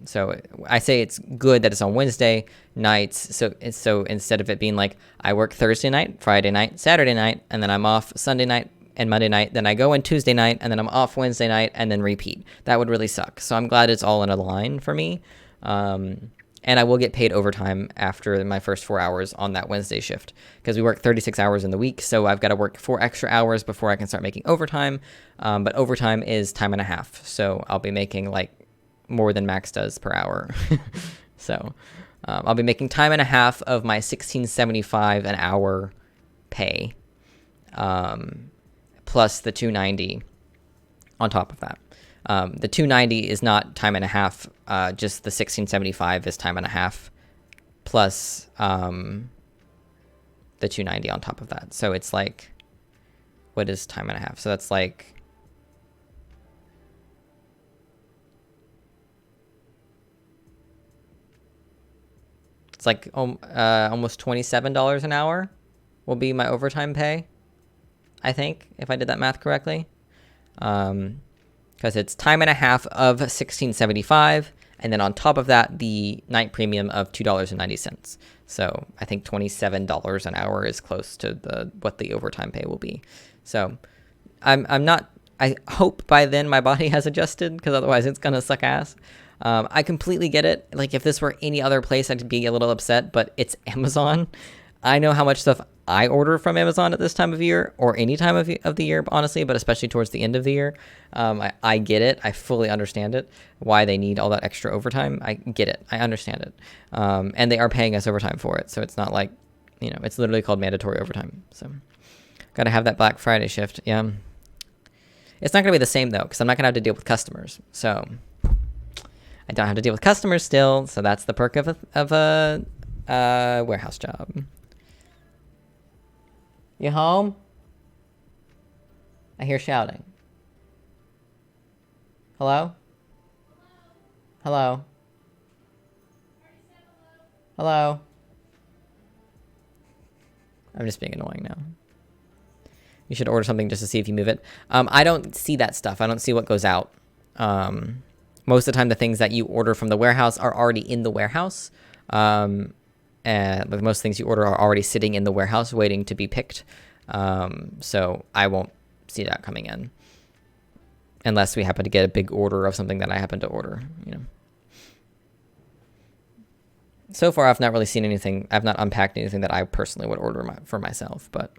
So I say it's good that it's on Wednesday nights. So instead of it being like I work Thursday night, Friday night, Saturday night, and then I'm off Sunday night and Monday night, then I go in Tuesday night, and then I'm off Wednesday night, and then repeat. That would really suck. So I'm glad it's all in a line for me. And I will get paid overtime after my first 4 hours on that Wednesday shift, because we work 36 hours in the week. So I've got to work 4 extra hours before I can start making overtime. But overtime is time and a half. So I'll be making like more than Max does per hour. So I'll be making time and a half of my $16.75 an hour pay, plus the $2.90 on top of that. The $2.90 is not time and a half. Just the $16.75 is time and a half, plus the $2.90 on top of that. So it's like, what is time and a half? So that's like, it's like almost $27 an hour will be my overtime pay, I think, if I did that math correctly. Because it's time and a half of $16.75, and then on top of that, the night premium of $2.90. So I think $27 an hour is close to what the overtime pay will be. So I'm not. I hope by then my body has adjusted, because otherwise it's gonna suck ass. I completely get it. Like if this were any other place, I'd be a little upset, but it's Amazon. I know how much stuff I order from Amazon at this time of year, or any time of the year, honestly, but especially towards the end of the year. I get it. I fully understand it, why they need all that extra overtime. I get it. I understand it. And they are paying us overtime for it. So it's not like, it's literally called mandatory overtime. So got to have that Black Friday shift. Yeah. It's not going to be the same, though, because I'm not going to have to deal with customers. So I don't have to deal with customers still. So that's the perk of a warehouse job. You home? I hear shouting. Hello? Hello? Hello? I'm just being annoying now. You should order something just to see if you move it. I don't see that stuff. I don't see what goes out. Most of the time, the things that you order from the warehouse are already in the warehouse. And most things you order are already sitting in the warehouse waiting to be picked. So I won't see that coming in unless we happen to get a big order of something that I happen to order, So far, I've not really seen anything. I've not unpacked anything that I personally would order for myself, but,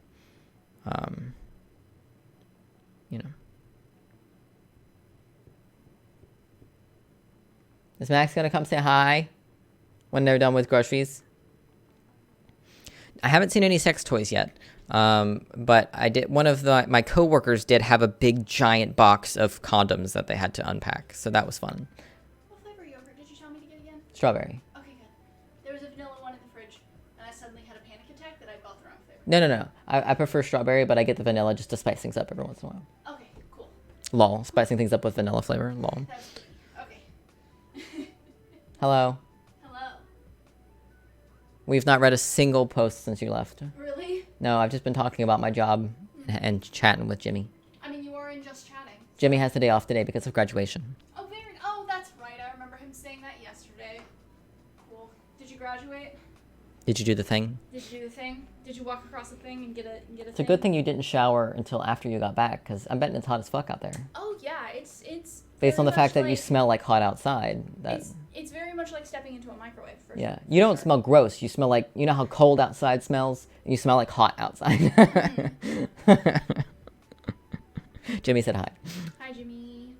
Is Max going to come say hi when they're done with groceries? I haven't seen any sex toys yet, but I did. One of my coworkers did have a big giant box of condoms that they had to unpack, so that was fun. What flavor yogurt did you tell me to get again? Strawberry. Okay, good. There was a vanilla one in the fridge, and I suddenly had a panic attack that I bought the wrong flavor. No. I prefer strawberry, but I get the vanilla just to spice things up every once in a while. Okay, cool. Lol, spicing things up with vanilla flavor. Lol. That was okay. Hello. Hello. We've not read a single post since you left. Really? No, I've just been talking about my job and chatting with Jimmy. I mean, you are in just chatting. Jimmy has the day off today because of graduation. Oh, very. Oh, that's right. I remember him saying that yesterday. Cool. Did you graduate? Did you do the thing? Did you do the thing? Did you walk across the thing and get a It's a good thing you didn't shower until after you got back, because I'm betting it's hot as fuck out there. Oh yeah, it's Based on very the fact much that you like- smell like hot outside. That It's very much like stepping into a microwave. For yeah, sure. you don't smell gross. You smell like, you know how cold outside smells, and you smell like hot outside. Jimmy said hi. Hi, Jimmy.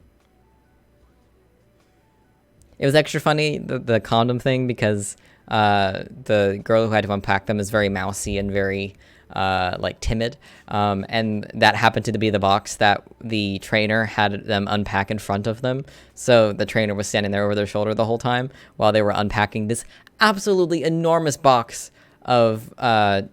It was extra funny, the condom thing, because the girl who had to unpack them is very mousy and very like timid, and that happened to be the box that the trainer had them unpack in front of them. So the trainer was standing there over their shoulder the whole time while they were unpacking this absolutely enormous box of the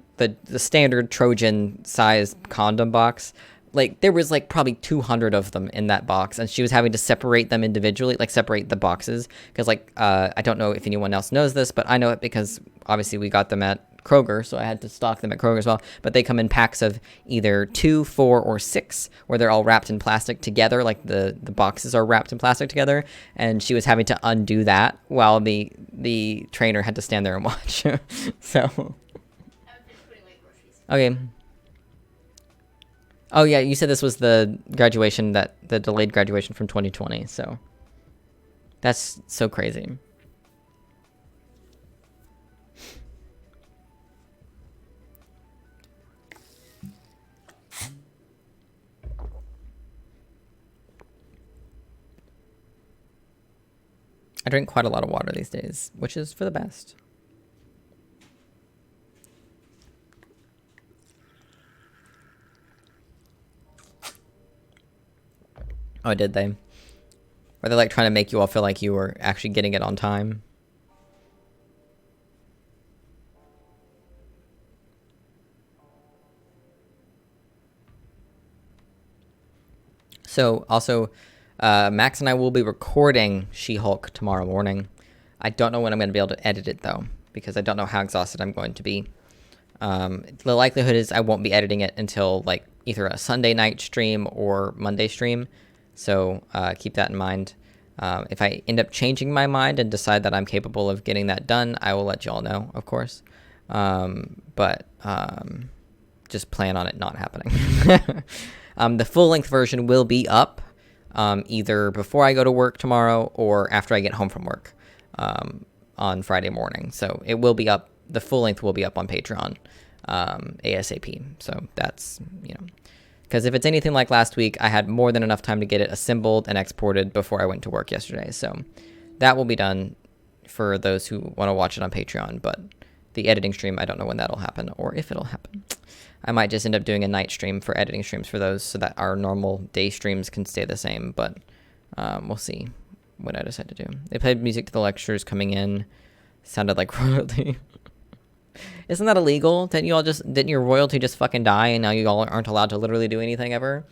standard Trojan size condom box. Like, there was, like, probably 200 of them in that box, and she was having to separate them individually, like, separate the boxes, because, like, I don't know if anyone else knows this, but I know it because, obviously, we got them at Kroger, so I had to stock them at Kroger as well, but they come in packs of either 2, 4, or 6, where they're all wrapped in plastic together, like, the boxes are wrapped in plastic together, and she was having to undo that while the trainer had to stand there and watch. So, I haven't finished putting away groceries. okay. Oh yeah, you said this was the graduation, the delayed graduation from 2020, so that's so crazy. I drink quite a lot of water these days, which is for the best. Oh, did they? Were they like trying to make you all feel like you were actually getting it on time? So, also, Max and I will be recording She-Hulk tomorrow morning. I don't know when I'm going to be able to edit it, though, because I don't know how exhausted I'm going to be. The likelihood is I won't be editing it until, like, either a Sunday night stream or Monday stream. So keep that in mind. If I end up changing my mind and decide that I'm capable of getting that done, I will let you all know, of course. But just plan on it not happening. The full-length version will be up either before I go to work tomorrow or after I get home from work on Friday morning. So it will be up. The full length will be up on Patreon ASAP. So that's, you know, because if it's anything like last week, I had more than enough time to get it assembled and exported before I went to work yesterday. So that will be done for those who want to watch it on Patreon. But the editing stream, I don't know when that'll happen or if it'll happen. I might just end up doing a night stream for editing streams for those so that our normal day streams can stay the same. But we'll see what I decide to do. They played music to the lectures coming in. Sounded like royalty. Isn't that illegal? Didn't your royalty just fucking die and now you all aren't allowed to literally do anything ever?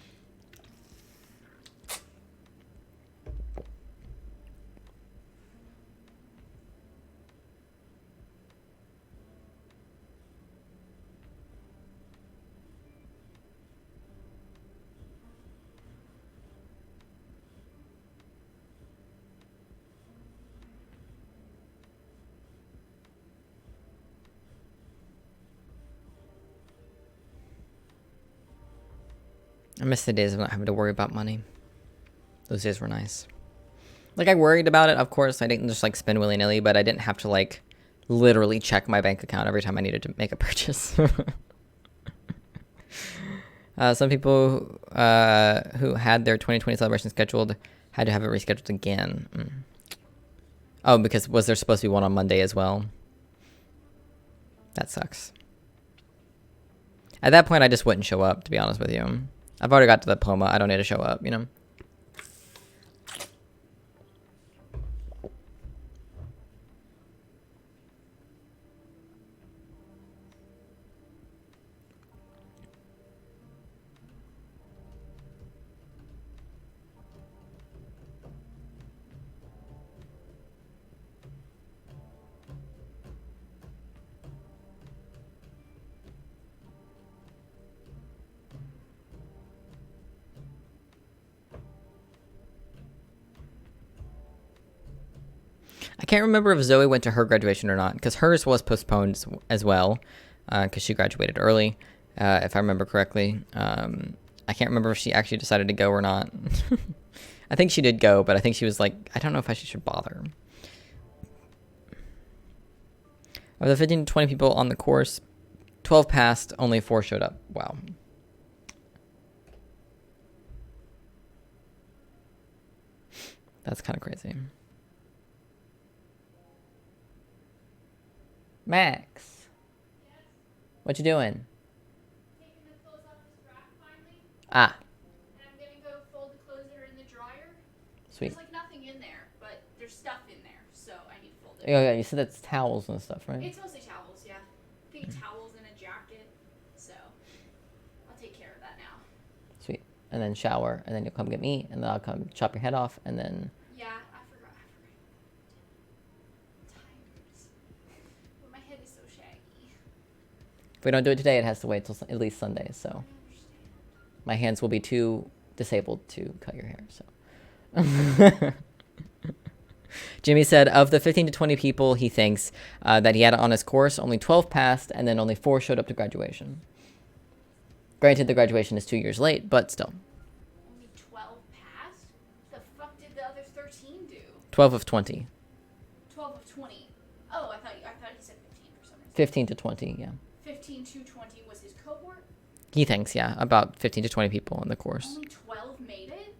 I miss the days of not having to worry about money. Those days were nice. Like, I worried about it, of course. I didn't just, like, spend willy-nilly, but I didn't have to, like, literally check my bank account every time I needed to make a purchase. Some people who had their 2020 celebration scheduled had to have it rescheduled again. Oh, because was there supposed to be one on Monday as well? That sucks. At that point, I just wouldn't show up, to be honest with you. I've already got the diploma. I don't need to show up, you know? I can't remember if Zoe went to her graduation or not, because hers was postponed as well, because she graduated early, if I remember correctly. I can't remember if she actually decided to go or not. I think she did go, but I think she was like, I don't know if I should bother. Of the 15 to 20 people on the course, 12 passed, only 4 showed up. Wow. That's kind of crazy. Max. Yes. What you doing? Taking the clothes off this rack finally, Ah, and I'm gonna go fold the clothes that are in the dryer. sweet. There's like nothing in there, but there's stuff in there, so I need to fold it. Yeah, you said that's towels and stuff, right? It's mostly towels, yeah. I think towels and a jacket, so I'll take care of that now. Sweet. And then shower, and then you'll come get me, and then I'll come chop your head off, and then... Yeah, I forgot. I'm tired. But my head is so shaggy. If we don't do it today, it has to wait till at least Sunday, so... I understand. My hands will be too disabled to cut your hair, so... Jimmy said, of the 15 to 20 people he thinks that he had on his course, only 12 passed, and then only 4 showed up to graduation. Granted, the graduation is 2 years late, but still. Only 12 passed? The fuck did the other 13 do? 12 of 20. 12 of 20. Oh, I thought you said 15 for some reason. 15 to 20, yeah. 15 to 20 was his cohort? He thinks, yeah, about 15 to 20 people in the course. Only 12 made it?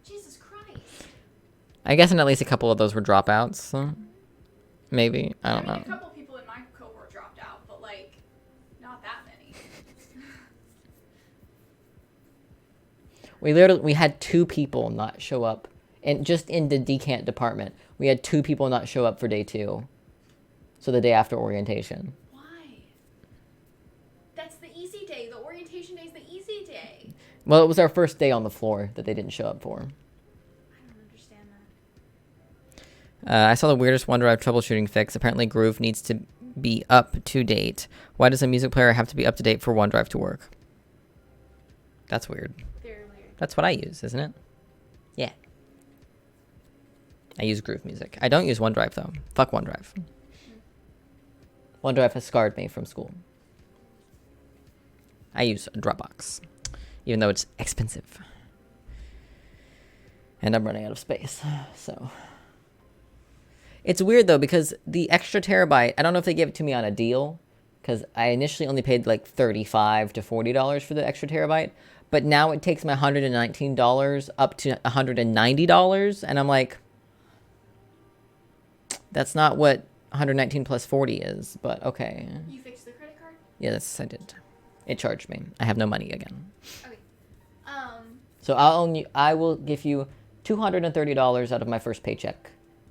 Jesus Christ. I guess and at least a couple of those were dropouts, so... Maybe, I don't A know. couple people in my cohort dropped out, but like, not that many. We had 2 people not show up. And just in the decant department, we had 2 people not show up for day 2. So the day after orientation. Why? That's the easy day. The orientation day is the easy day. Well, it was our first day on the floor that they didn't show up for. I don't understand that. I saw the weirdest OneDrive troubleshooting fix. Apparently Groove needs to be up to date. Why does a music player have to be up to date for OneDrive to work? That's weird. Very weird. That's what I use, isn't it? Yeah. I use Groove Music. I don't use OneDrive, though. Fuck OneDrive. OneDrive has scarred me from school. I use Dropbox, even though it's expensive. And I'm running out of space, so... It's weird, though, because the extra terabyte, I don't know if they gave it to me on a deal, because I initially only paid like $35 to $40 for the extra terabyte, but now it takes my $119 up to $190, and I'm like, that's not what 119 plus 40 is, but okay. You fixed the credit card? Yes, I did. It charged me. I have no money again. Okay. So I will give you $230 out of my first paycheck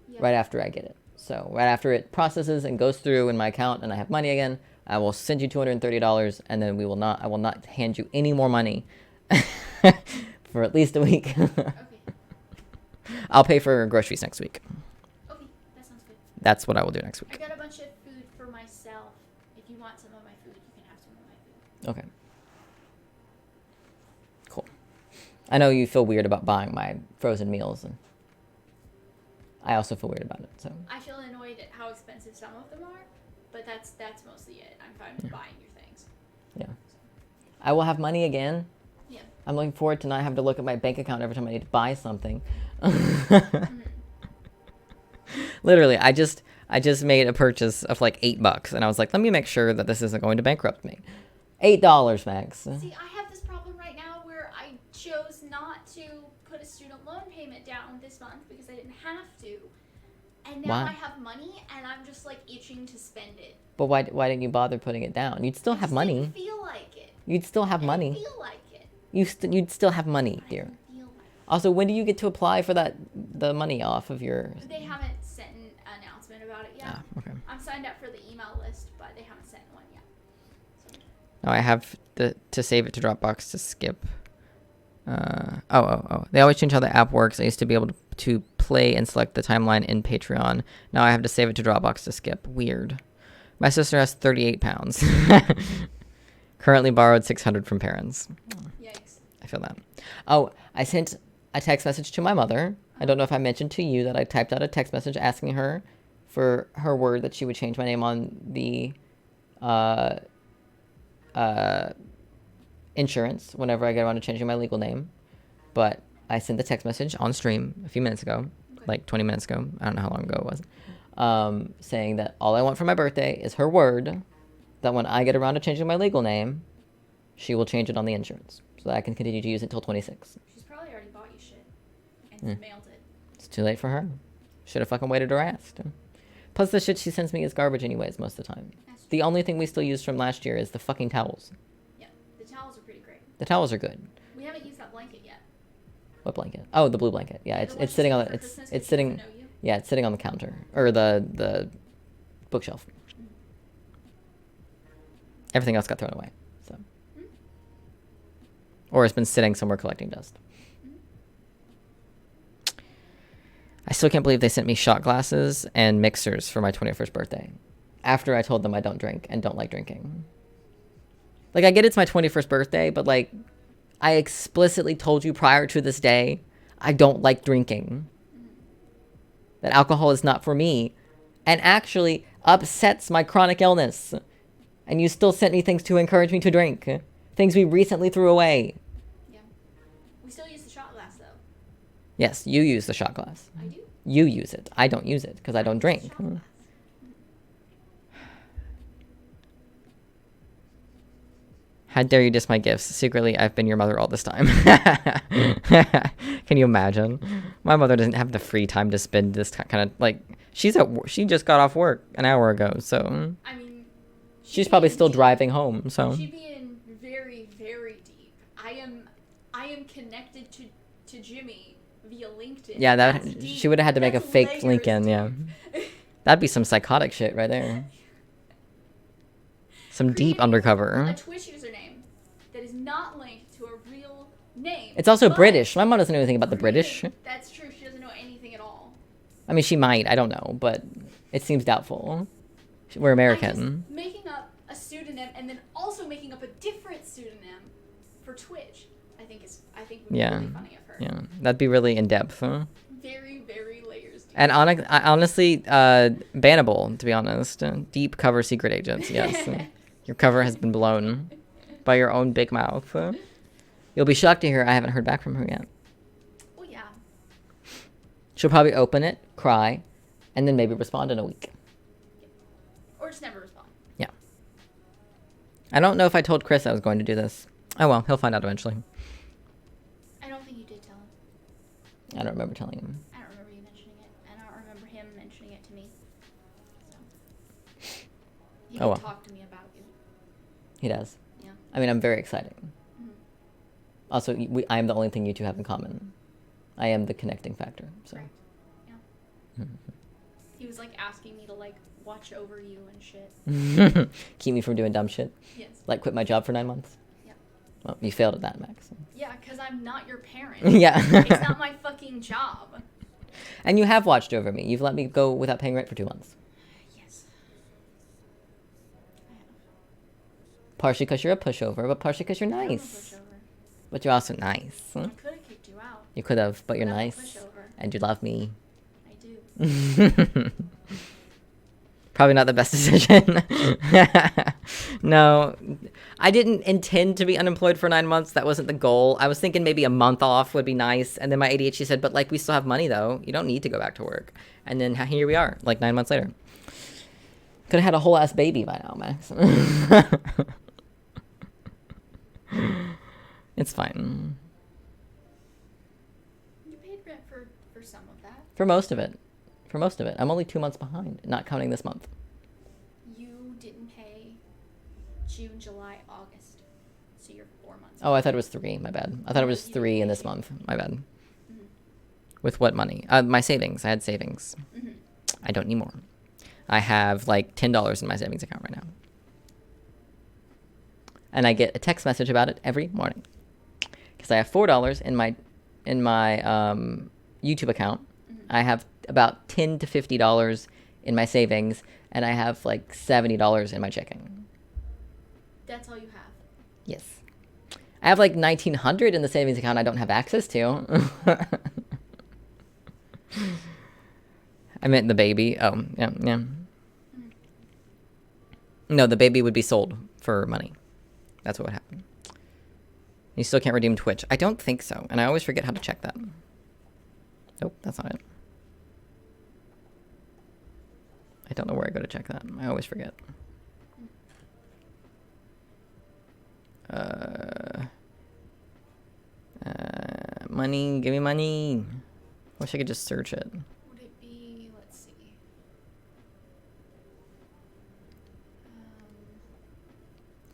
Yeah. right after I get it. So right after it processes and goes through in my account and I have money again, I will send you $230 and then I will not hand you any more money for at least a week. Okay. I'll pay for groceries next week. Okay, that sounds good. That's what I will do next I week. got a bunch of food for myself. If you want some of my food, you can have some of my food. Okay. Cool. I know you feel weird about buying my frozen meals, and I also feel weird about it. So I feel annoyed at how expensive some of them are, but that's mostly it. I'm fine with buying your things. yeah, I will have money again. Yeah. I'm looking forward to not having to look at my bank account every time I need to buy something. Literally, I just made a purchase of like $8, and I was like, let me make sure that this isn't going to bankrupt me. $8, Max. See, I have this problem right now where I chose not to put a student loan payment down this month because I didn't have to. And now Why? I have money and I'm just like itching to spend it. But why didn't you bother putting it down? You'd still I have just money. didn't feel like it. You'd still have I money. didn't feel like it. You'd still have money, I dear. didn't feel like Also, when do you get to apply for the money off of your... it. They haven't sent an announcement about it yet. Ah, okay. I'm signed up for the email list, but they haven't sent one yet. So, No, I have to save it to Dropbox to skip. Oh. They always change how the app works. I used to be able to play and select the timeline in Patreon. Now I have to save it to Dropbox to skip. Weird. My sister has 38 pounds. Currently borrowed 600 from parents. yikes. I feel that. Oh, I sent a text message to my mother. I don't know if I mentioned to you that I typed out a text message asking her for her word that she would change my name on the insurance whenever I get around to changing my legal name. But I sent the text message on stream a few minutes ago, like 20 minutes ago. I don't know how long ago it was. Saying that all I want for my birthday is her word that when I get around to changing my legal name, she will change it on the insurance so that I can continue to use it until 26. She's probably already bought you shit and mailed it. It's too late for her. Should have fucking waited or asked. Plus, the shit she sends me is garbage anyways most of the time. The only thing we still use from last year is the fucking towels. Yeah, the towels are pretty great. The towels are good. We haven't used that blanket yet. What blanket? Oh, the blue blanket. Yeah, it's sitting on the it's sitting. Yeah, it's sitting on the counter or the bookshelf. Everything else got thrown away. So, or it's been sitting somewhere collecting dust. I still can't believe they sent me shot glasses and mixers for my 21st birthday after I told them I don't drink and don't like drinking. Like, I get it's my 21st birthday, but like, I explicitly told you prior to this day, I don't like drinking. That alcohol is not for me and actually upsets my chronic illness. And you still sent me things to encourage me to drink. Things we recently threw away. Yeah. We still use the shot glass, though. Yes, you use the shot glass. I do. You use it. I don't use it because I don't drink. Shot glass. How dare you diss my gifts? Secretly, I've been your mother all this time. Can you imagine? My mother doesn't have the free time to spend this kind of, like, she just got off work an hour ago, so. I mean, she's probably still driving home, so. She'd be in very, very deep. I am connected to Jimmy via LinkedIn. Yeah, That's deep. she would have had to make a That's fake layers LinkedIn, yeah. deep. That'd be some psychotic shit right there. Some deep Creating undercover. A Twitch username that is not linked to a real name. It's also but British. My mom doesn't know anything about the British. That's true. She doesn't know anything at all. I mean, she might. I don't know, but it seems doubtful. We're American. Just making up a pseudonym and then also making up a different pseudonym for Twitch, I think would be really funny of her. Yeah, that'd be really in depth. Huh? Very, very layers deep. And honestly, bannable, to be honest. Deep cover secret agents, yes. Your cover has been blown by your own big mouth. You'll be shocked to hear I haven't heard back from her yet. Oh, yeah. She'll probably open it, cry, and then maybe respond in a week. Or just never respond. Yeah. I don't know if I told Chris I was going to do this. Oh well, he'll find out eventually. I don't think you did tell him. I don't remember telling him. I don't remember you mentioning it. And I don't remember him mentioning it to me. So. He Oh, did well. talk to me about you. He does. Yeah. I mean, I'm very excited. Mhm. Also, I am the only thing you two have in common. I am the connecting factor. So. Right. Yeah. He was like asking me to like watch over you and shit. Keep me from doing dumb shit. Yes. Like quit my job for 9 months. Yeah. Well, you failed at that, Max. Yeah, because I'm not your parent. Yeah. It's not my fucking job. And you have watched over me. You've let me go without paying rent for 2 months. Yes. I have. Partially because you're a pushover, but partially because you're I'm a nice. pushover. But you're also nice. I could have kicked you out. You could have, but you're I'm a nice. pushover. And you love me. I do. Probably not the best decision. No, I didn't intend to be unemployed for 9 months. That wasn't the goal. I was thinking maybe a month off would be nice. And then my ADHD said, but like, we still have money though. You don't need to go back to work. And then here we are, like 9 months later. Could have had a whole ass baby by now, Max. It's fine. You paid rent for some of that. For most of it. For most of it. I'm only 2 months behind, not counting this month. You didn't pay June, July, August. So you're 4 months. Oh, I thought it was 3. My bad. I thought it was You 3 in didn't this pay. month. My bad. Mhm. With what money? My savings. I had savings. Mhm. I don't need more. I have like $10 in my savings account right now. And I get a text message about it every morning. Because I have $4 in my YouTube account. I have about $10 to $50 in my savings, and I have like $70 in my checking. That's all you have. Yes. I have like 1,900 in the savings account I don't have access to. I meant the baby. Oh, yeah, yeah. No, the baby would be sold for money. That's what would happen. You still can't redeem Twitch. I don't think so, and I always forget how to check that. Nope, that's not it. I don't know where I go to check that. I always forget. Money, give me money. Wish I could just search it. Would it be, let's see.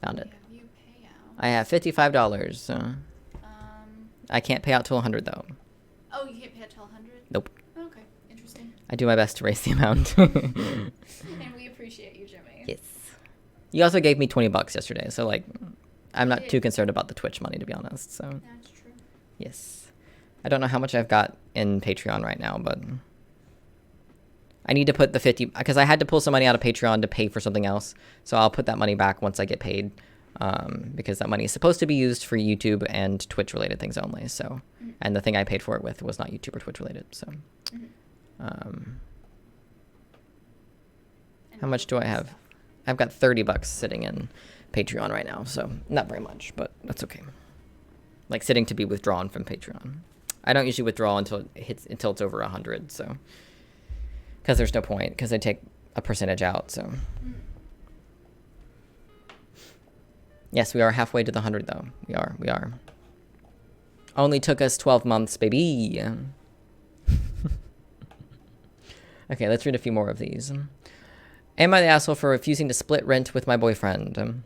Found it. Yeah, view payout. I have $55. So I can't pay out till 100 though. Oh, you can't pay out till 100? Nope. Okay, interesting. I do my best to raise the amount. And we appreciate you, Jimmy. Yes. You also gave me $20 yesterday, so like, I'm not too concerned about the Twitch money, to be honest. So That's true. yes. I don't know how much I've got in Patreon right now, but I need to put the 50 because I had to pull some money out of Patreon to pay for something else. So I'll put that money back once I get paid, because that money is supposed to be used for YouTube and Twitch related things only. So, and the thing I paid for it with was not YouTube or Twitch related. So, how much do I have? I've got $30 sitting in Patreon right now, so not very much, but that's okay. Like sitting to be withdrawn from Patreon. I don't usually withdraw until it's over 100, so because there's no point because they take a percentage out. So yes, we are halfway to the 100 though. We are. Only took us 12 months, baby. Okay, let's read a few more of these. Am I the asshole for refusing to split rent with my boyfriend?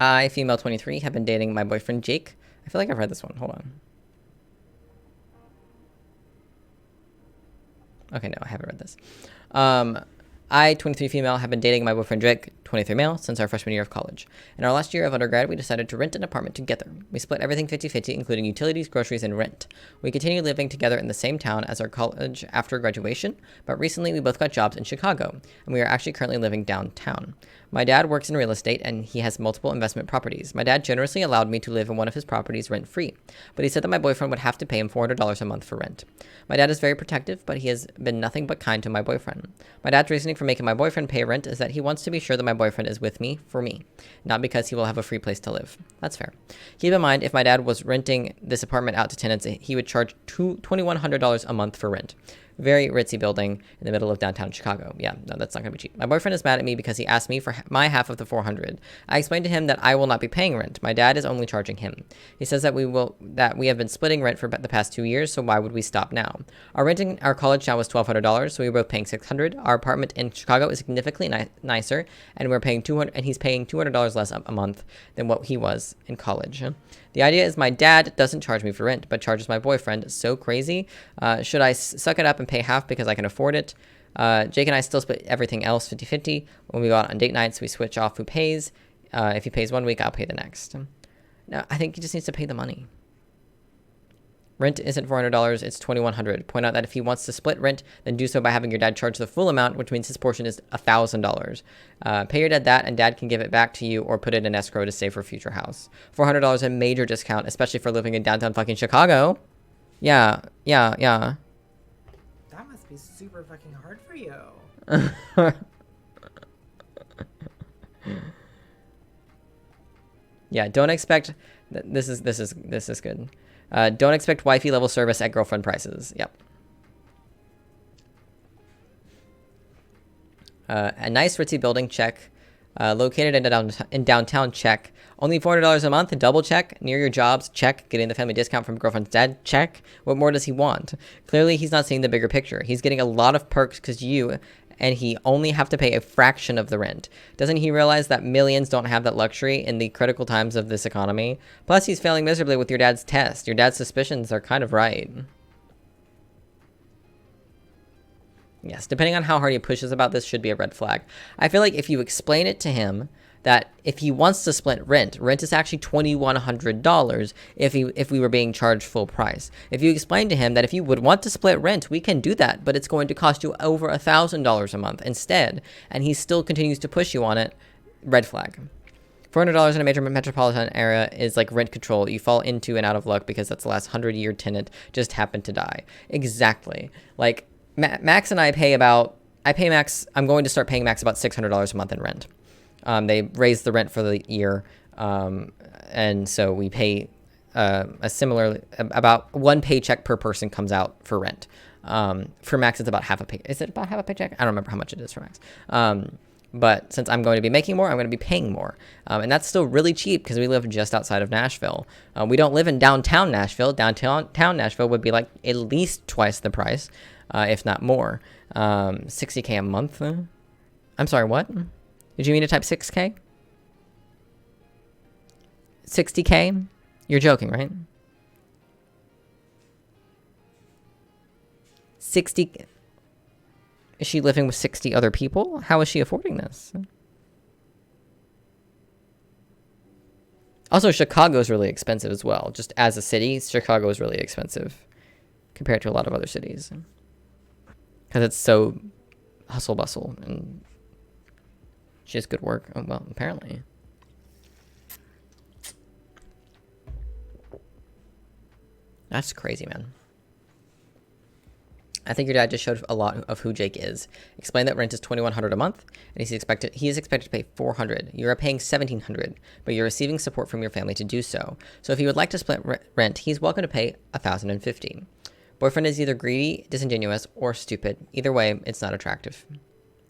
I, female 23, have been dating my boyfriend Jake. I feel like I've read this one. Hold on. Okay, no, I haven't read this. I, 23 female, have been dating my boyfriend Jake, 23 male, since our freshman year of college. In our last year of undergrad, we decided to rent an apartment together. We split everything 50-50, including utilities, groceries, and rent. We continued living together in the same town as our college after graduation, but recently we both got jobs in Chicago, and we are actually currently living downtown. My dad works in real estate, and he has multiple investment properties. My dad generously allowed me to live in one of his properties rent-free, but he said that my boyfriend would have to pay him $400 a month for rent. My dad is very protective, but he has been nothing but kind to my boyfriend. My dad's reasoning for making my boyfriend pay rent is that he wants to be sure that my boyfriend is with me for me, not because he will have a free place to live. That's fair. Keep in mind, if my dad was renting this apartment out to tenants, he would charge $2,100 a month for rent. Very ritzy building in the middle of downtown Chicago. Yeah, no, that's not going to be cheap. My boyfriend is mad at me because he asked me for my half of the $400. I explained to him that I will not be paying rent. My dad is only charging him. He says that we have been splitting rent for the past 2 years, so why would we stop now? Our rent in our college town was $1,200, so we were both paying $600. Our apartment in Chicago is significantly nicer, and we're paying $200, and he's paying $200 less a month than what he was in college. The idea is my dad doesn't charge me for rent, but charges my boyfriend. So crazy. Should I suck it up and pay half because I can afford it? Jake and I still split everything else 50-50. When we go out on date nights, we switch off who pays. If he pays 1 week, I'll pay the next. No, I think he just needs to pay the money. Rent isn't $400, it's $2,100. Point out that if he wants to split rent, then do so by having your dad charge the full amount, which means his portion is $1,000. Pay your dad that, and dad can give it back to you or put it in escrow to save for future house. $400 a major discount, especially for living in downtown fucking Chicago. Yeah. That must be super fucking hard for you. Yeah, don't expect... This is good. Don't expect wifey level service at girlfriend prices. Yep. A nice ritzy building, check. Located in downtown, check. Only $400 a month, double check. Near your jobs, check. Getting the family discount from girlfriend's dad, check. What more does he want? Clearly, he's not seeing the bigger picture. He's getting a lot of perks because you and he only have to pay a fraction of the rent. Doesn't he realize that millions don't have that luxury in the critical times of this economy? Plus, he's failing miserably with your dad's test. Your dad's suspicions are kind of right. Yes, depending on how hard he pushes about this should be a red flag. I feel like if you explain it to him that if he wants to split rent is actually $2,100 if we were being charged full price. If you explain to him that if you would want to split rent, we can do that, but it's going to cost you over $1,000 a month instead, and he still continues to push you on it, red flag. $400 in a major metropolitan area is like rent control. You fall into and out of luck because that's the last 100-year tenant just happened to die. Exactly. Like Max and I pay Max. I'm going to start paying Max about $600 a month in rent. They raised the rent for the year, and so we pay a similar about one paycheck per person comes out for rent. For Max, it's about half a pay. Is it about half a paycheck? I don't remember how much it is for Max. But since I'm going to be making more, I'm going to be paying more. And that's still really cheap because we live just outside of Nashville. We don't live in downtown Nashville. Downtown Nashville would be like at least twice the price, if not more. $60K a month. I'm sorry, what? Did you mean to type 6K? 60K? You're joking, right? 60. Is she living with 60 other people? How is she affording this? Also, Chicago is really expensive as well. Just as a city, Chicago is really expensive compared to a lot of other cities. Because it's so hustle bustle and she has good work. Oh, well, apparently. That's crazy, man. I think your dad just showed a lot of who Jake is. Explain that rent is $2,100 a month, and he is expected to pay $400. You are paying $1,700, but you're receiving support from your family to do so. So if he would like to split rent, he's welcome to pay $1,050. Boyfriend is either greedy, disingenuous, or stupid. Either way, it's not attractive.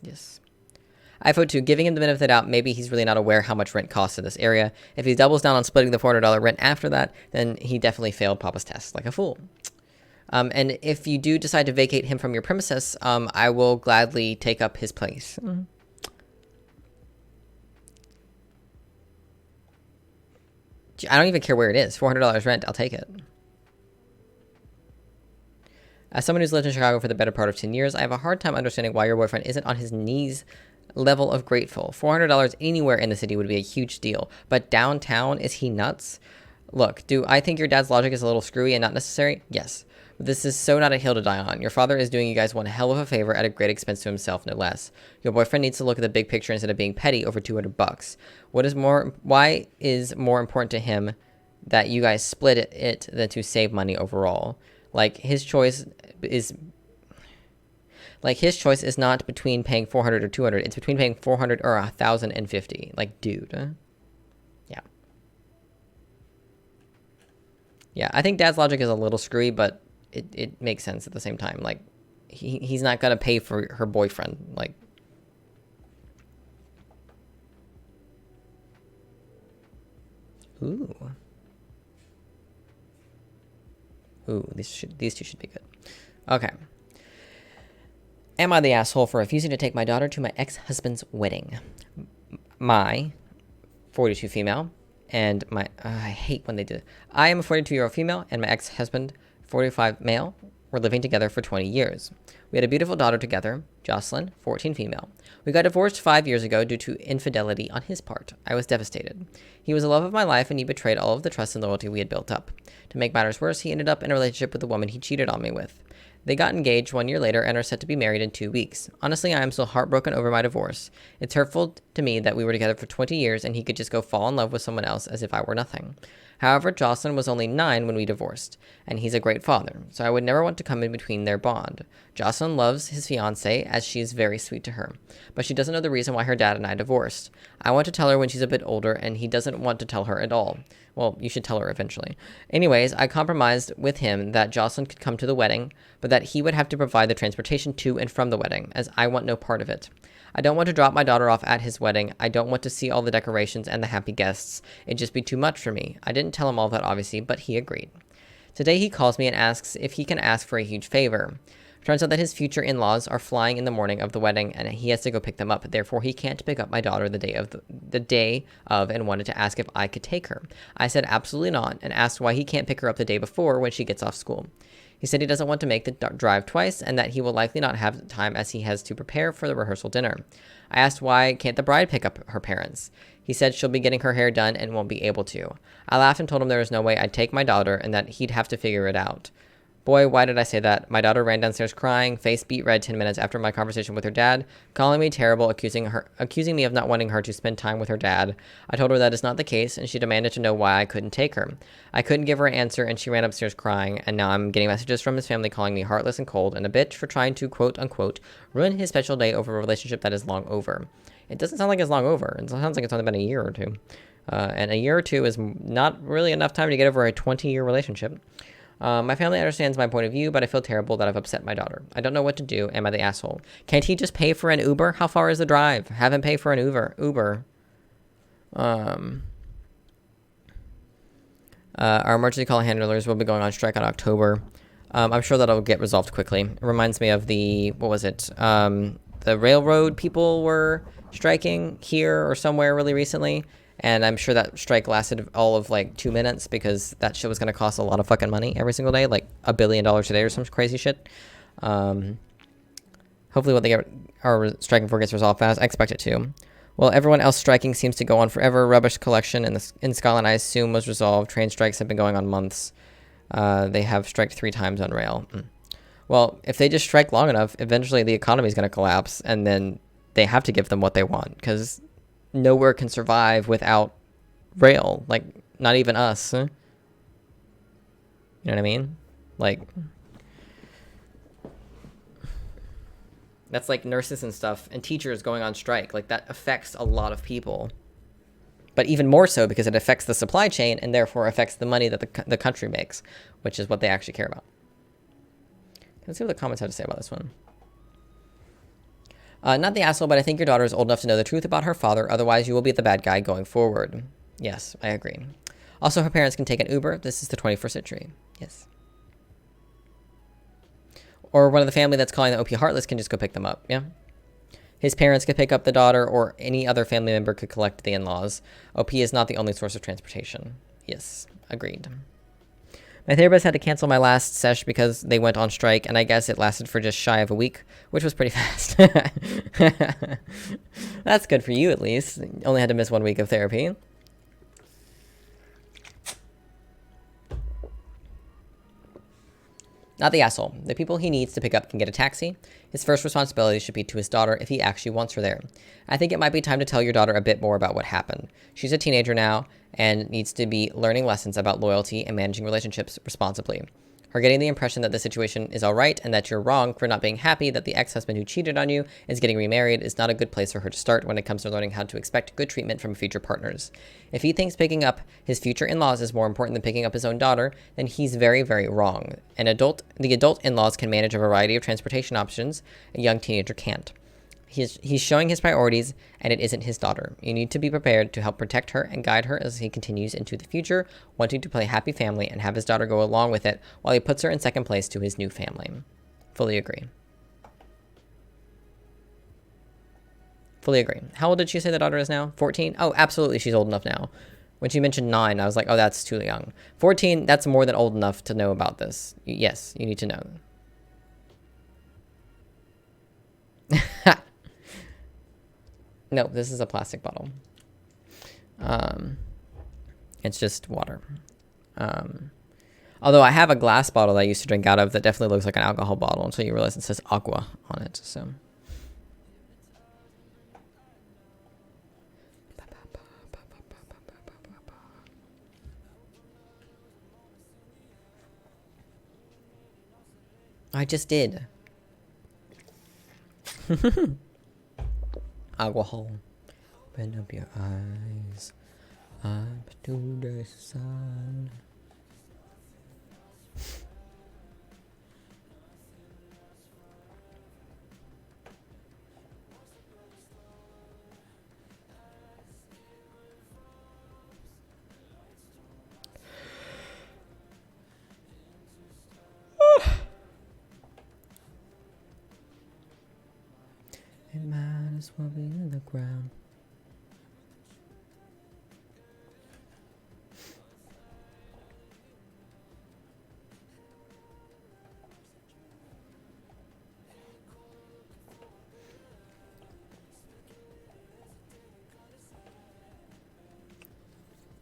Yes. I vote 2. Giving him the benefit of the doubt, maybe he's really not aware how much rent costs in this area. If he doubles down on splitting the $400 rent after that, then he definitely failed Papa's test like a fool. And if you do decide to vacate him from your premises, I will gladly take up his place. I don't even care where it is. $400 rent, I'll take it. As someone who's lived in Chicago for the better part of 10 years, I have a hard time understanding why your boyfriend isn't on his knees level of grateful. $400 anywhere in the city would be a huge deal. But downtown, is he nuts? Look, do I think your dad's logic is a little screwy and not necessary? Yes. This is so not a hill to die on. Your father is doing you guys one hell of a favor at a great expense to himself, no less. Your boyfriend needs to look at the big picture instead of being petty over $200. Why is more important to him that you guys split it than to save money overall? His choice is not between paying $400 or $200. It's between paying $400 or $1,050. Like, dude. Yeah. Yeah, I think dad's logic is a little screwy, but it makes sense at the same time. Like, he's not gonna pay for her boyfriend. Like, ooh, these two should be good. Okay. Am I the asshole for refusing to take my daughter to my ex-husband's wedding? My 42 female and my I hate when they do it. I am a 42-year-old female and my ex-husband 45 male, were living together for 20 years. We had a beautiful daughter together, Jocelyn, 14 female. We got divorced 5 years ago due to infidelity on his part. I was devastated. He was the love of my life and he betrayed all of the trust and loyalty we had built up. To make matters worse, he ended up in a relationship with the woman he cheated on me with. They got engaged 1 year later and are set to be married in 2 weeks. Honestly, I am still heartbroken over my divorce. It's hurtful to me that we were together for 20 years and he could just go fall in love with someone else as if I were nothing. However, Jocelyn was only 9 when we divorced, and he's a great father, so I would never want to come in between their bond. Jocelyn loves his fiancée, as she is very sweet to her, but she doesn't know the reason why her dad and I divorced. I want to tell her when she's a bit older, and he doesn't want to tell her at all. Well, you should tell her eventually. Anyways, I compromised with him that Jocelyn could come to the wedding, but that he would have to provide the transportation to and from the wedding, as I want no part of it. I don't want to drop my daughter off at his wedding. I don't want to see all the decorations and the happy guests. It'd just be too much for me. I didn't tell him all that, obviously, but he agreed. Today he calls me and asks if he can ask for a huge favor. Turns out that his future in-laws are flying in the morning of the wedding, and he has to go pick them up. Therefore, he can't pick up my daughter the day of, and wanted to ask if I could take her. I said absolutely not, and asked why he can't pick her up the day before when she gets off school. He said he doesn't want to make the drive twice and that he will likely not have time as he has to prepare for the rehearsal dinner. I asked why can't the bride pick up her parents. He said she'll be getting her hair done and won't be able to. I laughed and told him there was no way I'd take my daughter and that he'd have to figure it out. Boy, why did I say that? My daughter ran downstairs crying, face beet red 10 minutes after my conversation with her dad, calling me terrible, accusing me of not wanting her to spend time with her dad. I told her that is not the case, and she demanded to know why I couldn't take her. I couldn't give her an answer, and she ran upstairs crying, and now I'm getting messages from his family calling me heartless and cold and a bitch for trying to, quote-unquote, ruin his special day over a relationship that is long over. It doesn't sound like it's long over. It sounds like it's only been a year or two. And a year or two is not really enough time to get over a 20-year relationship. My family understands my point of view, but I feel terrible that I've upset my daughter. I don't know what to do. Am I the asshole? Can't he just pay for an Uber? How far is the drive? Have him pay for an Uber. Our emergency call handlers will be going on strike in October. I'm sure that'll get resolved quickly. It reminds me of what was it? The railroad people were striking here or somewhere really recently. And I'm sure that strike lasted all of like 2 minutes because that shit was going to cost a lot of fucking money every single day, like $1 billion a day or some crazy shit. Hopefully what they are striking for gets resolved fast. I expect it to. Well, everyone else striking seems to go on forever. Rubbish collection in Scotland, I assume, was resolved. Train strikes have been going on months. They have striked 3 times on rail. Well, if they just strike long enough, eventually the economy is going to collapse, and then they have to give them what they want because nowhere can survive without rail. Like, not even us. You know what I mean? Like, that's like nurses and stuff and teachers going on strike. Like, that affects a lot of people. But even more so because it affects the supply chain and therefore affects the money that the country makes, which is what they actually care about. Let's see what the comments have to say about this one. Not the asshole, but I think your daughter is old enough to know the truth about her father. Otherwise, you will be the bad guy going forward. Yes, I agree. Also, her parents can take an Uber. This is the 21st century. Yes. Or one of the family that's calling the OP heartless can just go pick them up. Yeah. His parents could pick up the daughter, or any other family member could collect the in-laws. OP is not the only source of transportation. Yes, agreed. My therapist had to cancel my last sesh because they went on strike, and I guess it lasted for just shy of a week, which was pretty fast. That's good for you, at least. You only had to miss 1 week of therapy. Not the asshole. The people he needs to pick up can get a taxi. His first responsibility should be to his daughter if he actually wants her there. I think it might be time to tell your daughter a bit more about what happened. She's a teenager now and needs to be learning lessons about loyalty and managing relationships responsibly. Her getting the impression that the situation is all right and that you're wrong for not being happy that the ex-husband who cheated on you is getting remarried is not a good place for her to start when it comes to learning how to expect good treatment from future partners. If he thinks picking up his future in-laws is more important than picking up his own daughter, then he's very, very wrong. The adult in-laws can manage a variety of transportation options a young teenager can't. He's showing his priorities, and it isn't his daughter. You need to be prepared to help protect her and guide her as he continues into the future, wanting to play happy family and have his daughter go along with it while he puts her in second place to his new family. Fully agree. Fully agree. How old did she say the daughter is now? 14? Oh, absolutely, she's old enough now. When she mentioned 9, I was like, oh, that's too young. 14, that's more than old enough to know about this. Yes, you need to know. No, this is a plastic bottle. It's just water. Although I have a glass bottle that I used to drink out of that definitely looks like an alcohol bottle until you realize it says aqua on it. So. I just did. Alcohol. Open up your eyes up to the sun. It might as well be in the ground.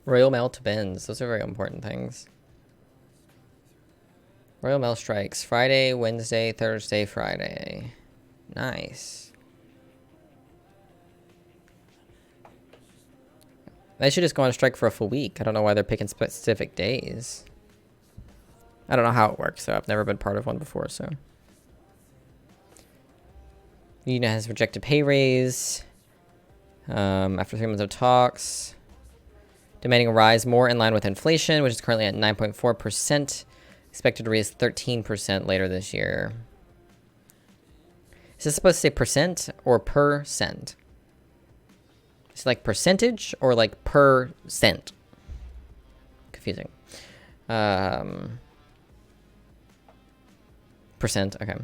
Royal Mail to bins. Those are very important things. Royal Mail strikes Friday, Wednesday, Thursday, Friday. Nice. They should just go on strike for a full week. I don't know why they're picking specific days. I don't know how it works, though. I've never been part of one before, so. Union has rejected pay raise after 3 months of talks. Demanding a rise more in line with inflation, which is currently at 9.4%. Expected to raise 13% later this year. Is this supposed to say percent or per cent? Is it like percentage or like per cent? Confusing. Percent, okay.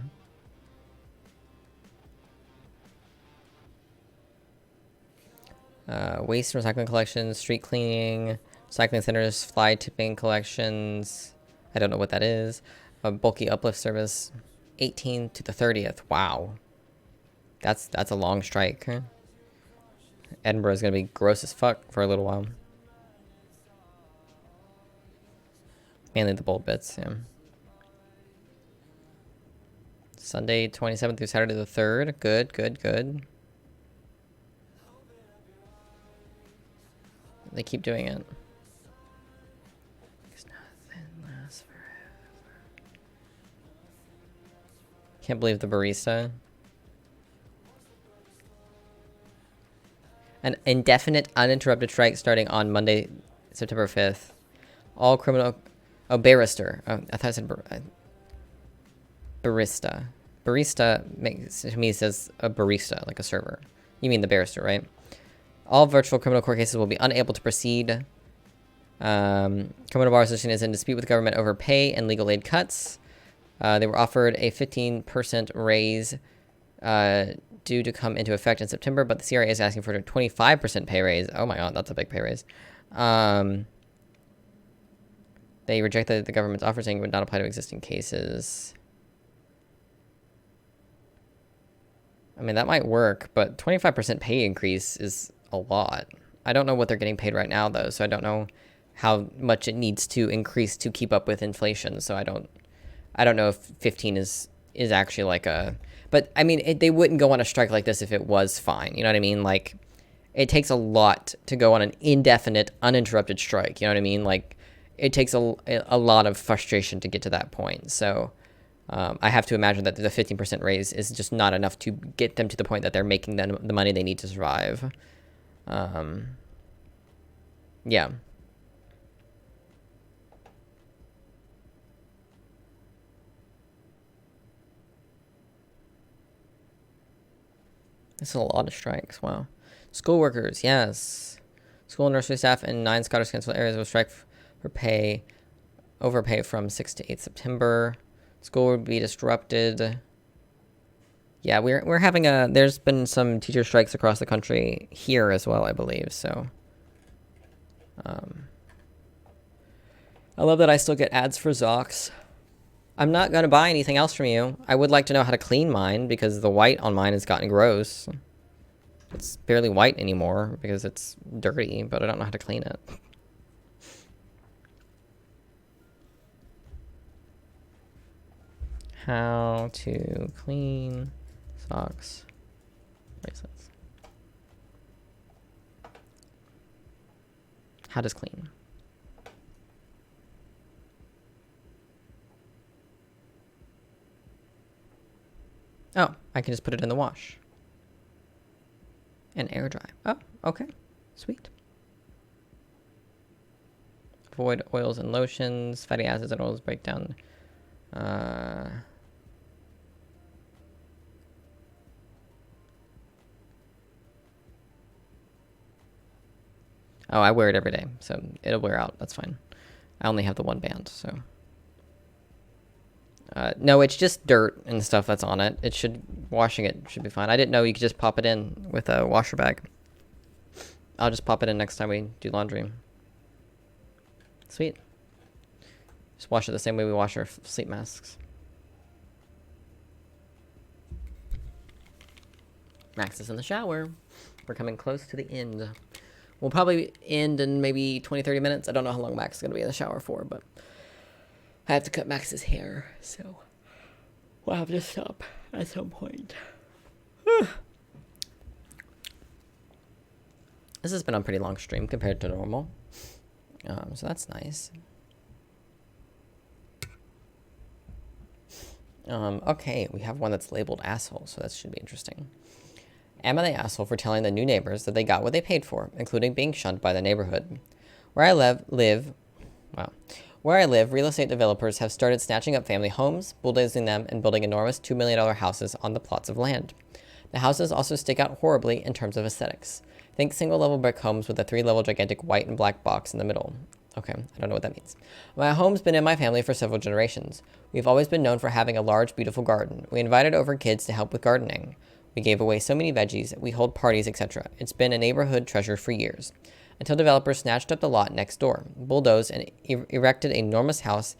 Waste and recycling collections, street cleaning, recycling centers, fly tipping collections. I don't know what that is. A bulky uplift service, 18th to the 30th. Wow. That's a long strike. Huh? Edinburgh is going to be gross as fuck for a little while. Mainly the bold bits, yeah. Sunday 27th through Saturday the 3rd. Good, good, good. They keep doing it. Because nothing lasts forever. Can't believe the barista. An indefinite uninterrupted strike starting on Monday, September 5th. All criminal... Oh, barrister. Oh, I thought I said barista. Barista makes, to me says a barista, like a server. You mean the barrister, right? All virtual criminal court cases will be unable to proceed. Criminal Bar Association is in dispute with the government over pay and legal aid cuts. They were offered a 15% raise due to come into effect in September, but the CRA is asking for a 25% pay raise. Oh my god, that's a big pay raise. They rejected the government's offer, saying it would not apply to existing cases. I mean, that might work, but 25% pay increase is a lot. I don't know what they're getting paid right now, though, so I don't know how much it needs to increase to keep up with inflation. So I don't know if 15 is actually like a... But, I mean, they wouldn't go on a strike like this if it was fine. You know what I mean? Like, it takes a lot to go on an indefinite, uninterrupted strike. You know what I mean? Like, it takes a lot of frustration to get to that point. So... I have to imagine that the 15% raise is just not enough to get them to the point that they're making the money they need to survive. Yeah. This is a lot of strikes. Wow. School workers, yes. School and nursery staff in 9 Scottish Council areas will strike for pay, overpay from 6 to 8 September. School would be disrupted. Yeah, we're having there's been some teacher strikes across the country here as well, I believe, so. I love that I still get ads for Zox. I'm not going to buy anything else from you. I would like to know how to clean mine, because the white on mine has gotten gross. It's barely white anymore, because it's dirty, but I don't know how to clean it. How to clean socks bracelets. How does clean? Oh, I can just put it in the wash. And air dry. Oh, okay. Sweet. Avoid oils and lotions. Fatty acids and oils break down. Oh, I wear it every day, so it'll wear out. That's fine. I only have the one band, so. No, it's just dirt and stuff that's on it. Washing it should be fine. I didn't know you could just pop it in with a washer bag. I'll just pop it in next time we do laundry. Sweet. Just wash it the same way we wash our sleep masks. Max is in the shower. We're coming close to the end. We'll probably end in maybe 20-30 minutes. I don't know how long Max is going to be in the shower for, but I have to cut Max's hair, so we'll have to stop at some point. This has been a pretty long stream compared to normal. So that's nice. Okay, we have one that's labeled asshole, so that should be interesting. Am I the asshole for telling the new neighbors that they got what they paid for, including being shunned by the neighborhood? Where I live, real estate developers have started snatching up family homes, bulldozing them, and building enormous $2 million houses on the plots of land. The houses also stick out horribly in terms of aesthetics. Think single-level brick homes with a 3-level gigantic white and black box in the middle. Okay, I don't know what that means. My home's been in my family for several generations. We've always been known for having a large, beautiful garden. We invited over kids to help with gardening. We gave away so many veggies, we hold parties, etc. It's been a neighborhood treasure for years. Until developers snatched up the lot next door, bulldozed and erected an enormous house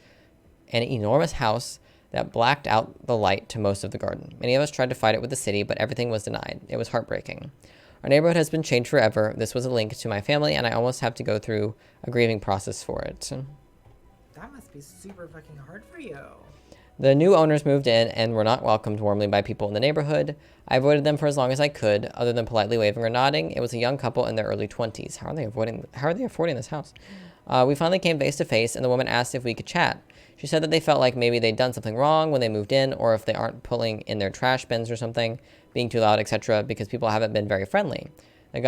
that blacked out the light to most of the garden. Many of us tried to fight it with the city, but everything was denied. It was heartbreaking. Our neighborhood has been changed forever. This was a link to my family, and I almost have to go through a grieving process for it. That must be super fucking hard for you. The new owners moved in and were not welcomed warmly by people in the neighborhood. I avoided them for as long as I could, other than politely waving or nodding. It was a young couple in their early 20s. How are they affording this house? We finally came face to face, and the woman asked if we could chat. She said that they felt like maybe they'd done something wrong when they moved in, or if they aren't pulling in their trash bins or something, being too loud, etc., because people haven't been very friendly. The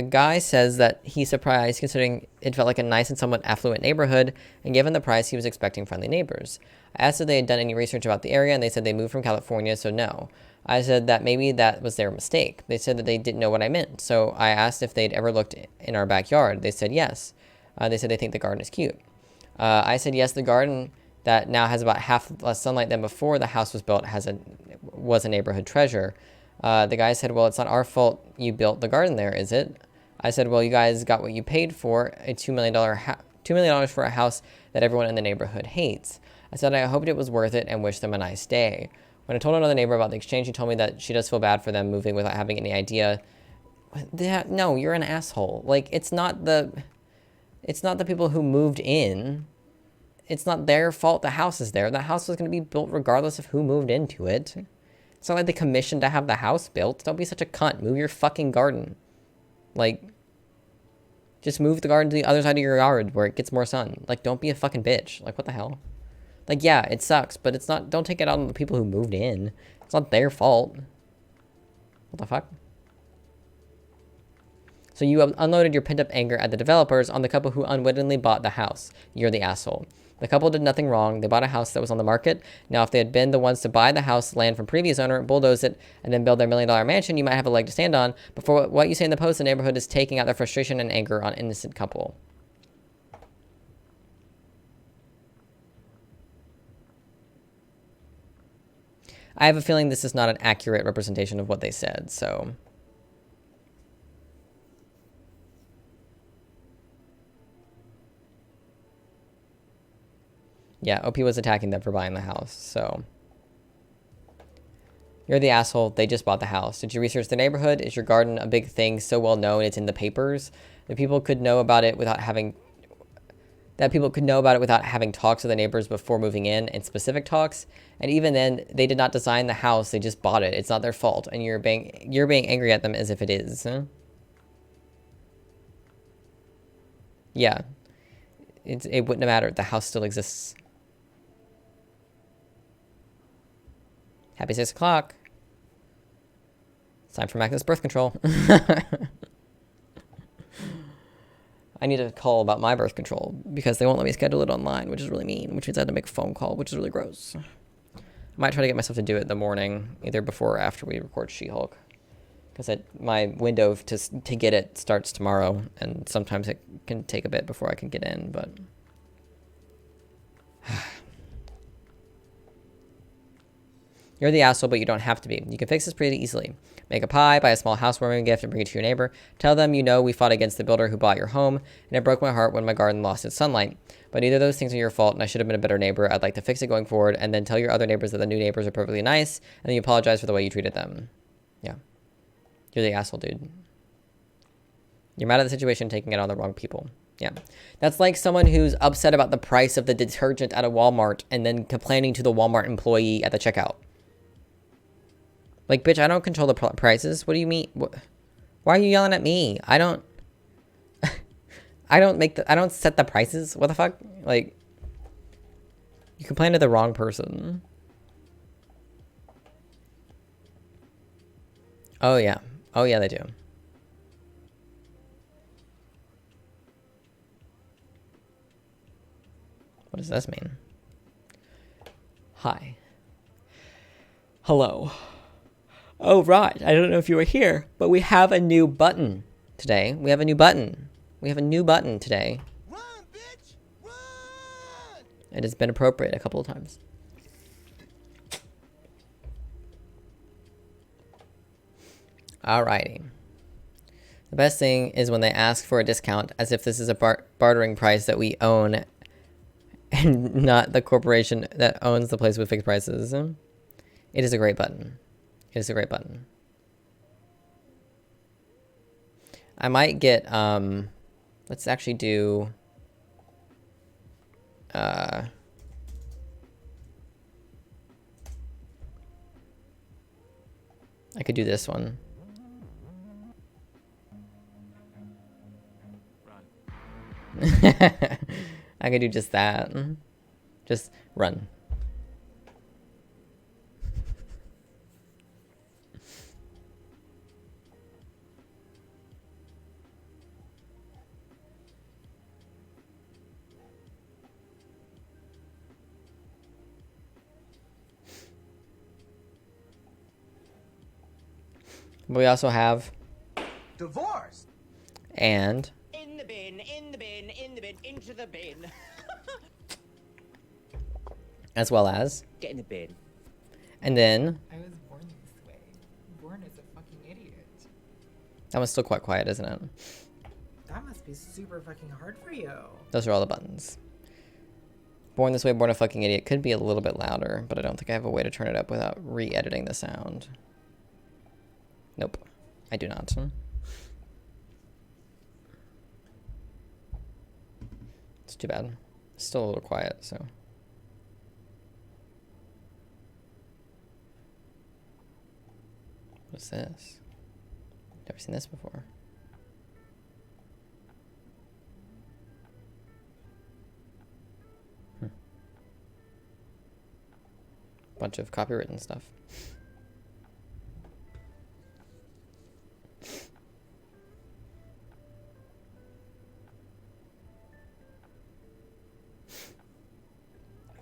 guy says that he's surprised considering it felt like a nice and somewhat affluent neighborhood, and given the price, he was expecting friendly neighbors. I asked if they had done any research about the area, and they said they moved from California, so no. I said that maybe that was their mistake. They said that they didn't know what I meant, so I asked if they'd ever looked in our backyard. They said yes. They said they think the garden is cute. I said yes, the garden that now has about half less sunlight than before the house was built was a neighborhood treasure. The guy said, well, it's not our fault you built the garden there, is it? I said, well, you guys got what you paid for, a $2 million for a house that everyone in the neighborhood hates. I said I hoped it was worth it and wished them a nice day. When I told another neighbor about the exchange, she told me that she does feel bad for them moving without having any idea. No, you're an asshole. Like, it's not the people who moved in. It's not their fault the house is there. The house was going to be built regardless of who moved into it. It's not like they commissioned to have the house built. Don't be such a cunt. Move your fucking garden. Like, just move the garden to the other side of your yard where it gets more sun. Like, don't be a fucking bitch. Like, what the hell? Like, yeah, it sucks, but it's not, don't take it out on the people who moved in. It's not their fault. What the fuck? So you unloaded your pent-up anger at the developers on the couple who unwittingly bought the house. You're the asshole. The couple did nothing wrong. They bought a house that was on the market. Now, if they had been the ones to buy the house land from previous owner, bulldoze it, and then build their $1 million mansion, you might have a leg to stand on. But for what you say in the post, the neighborhood is taking out their frustration and anger on innocent couple. I have a feeling this is not an accurate representation of what they said, so... Yeah, OP was attacking them for buying the house, so... You're the asshole. They just bought the house. Did you research the neighborhood? Is your garden a big thing so well known it's in the papers? That people could know about it without having... talks with the neighbors before moving in, and specific talks. And even then, they did not design the house. They just bought it. It's not their fault. And you're being angry at them as if it is. Huh? Yeah. It wouldn't have mattered. The house still exists. Happy 6 o'clock. It's time for Max's birth control. I need a call about my birth control because they won't let me schedule it online, which is really mean, which means I had to make a phone call, which is really gross. I might try to get myself to do it in the morning, either before or after we record She-Hulk. Because my window to get it starts tomorrow, and sometimes it can take a bit before I can get in, but... You're the asshole, but you don't have to be. You can fix this pretty easily. Make a pie, buy a small housewarming gift, and bring it to your neighbor. Tell them we fought against the builder who bought your home, and it broke my heart when my garden lost its sunlight. But neither of those things are your fault, and I should have been a better neighbor. I'd like to fix it going forward, and then tell your other neighbors that the new neighbors are perfectly nice, and then you apologize for the way you treated them. Yeah. You're the asshole, dude. You're mad at the situation, taking it on the wrong people. Yeah. That's like someone who's upset about the price of the detergent at a Walmart and then complaining to the Walmart employee at the checkout. Like, bitch, I don't control the prices. What do you mean? Why are you yelling at me? I don't I don't set the prices. What the fuck? Like, you complain to the wrong person. Oh yeah. Oh yeah, they do. What does this mean? Hi. Hello. Oh, right. I don't know if you were here, but we have a new button today. We have a new button. We have a new button today. Run, bitch! Run! It has been appropriate a couple of times. Alrighty. The best thing is when they ask for a discount as if this is a bartering price that we own and not the corporation that owns the place with fixed prices. It is a great button. It is a great button. I might get, let's actually do, I could do this one. I could do just that. Just run. We also have Divorce! and In the bin, in the bin, in the bin, into the bin. as well as, Get in the bin. and then I was born this way. Born as a fucking idiot. that one's still quite quiet, isn't it? That must be super fucking hard for you. Those are all the buttons. Born this way, born a fucking idiot could be a little bit louder, but I don't think I have a way to turn it up without re-editing the sound. Nope, I do not. It's too bad. It's still a little quiet, so. What's this? Never seen this before. Bunch of copywritten stuff.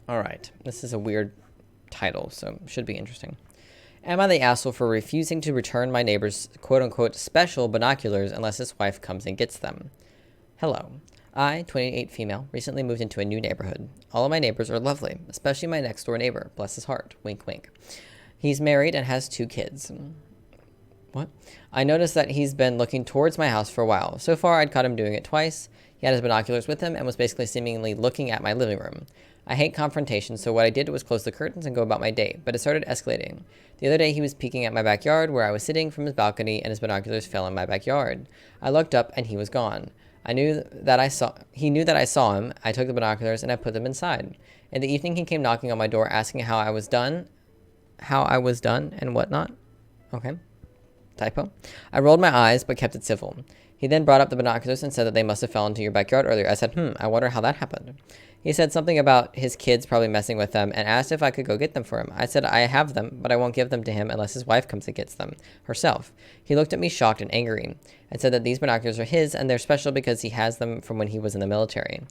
All right, this is a weird title, so should be interesting. Am I the asshole for refusing to return my neighbor's quote-unquote special binoculars unless his wife comes and gets them? Hello. I, 28 female, recently moved into a new neighborhood. All of my neighbors are lovely, especially my next door neighbor, bless his heart, wink wink. He's married and has 2 kids. What? I noticed that he's been looking towards my house for a while. So far, I'd caught him doing it twice. He had his binoculars with him and was basically seemingly looking at my living room. I hate confrontation, so what I did was close the curtains and go about my day, but it started escalating. The other day, he was peeking at my backyard where I was sitting from his balcony and his binoculars fell in my backyard. I looked up and he was gone. He knew that I saw him. I took the binoculars and I put them inside. In the evening, he came knocking on my door asking how I was done and whatnot. Okay. Typo. I rolled my eyes but kept it civil. He then brought up the binoculars and said that they must have fell into your backyard earlier. I said, I wonder how that happened. He said something about his kids probably messing with them and asked if I could go get them for him. I said I have them, but I won't give them to him unless his wife comes and gets them herself. He looked at me shocked and angry and said that these binoculars are his and they're special because he has them from when he was in the military,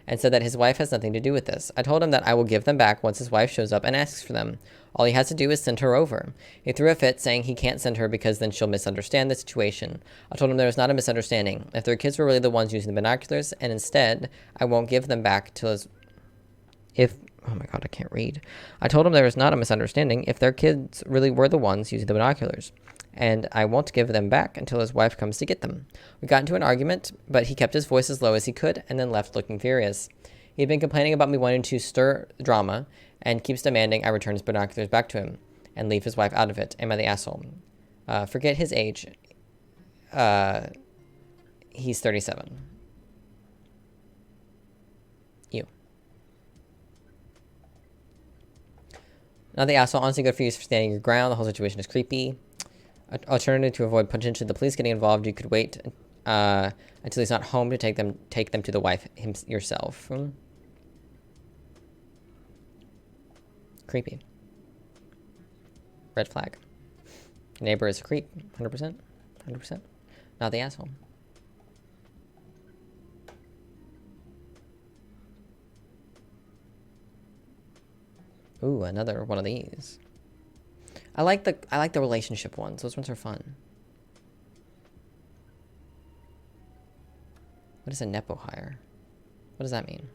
and said that his wife has nothing to do with this. I told him that I will give them back once his wife shows up and asks for them. All he has to do is send her over. He threw a fit, saying he can't send her because then she'll misunderstand the situation. I told him there was not a misunderstanding. If their kids were really the ones using the binoculars, and instead, I won't give them back till his... Oh my god, I can't read. I told him there was not a misunderstanding if their kids really were the ones using the binoculars, and I won't give them back until his wife comes to get them. We got into an argument, but he kept his voice as low as he could and then left looking furious. He'd been complaining about me wanting to stir drama and keeps demanding I return his binoculars back to him and leave his wife out of it. Am I the asshole? Forget his age. He's 37. You. Not the asshole. Honestly, good for you for standing your ground. The whole situation is creepy. Alternative to avoid potentially the police getting involved, you could wait until he's not home to take them to the wife yourself. Creepy. Red flag. Neighbor is a creep. 100%. 100%. Not the asshole. Ooh, another one of these. I like the relationship ones. Those ones are fun. What is a Nepo hire? What does that mean?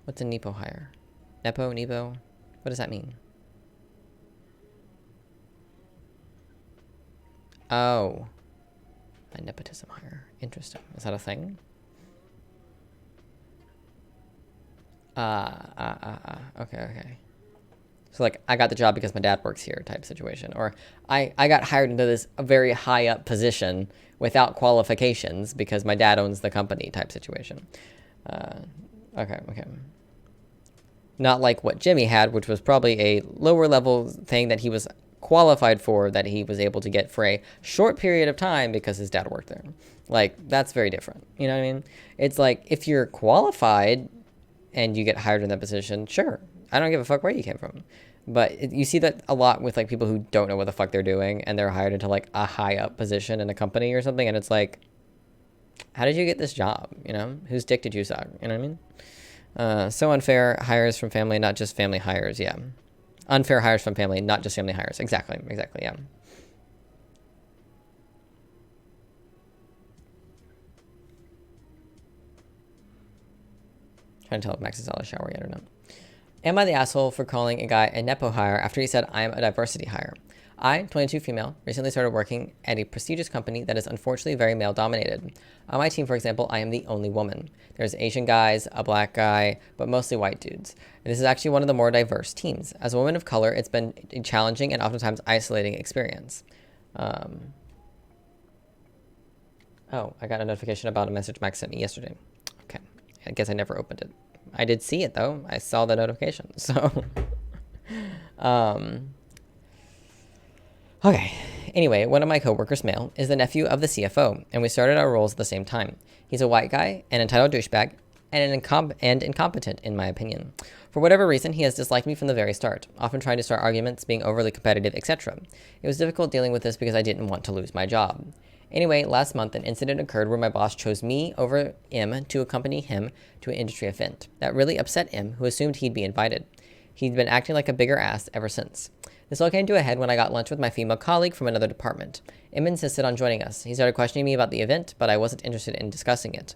What's a Nepo hire? Nepo, Nebo? What does that mean? Oh. A nepotism hire. Interesting. Is that a thing? Okay. So, like, I got the job because my dad works here type situation. Or I got hired into this very high up position without qualifications because my dad owns the company type situation. Okay. Not like what Jimmy had, which was probably a lower level thing that he was qualified for, that he was able to get for a short period of time because his dad worked there. Like, that's very different. You know what I mean? It's like, if you're qualified and you get hired in that position, sure. I don't give a fuck where you came from. But you see that a lot with, like, people who don't know what the fuck they're doing and they're hired into, like, a high up position in a company or something, and it's like, how did you get this job? You know? Whose dick did you suck? You know what I mean? So unfair. Hires from family, not just family hires. Yeah. Unfair hires from family, not just family hires. Exactly, yeah. Trying to tell if Max is out of the shower yet or not. Am I the asshole for calling a guy a Nepo hire after he said I am a diversity hire? I, 22 female, recently started working at a prestigious company that is unfortunately very male dominated. On my team, for example, I am the only woman. There's Asian guys, a black guy, but mostly white dudes. And this is actually one of the more diverse teams. As a woman of color, it's been a challenging and oftentimes isolating experience. Oh, I got a notification about a message Max sent me yesterday. Okay, I guess I never opened it. I did see it though. I saw the notification. So, okay. Anyway, one of my coworkers, male, is the nephew of the CFO, and we started our roles at the same time. He's a white guy, an entitled douchebag, and incompetent, in my opinion. For whatever reason, he has disliked me from the very start, often trying to start arguments, being overly competitive, etc. It was difficult dealing with this because I didn't want to lose my job. Anyway, last month, an incident occurred where my boss chose me over M to accompany him to an industry event. That really upset M, who assumed he'd be invited. He'd been acting like a bigger ass ever since. This all came to a head when I got lunch with my female colleague from another department. M insisted on joining us. He started questioning me about the event, but I wasn't interested in discussing it.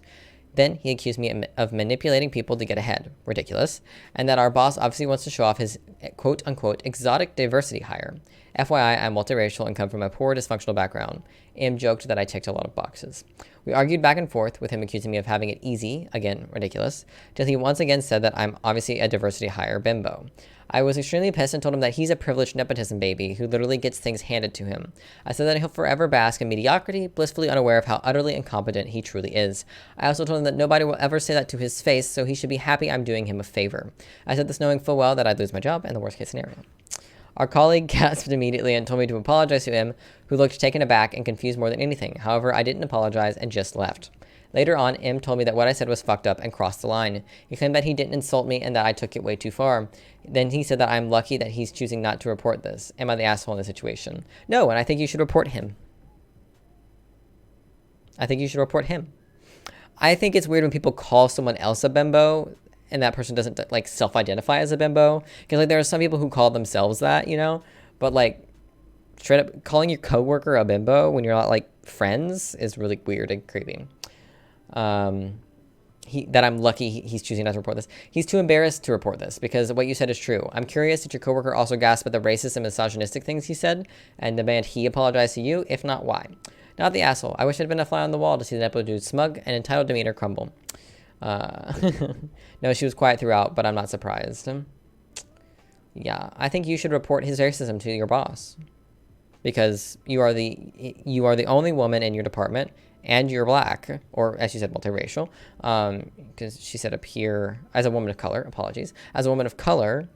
Then he accused me of manipulating people to get ahead. Ridiculous. And that our boss obviously wants to show off his quote-unquote exotic diversity hire. FYI, I'm multiracial and come from a poor, dysfunctional background. M joked that I ticked a lot of boxes. We argued back and forth, with him accusing me of having it easy, again, ridiculous, till he once again said that I'm obviously a diversity hire bimbo. I was extremely pissed and told him that he's a privileged nepotism baby who literally gets things handed to him. I said that he'll forever bask in mediocrity, blissfully unaware of how utterly incompetent he truly is. I also told him that nobody will ever say that to his face, so he should be happy I'm doing him a favor. I said this knowing full well that I'd lose my job in the worst case scenario. Our colleague gasped immediately and told me to apologize to him, who looked taken aback and confused more than anything. However, I didn't apologize and just left. Later on, M told me that what I said was fucked up and crossed the line. He claimed that he didn't insult me and that I took it way too far. Then he said that I'm lucky that he's choosing not to report this. Am I the asshole in the situation? No, and I think you should report him. I think it's weird when people call someone else a bimbo and that person doesn't, like, self-identify as a bimbo. Because, like, there are some people who call themselves that, you know? But, like, straight up calling your coworker a bimbo when you're not, like, friends is really weird and creepy. That I'm lucky he's choosing not to report this. He's too embarrassed to report this because what you said is true. I'm curious, did your coworker also gasp at the racist and misogynistic things he said and demand he apologize to you? If not, why? Not the asshole. I wish I'd been a fly on the wall to see the Nepo dude's smug and entitled demeanor crumble. No, she was quiet throughout, but I'm not surprised. Yeah, I think you should report his racism to your boss because you are the only woman in your department and you're black, or as you said, multiracial, because she said appear as a woman of color, apologies, as a woman of color,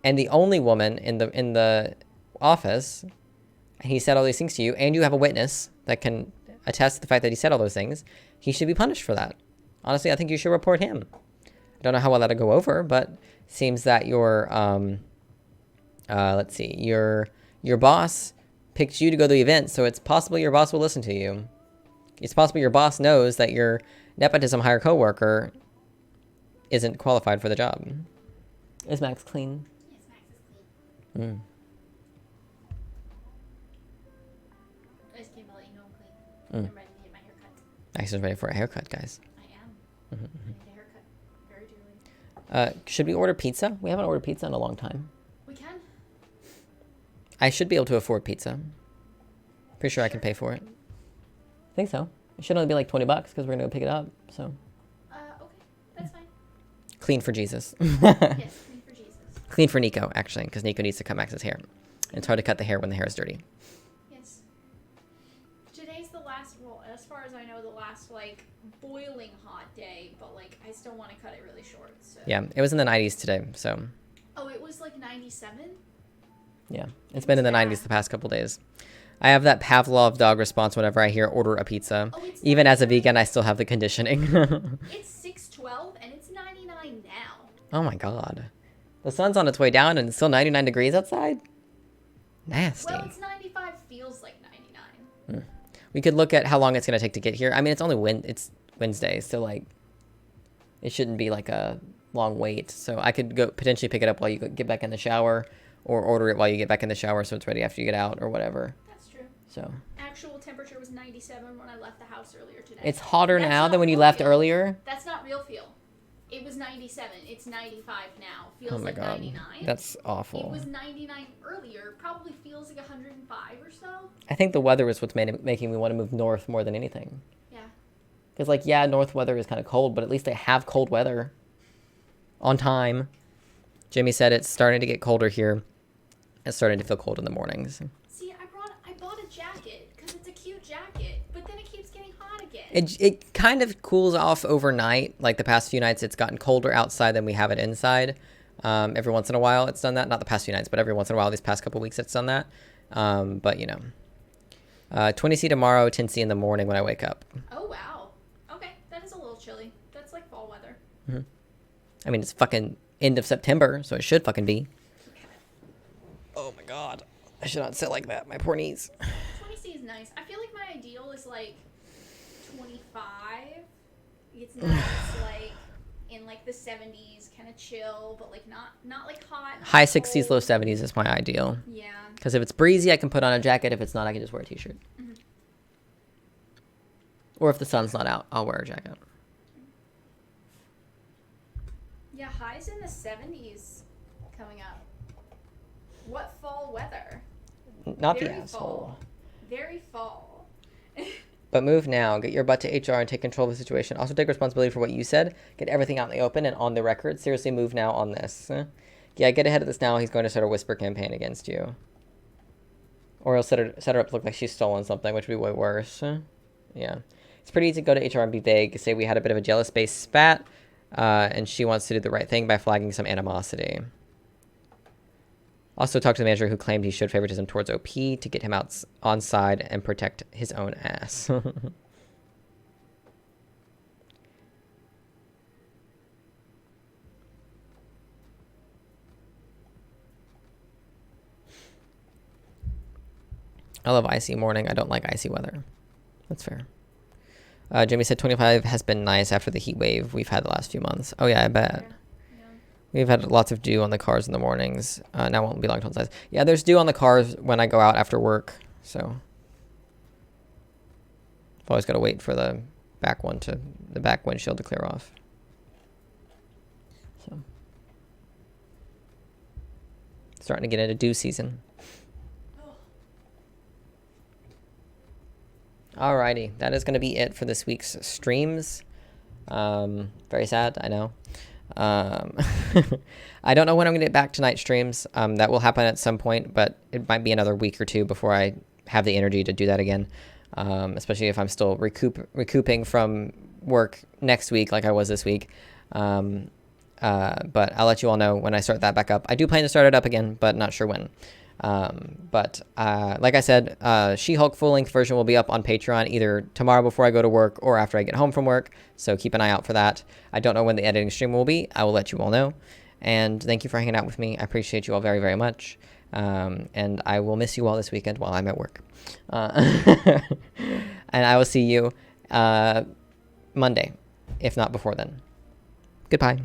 and the only woman in the office, and he said all these things to you, and you have a witness that can attest to the fact that he said all those things, he should be punished for that. Honestly, I think you should report him. I don't know how well that'll go over, but seems that your, let's see, your boss picked you to go to the event, so it's possible your boss will listen to you. It's possible your boss knows that your nepotism hire coworker isn't qualified for the job. Is Max clean? Yes, Max is clean. Mm. I just came to let you know I'm clean. I'm ready to get my haircut. Max is ready for a haircut, guys. I am. I need a haircut very dearly. Should we order pizza? We haven't ordered pizza in a long time. We can. I should be able to afford pizza. Pretty sure I can pay for it. I think so. It should only be like $20 because we're going to go pick it up, so. Okay. That's fine. Clean for Jesus. Yes, clean for Jesus. Clean for Nico, actually, because Nico needs to cut Max's hair. And it's hard to cut the hair when the hair is dirty. Yes. Today's the last, well, as far as I know, the last, like, boiling hot day, but, like, I still want to cut it really short, so. Yeah, it was in the 90s today, so. Oh, it was, like, 97? Yeah, it's been in the 90s the past couple days. I have that Pavlov dog response whenever I hear order a pizza. Oh, it's Even as a 99. vegan, I still have the conditioning. It's 6:12 and it's 99 now. Oh my god. The sun's on its way down and it's still 99 degrees outside? Nasty. Well, it's 95, feels like 99. We could look at how long it's going to take to get here. I mean, it's only it's Wednesday, so like it shouldn't be like a long wait. So I could go potentially pick it up while you get back in the shower, or order it while you get back in the shower so it's ready after you get out or whatever. That's true. So Actual temperature was 97 when I left the house earlier today. it's hotter That's now not than when you real left feel. earlier. That's not real feel. It was 97. It's 95 now. Feels Oh my like god. 99. That's It awful. was 99 earlier. Probably feels like 105 or so. I think the weather is what's making me want to move north more than anything. Yeah. Because, like, yeah, north weather is kind of cold, but at least they have cold weather on time. Jimmy said it's starting to get colder here. It's starting to feel cold in the mornings. See, I bought a jacket because it's a cute jacket, but then it keeps getting hot again. It kind of cools off overnight. Like, the past few nights, it's gotten colder outside than we have it inside. Every once in a while, it's done that. Not the past few nights, but every once in a while, these past couple weeks, it's done that. But, you know. 20C tomorrow, 10C in the morning when I wake up. Oh, wow. Okay, that is a little chilly. That's like fall weather. I mean, it's fucking end of September, so it should fucking be. Oh my god. I should not sit like that. My poor knees. 20C is nice. I feel like my ideal is like 25. It's nice, like in like the 70s, kind of chill, but like not like hot. not High 60s, low cold. 70s is my ideal. Yeah. Because if it's breezy, I can put on a jacket. If it's not, I can just wear a t-shirt. Or if the sun's not out, I'll wear a jacket. Yeah, highs in the 70s coming up. What fall weather? Not the Very asshole. fall. Very fall. But move now. Get your butt to HR and take control of the situation. Also take responsibility for what you said. Get everything out in the open and on the record. Seriously, move now on this. Yeah, get ahead of this now. He's going to start a whisper campaign against you. Or he'll set her up to look like she's stolen something, which would be way worse. Yeah. It's pretty easy to go to HR and be vague. Say we had a bit of a jealous-based spat, and she wants to do the right thing by flagging some animosity. Also talk to the manager who claimed he showed favoritism towards OP to get him out on side and protect his own ass. I love icy morning. I don't like icy weather. That's fair. Jimmy said 25 has been nice after the heat wave we've had the last few months. Oh yeah, I bet. Yeah. We've had lots of dew on the cars in the mornings. Now it won't be long till it size. Yeah, there's dew on the cars when I go out after work. So I've always got to wait for the back windshield to clear off. So starting to get into dew season. Alrighty, that is going to be it for this week's streams. Very sad, I know. I don't know when I'm going to get back to night streams. That will happen at some point, but it might be another week or two before I have the energy to do that again. especially if I'm still recouping from work next week like I was this week. But I'll let you all know when I start that back up. I do plan to start it up again, but not sure when. But like I said, She-Hulk full-length version will be up on Patreon either tomorrow before I go to work or after I get home from work, so keep an eye out for that. I don't know when the editing stream will be. I will let you all know. And thank you for hanging out with me. I appreciate you all very, very much. And I will miss you all this weekend while I'm at work. And I will see you Monday, if not before then. Goodbye.